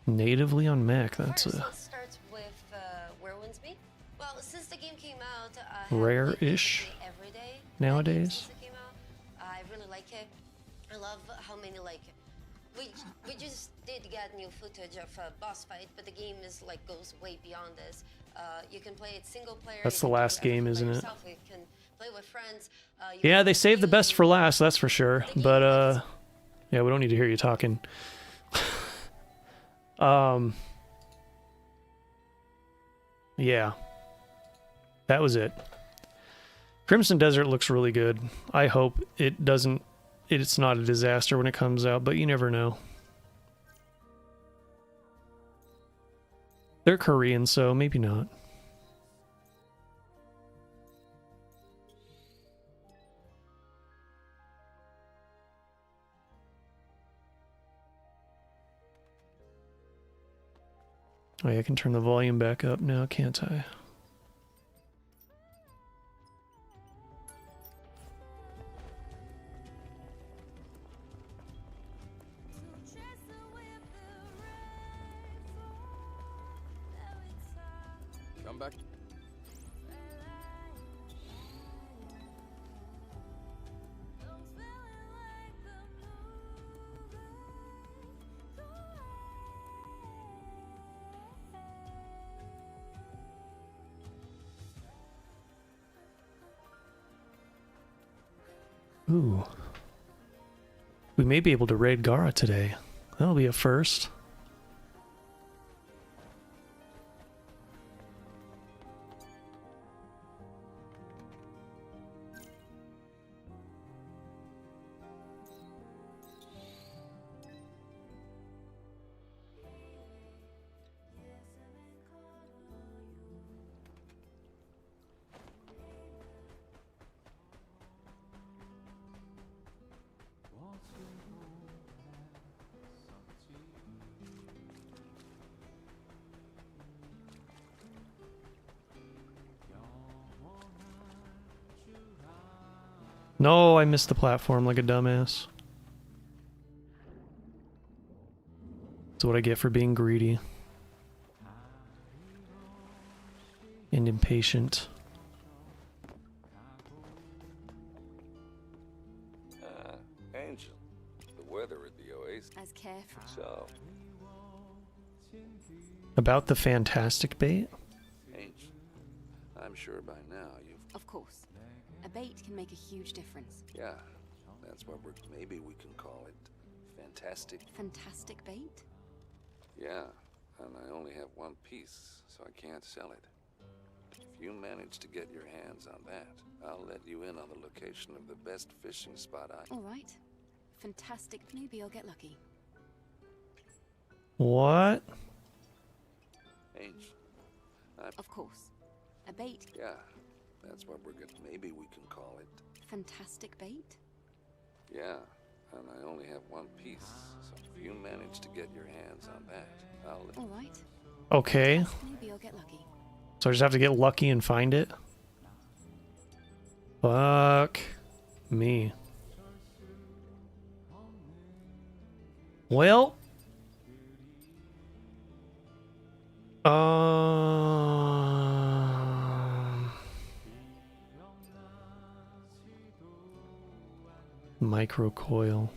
Natively on Mac, that's First, a let's start with Where Winds Me. Well, since the game came out, I have played rare-ish basically every day. nowadays. Since it came out, I really like it. I love how many we just did get new footage of a boss fight, but the game is goes way beyond this. You can play it single player. That's you the can last do everything game, by isn't it? yourself, You can play with friends. Yeah, they saved the best for last, that's for sure. But yeah, we don't need to hear you talking. Yeah. That was it. Crimson Desert looks really good. I hope it's not a disaster when it comes out, but you never know. They're Korean, so maybe not. Oh yeah, I can turn the volume back up now, can't I? Come back. Ooh. We may be able to raid Gara today. That'll be a first. No, I missed the platform like a dumbass. That's what I get for being greedy. And impatient. Angel, the weather at the Oasis. As carefree. So, About the fantastic bait? Angel, I'm sure by now you've... Of course. A bait can make a huge difference. Yeah, That's what maybe we can call it fantastic. Fantastic bait? Yeah, and I only have one piece, so I can't sell it. If you manage to get your hands on that, I'll let you in on the location of the best fishing spot All right. Fantastic. Maybe I'll get lucky. What? Ain't. Of course. A bait. Yeah, that's what maybe we can call it. Fantastic bait? Yeah, and I only have one piece, so if you manage to get your hands on that, I'll let All right. Okay. Maybe I'll get lucky. So I just have to get lucky and find it? Fuck me. Well. Microcoil.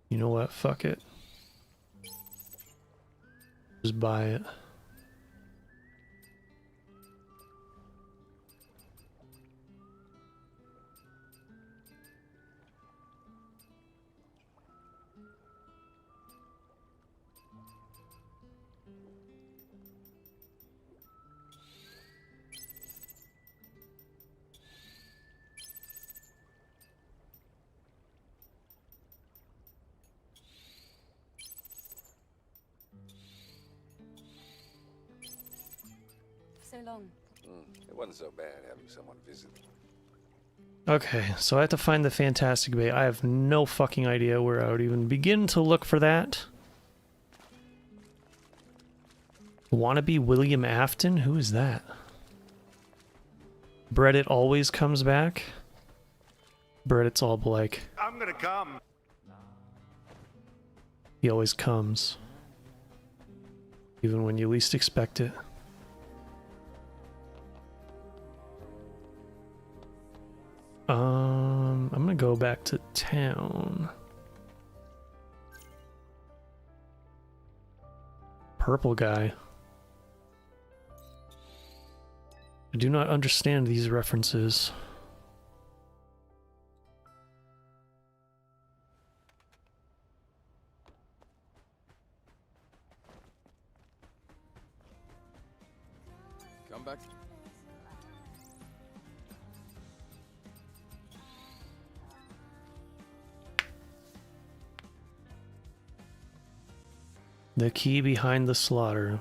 You know what? Fuck it. Just buy it. So long. It wasn't so bad having someone visit. Okay, so I have to find the Fantastic Bay. I have no fucking idea where I would even begin to look for that. Wannabe William Afton? Who is that? Breadit always comes back. Breadit's all like, I'm gonna come. he always comes. Even when you least expect it. I'm gonna go back to town. Purple guy. I do not understand these references. Come back. The key behind the slaughter.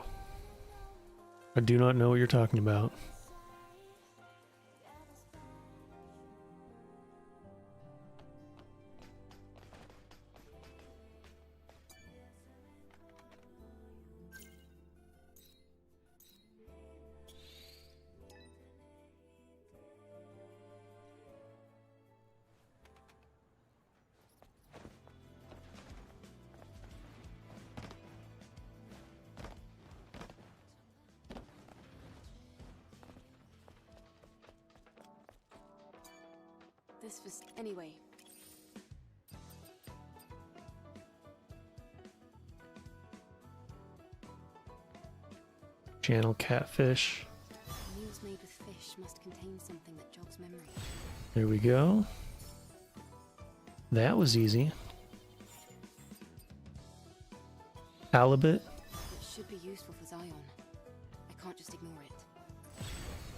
I do not know what you're talking about. This was... Anyway. Channel catfish. Meals made with fish must contain something that jogs memory. There we go. That was easy. Halibut. It should be useful for Zion. I can't just ignore it.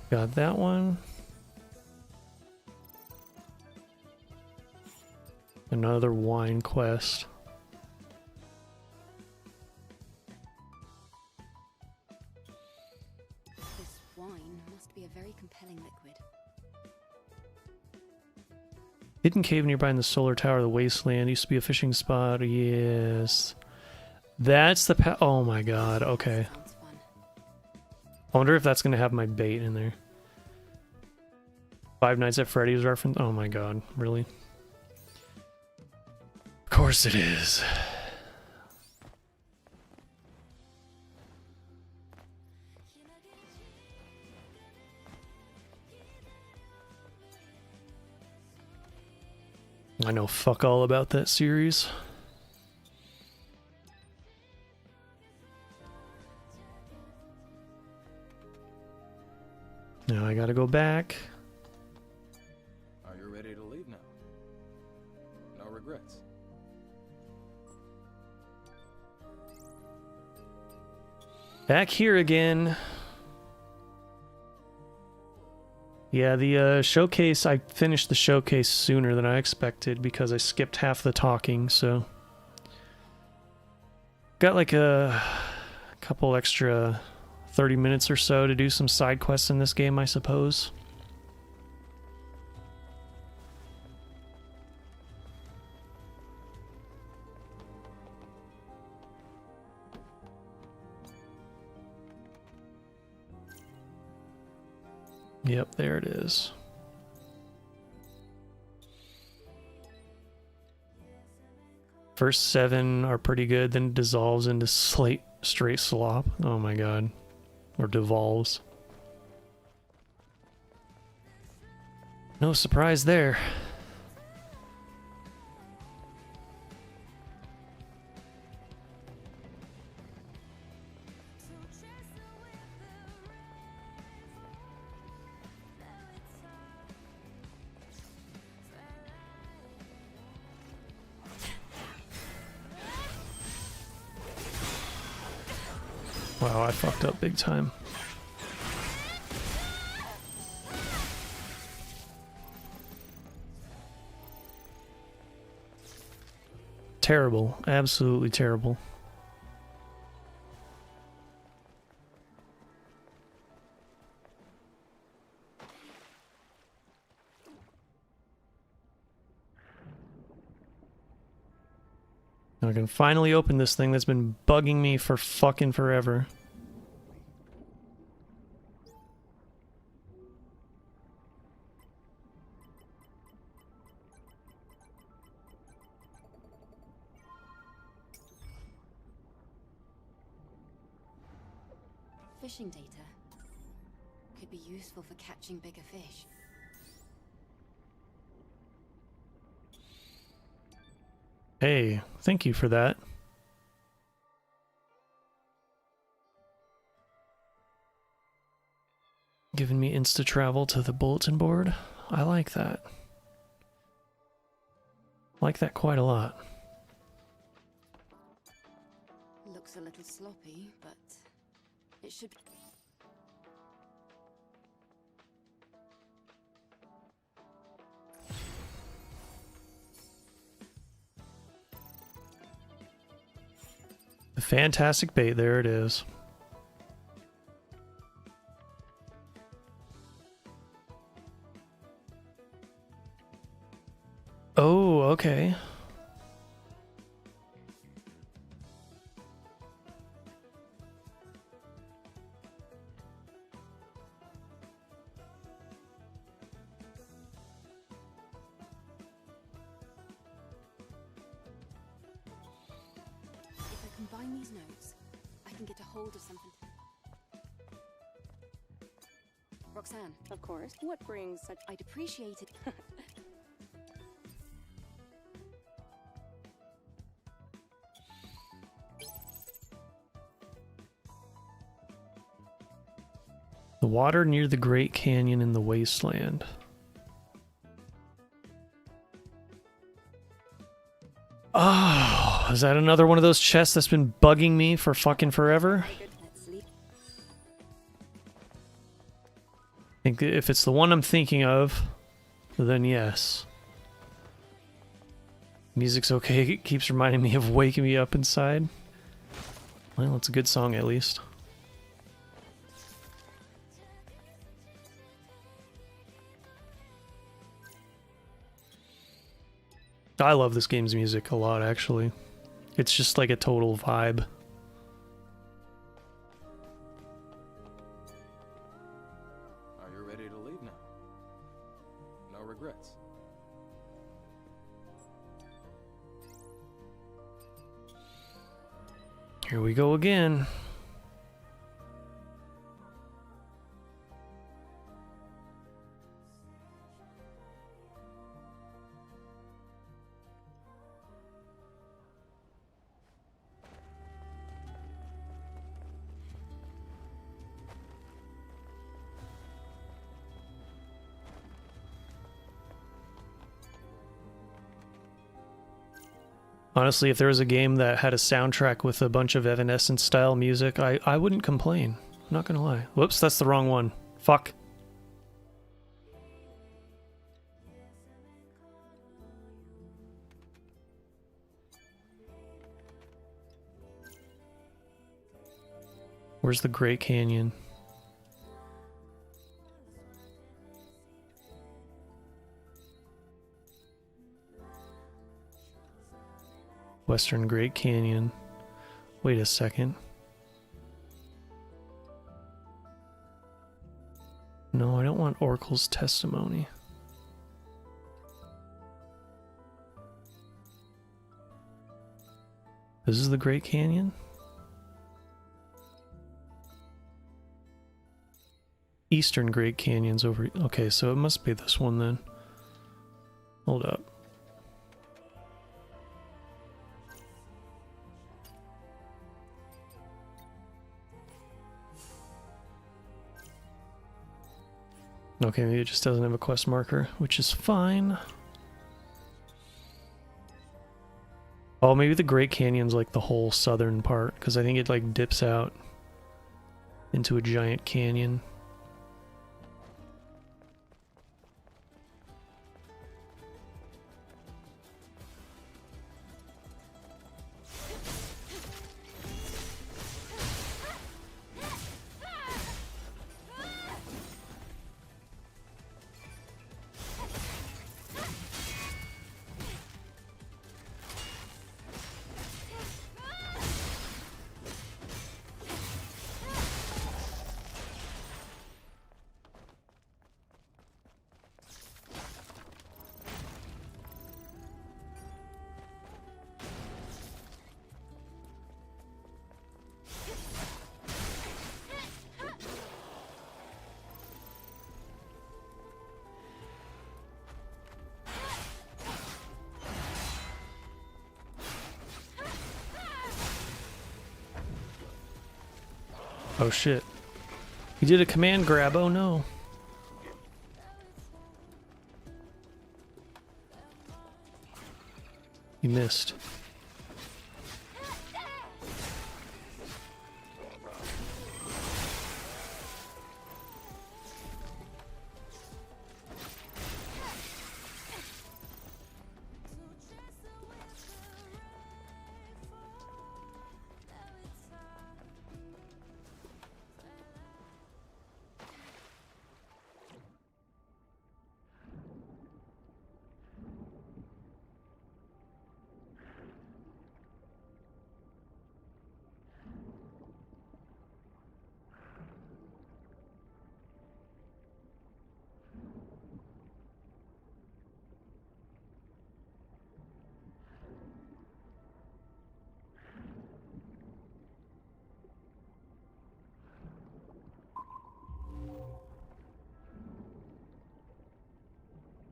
Got that one. Another wine quest. This wine must be a very compelling liquid. Hidden cave nearby in the solar tower of the wasteland. Used to be a fishing spot. Yes. That's the oh my god. Okay. I wonder if that's going to have my bait in there. Five Nights at Freddy's reference. Oh my god. Really? Of course it is. I know fuck all about that series. Now I gotta go back. Are you ready to leave now? No regrets. Back here again. Yeah, the showcase, I finished the showcase sooner than I expected because I skipped half the talking, so... Got like a couple extra 30 minutes or so to do some side quests in this game, I suppose. Yep, there it is. First 7 are pretty good, then it dissolves into straight slop. Oh my god. Or devolves. No surprise there. Wow, I fucked up big time. Terrible. Absolutely terrible. I can finally open this thing that's been bugging me for fucking forever. Fishing data could be useful for catching bigger fish. Hey, thank you for that. Giving me insta travel to the bulletin board. I like that. Like that quite a lot. Looks a little sloppy, but it should. A fantastic bait, there it is. Oh, okay. If I combine these notes, I can get a hold of something. Roxanne. Of course. What brings such... I'd appreciate it. The water near the Great Canyon in the wasteland. Oh, is that another one of those chests that's been bugging me for fucking forever? I think if it's the one I'm thinking of, then yes. Music's okay, it keeps reminding me of waking me up inside. Well, it's a good song at least. I love this game's music a lot, actually. It's just like a total vibe. Are you ready to leave now? No regrets. Here we go again. Honestly, if there was a game that had a soundtrack with a bunch of Evanescence style music, I wouldn't complain. I'm not gonna lie. Whoops, that's the wrong one. Fuck. Where's the Great Canyon? Western Great Canyon. Wait a second. No, I don't want Oracle's testimony. This is the Great Canyon? Eastern Great Canyon's over... Okay, so it must be this one then. Hold up. Okay, maybe it just doesn't have a quest marker, which is fine. Oh, maybe the Great Canyon's like the whole southern part, because I think it like dips out into a giant canyon. Oh shit. He did a command grab, oh no. He missed.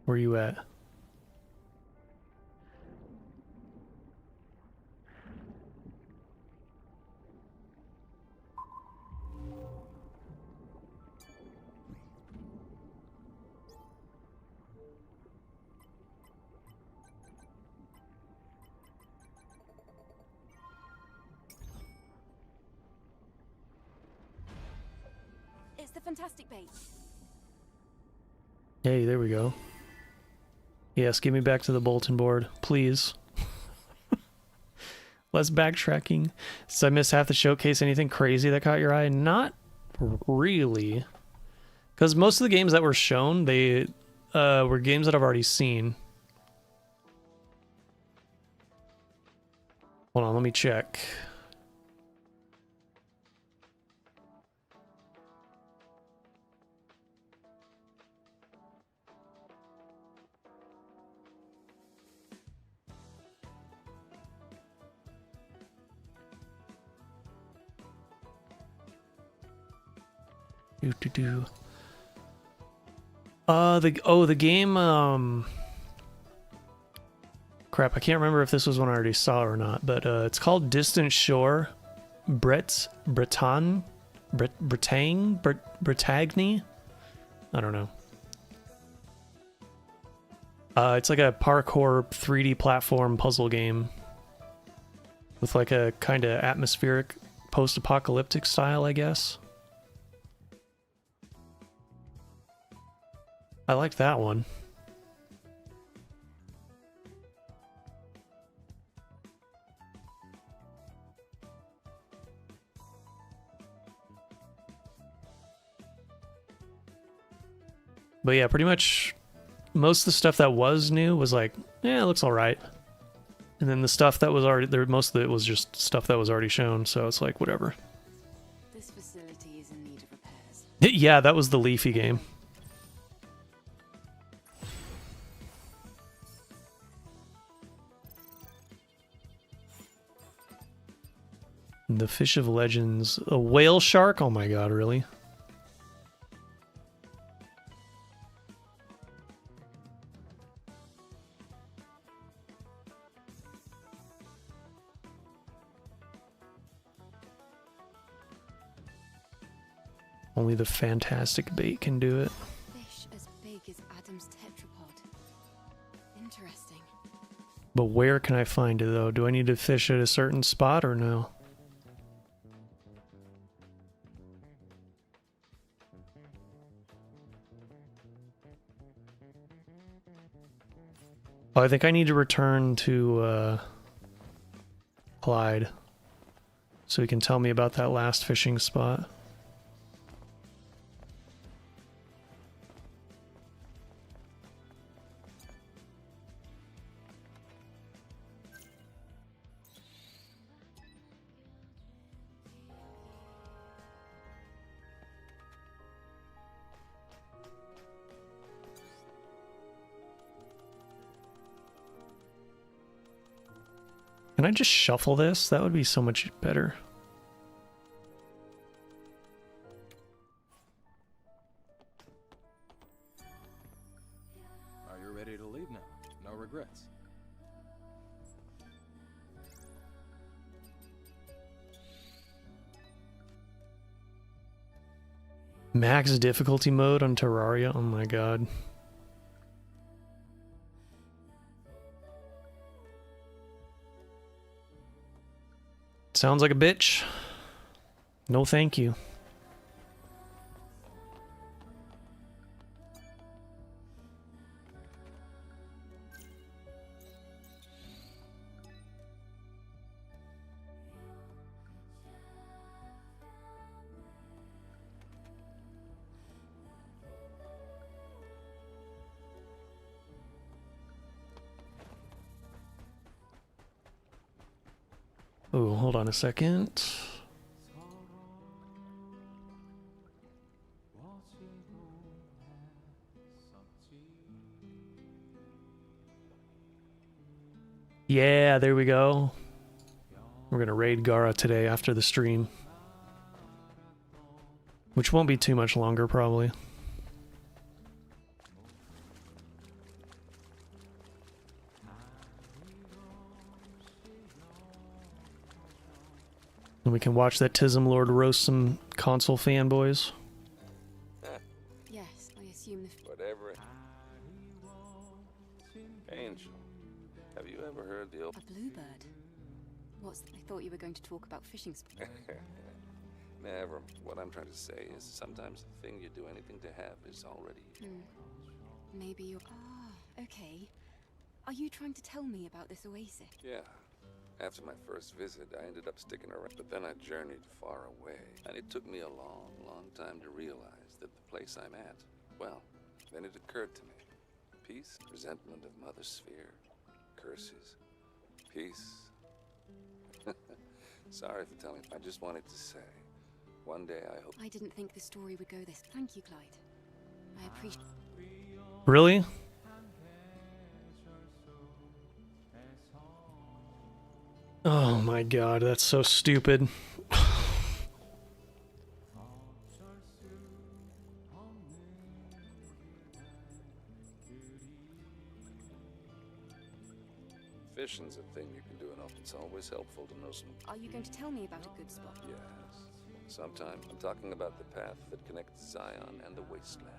Where you at? It's the fantastic bait. Hey, there we go. Yes, get me back to the bulletin board, please. Less backtracking. So I missed half the showcase. Anything crazy that caught your eye? Not really. Because most of the games that were shown, they were games that I've already seen. Hold on, let me check. The game, crap, I can't remember if this was one I already saw or not, but it's called Distant Shore Bretagne? I don't know. It's like a parkour 3D platform puzzle game. with like a kind of atmospheric post-apocalyptic style, I guess. I like that one. But yeah, pretty much most of the stuff that was new was like, yeah, it looks all right. And then the stuff that was already there, most of it was just stuff that was already shown, so it's like whatever. This facility is in need of repairs. Yeah, that was the Leafy game. The Fish of Legends, a whale shark? Oh my god, really? Only the fantastic bait can do it. Fish as big as Adam's tetrapod. Interesting. But where can I find it though? Do I need to fish at a certain spot or no? Oh, I think I need to return to Clyde so he can tell me about that last fishing spot. Can I just shuffle this? That would be so much better. Are you ready to leave now? No regrets. Max difficulty mode on Terraria? Oh my god. Sounds like a bitch. No thank you. Oh, hold on a second. Yeah, there we go. We're gonna raid Gara today after the stream. Which won't be too much longer, probably. And we can watch that Tism Lord roast some console fanboys. Yes, I assume the... Whatever. Angel, have you ever heard the old... A bluebird? What's... I thought you were going to talk about fishing spots. Never. What I'm trying to say is sometimes the thing you do anything to have is already... Maybe you're... Ah, okay. Are you trying to tell me about this oasis? Yeah. After my first visit, I ended up sticking around, but then I journeyed far away. And it took me a long, long time to realize that the place I'm at, well, then it occurred to me. Peace, resentment of Mother Sphere, curses, peace. Sorry for telling. I just wanted to say, one day I hope... I didn't think the story would go this... Thank you, Clyde. I appreciate... Really? Oh my god, that's so stupid. Fishing's a thing you can do, and it's always helpful to know some... Are you going to tell me about a good spot? Yes. Sometime. I'm talking about the path that connects Zion and the wasteland.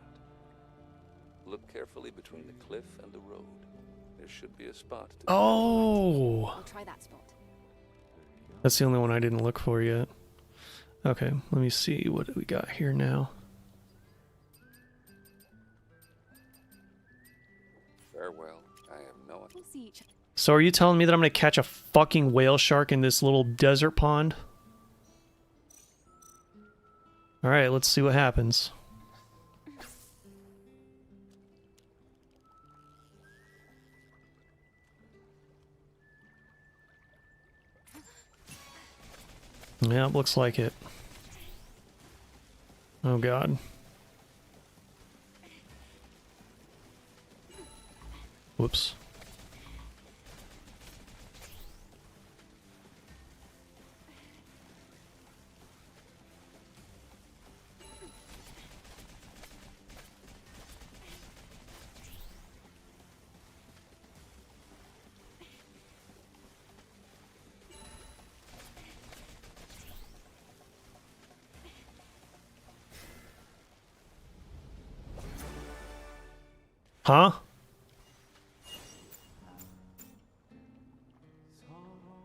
Look carefully between the cliff and the road. There should be a spot to... Oh! I'll try that spot. That's the only one I didn't look for yet. Okay, let me see what we got here now. Farewell. I have no We'll see each So are you telling me that I'm gonna catch a fucking whale shark in this little desert pond? Alright, let's see what happens. Yeah, it looks like it. Oh god. Whoops. Huh?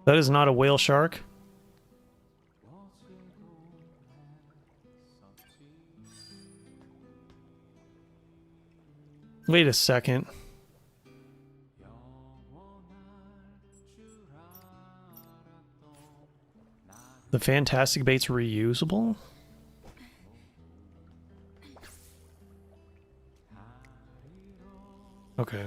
That is not a whale shark. Wait a second. The fantastic bait's reusable? Okay.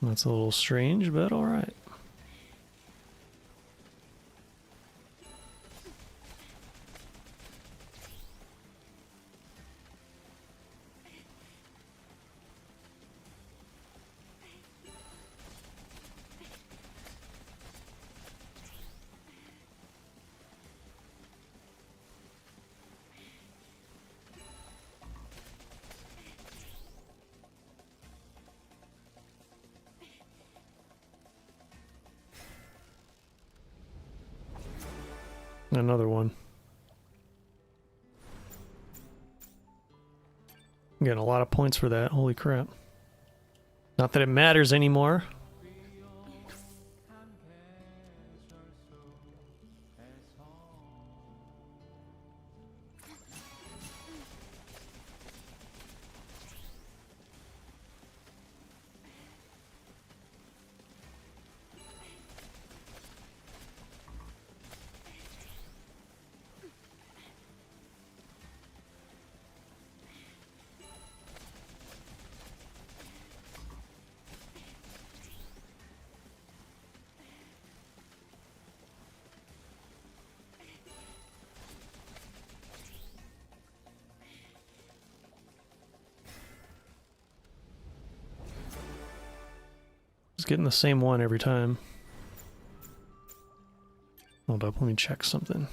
That's a little strange, but alright. Another one. I'm getting a lot of points for that. Holy crap. Not that it matters anymore. Just getting the same one every time. Hold up, let me check something.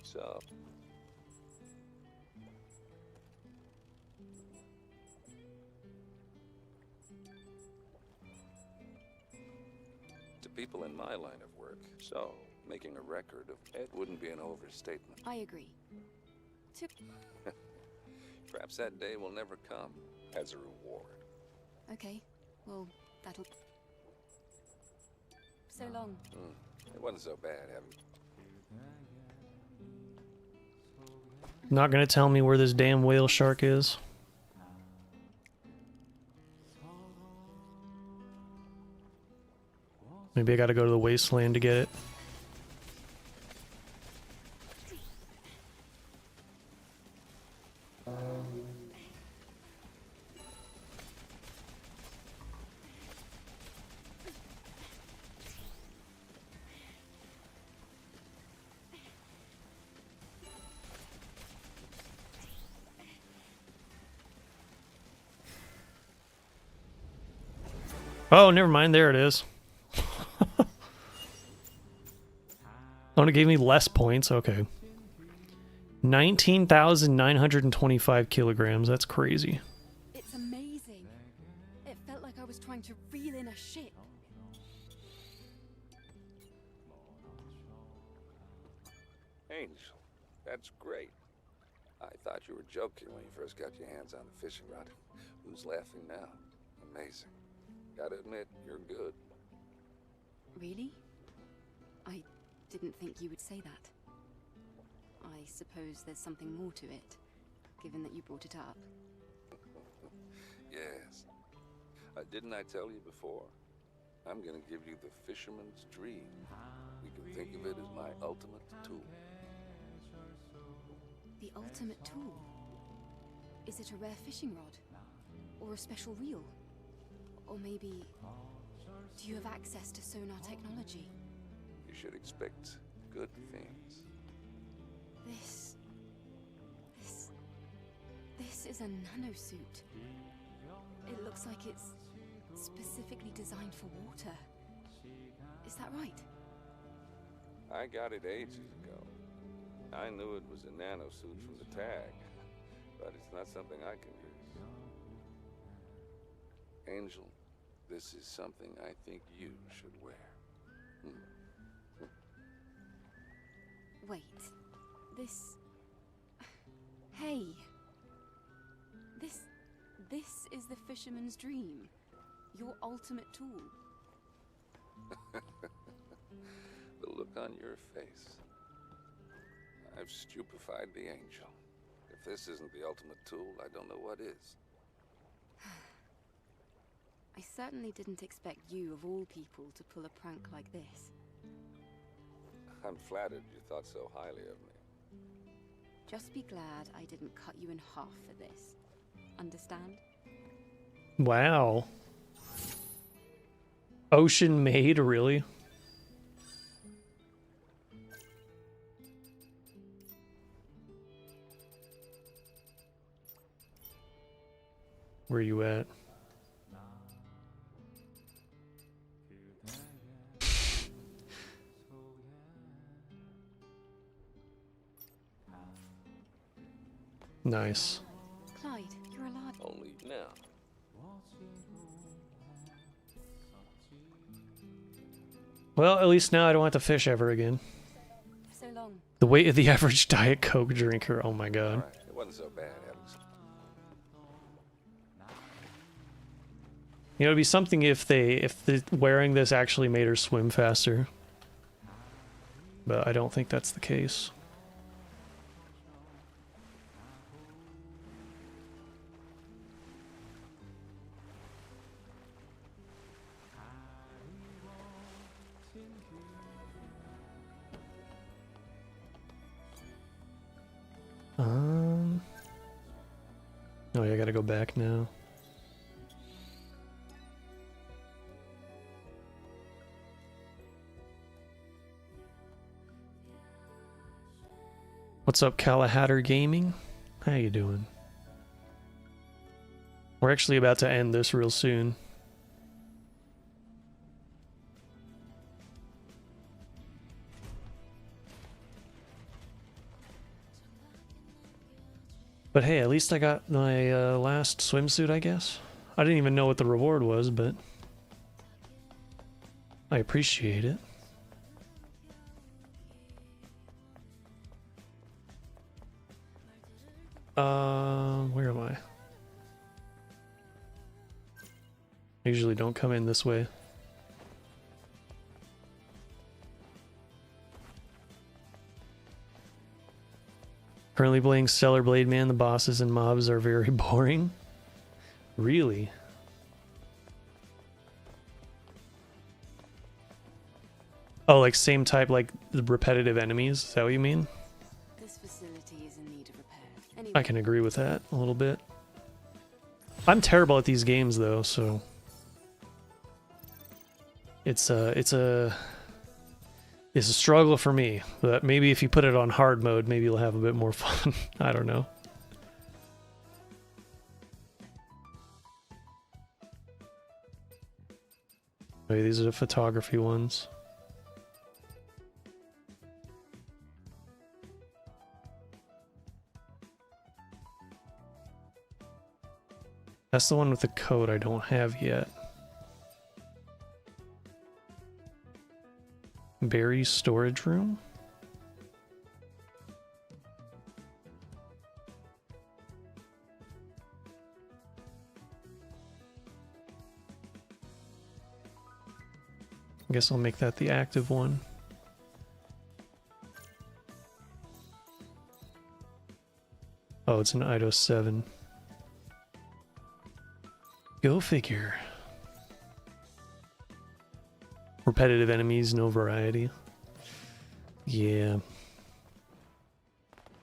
So. To people in my line of work, so making a record of it wouldn't be an overstatement. I agree. Perhaps that day will never come as a reward. Okay, well, that'll... So long. It wasn't so bad, having... Not gonna tell me where this damn whale shark is. Maybe I gotta go to the wasteland to get it. Oh, never mind. There it is. Oh, and it gave me less points. Okay. 19,925 kilograms. That's crazy. It's amazing. It felt like I was trying to reel in a ship. Angel, that's great. I thought you were joking when you first got your hands on the fishing rod. Who's laughing now? Amazing. Gotta admit, you're good. Really? I didn't think you would say that. I suppose there's something more to it, given that you brought it up. Yes. Didn't I tell you before? I'm gonna give you the fisherman's dream. You can think of it as my ultimate tool. The ultimate tool? Is it a rare fishing rod? Or a special reel? Or maybe... do you have access to sonar technology? You should expect good things. This is a nanosuit. It looks like it's specifically designed for water. Is that right? I got it ages ago. I knew it was a nanosuit from the tag, but it's not something I can use. Angel, this is something I think you should wear. Wait. This... Hey. This is the fisherman's dream. Your ultimate tool. The look on your face. I've stupefied the angel. If this isn't the ultimate tool, I don't know what is. I certainly didn't expect you, of all people, to pull a prank like this. I'm flattered you thought so highly of me. Just be glad I didn't cut you in half for this. Understand? Wow. Ocean Maid, really? Where you at? Nice. Clyde, you're alive. Only now. Well, at least now I don't have to fish ever again. So long. The weight of the average Diet Coke drinker. Oh my god. Right. It wasn't so bad, Alex. You know, it'd be something if wearing this actually made her swim faster. But I don't think that's the case. Oh yeah, I gotta go back now. What's up, Calahatter Gaming? How you doing? We're actually about to end this real soon. But hey, at least I got my last swimsuit, I guess. I didn't even know what the reward was, but I appreciate it. Where am I? I usually don't come in this way. Currently playing Stellar Blade Man. The bosses and mobs are very boring. Really? Oh, like same type, like the repetitive enemies? Is that what you mean? This facility is in need of repair. Anyway, I can agree with that a little bit. I'm terrible at these games though, so it's a struggle for me. But maybe if you put it on hard mode, maybe you'll have a bit more fun. I don't know. Okay, these are the photography ones. That's the one with the code I don't have yet. Barry's storage room? I guess I'll make that the active one. Oh, it's an IDO 7. Go figure. Repetitive enemies, no variety. Yeah.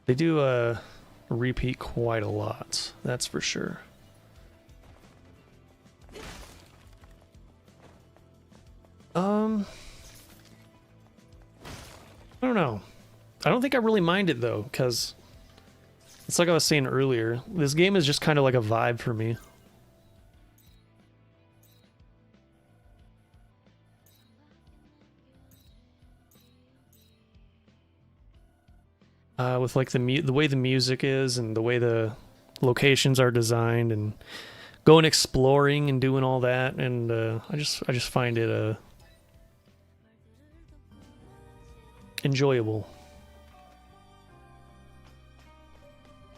They do repeat quite a lot, that's for sure. I don't know. I don't think I really mind it though, because it's like I was saying earlier, this game is just kind of like a vibe for me. With like the way the music is and the way the locations are designed and going exploring and doing all that, and I just find it enjoyable.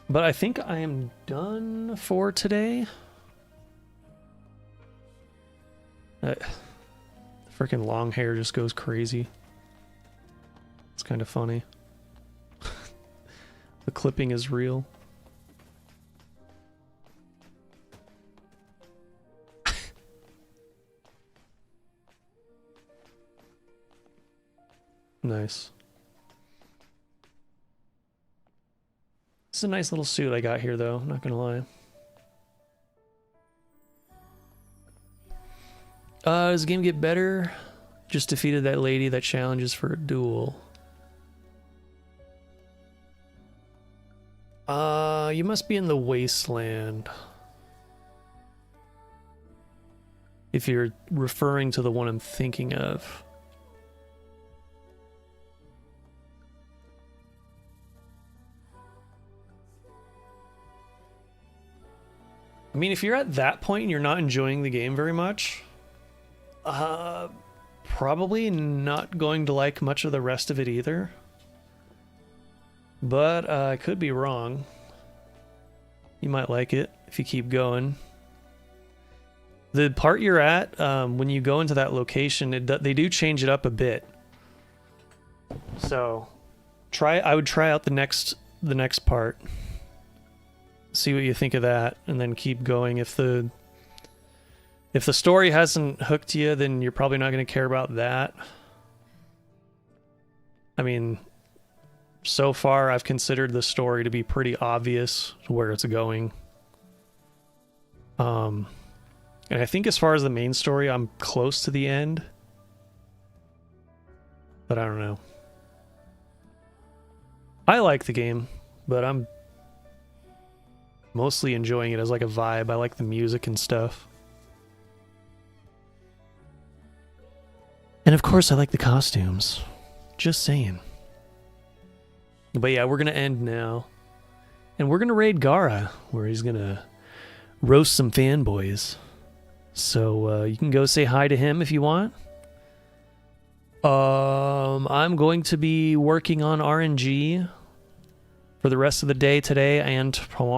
But I think I am done for today. Freaking long hair just goes crazy. It's kind of funny. The clipping is real. Nice. It's a nice little suit I got here though, not gonna lie. Does the game get better? Just defeated that lady that challenges for a duel. You must be in the wasteland. If you're referring to the one I'm thinking of. I mean, if you're at that point and you're not enjoying the game very much, probably not going to like much of the rest of it either. But I could be wrong. You might like it if you keep going. The part you're at, when you go into that location, they do change it up a bit. So, I would try out the next part. See what you think of that, and then keep going. If the story hasn't hooked you, then you're probably not going to care about that. I mean, so far I've considered the story to be pretty obvious where it's going. And I think as far as the main story, I'm close to the end. But I don't know. I like the game, but I'm mostly enjoying it as like a vibe. I like the music and stuff. And of course I like the costumes. Just saying. But yeah, we're gonna end now. And we're gonna raid Gara, where he's gonna roast some fanboys. So you can go say hi to him if you want. I'm going to be working on RNG for the rest of the day today and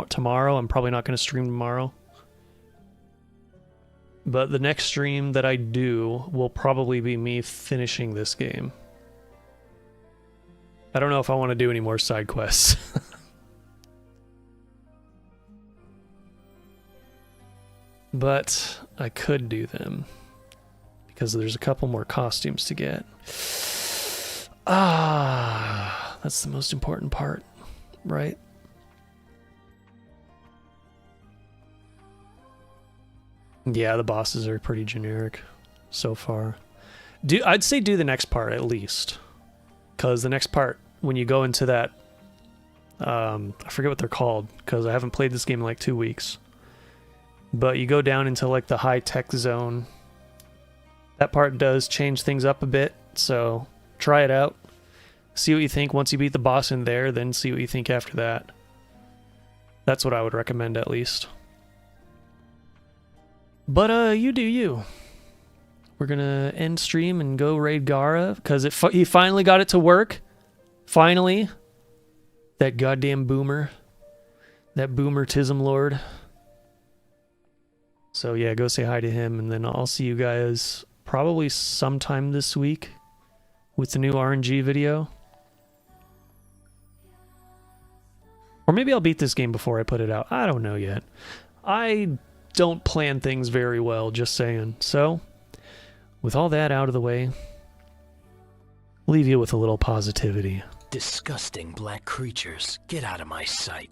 tomorrow. I'm probably not going to stream tomorrow. But the next stream that I do will probably be me finishing this game. I don't know if I want to do any more side quests. But I could do them. Because there's a couple more costumes to get. That's the most important part. Right? Yeah, the bosses are pretty generic so far. I'd say do the next part at least. Because the next part, when you go into that... I forget what they're called, because I haven't played this game in like 2 weeks. But you go down into like the high-tech zone. That part does change things up a bit, so try it out. See what you think once you beat the boss in there, then see what you think after that. That's what I would recommend at least. But you do you. We're gonna end stream and go raid Gara because he finally got it to work. Finally, that goddamn boomer, that boomertism lord. So yeah, go say hi to him, and then I'll see you guys probably sometime this week with the new RNG video. Or maybe I'll beat this game before I put it out. I don't know yet. I don't plan things very well, just saying. So, with all that out of the way, leave you with a little positivity. Disgusting black creatures, get out of my sight.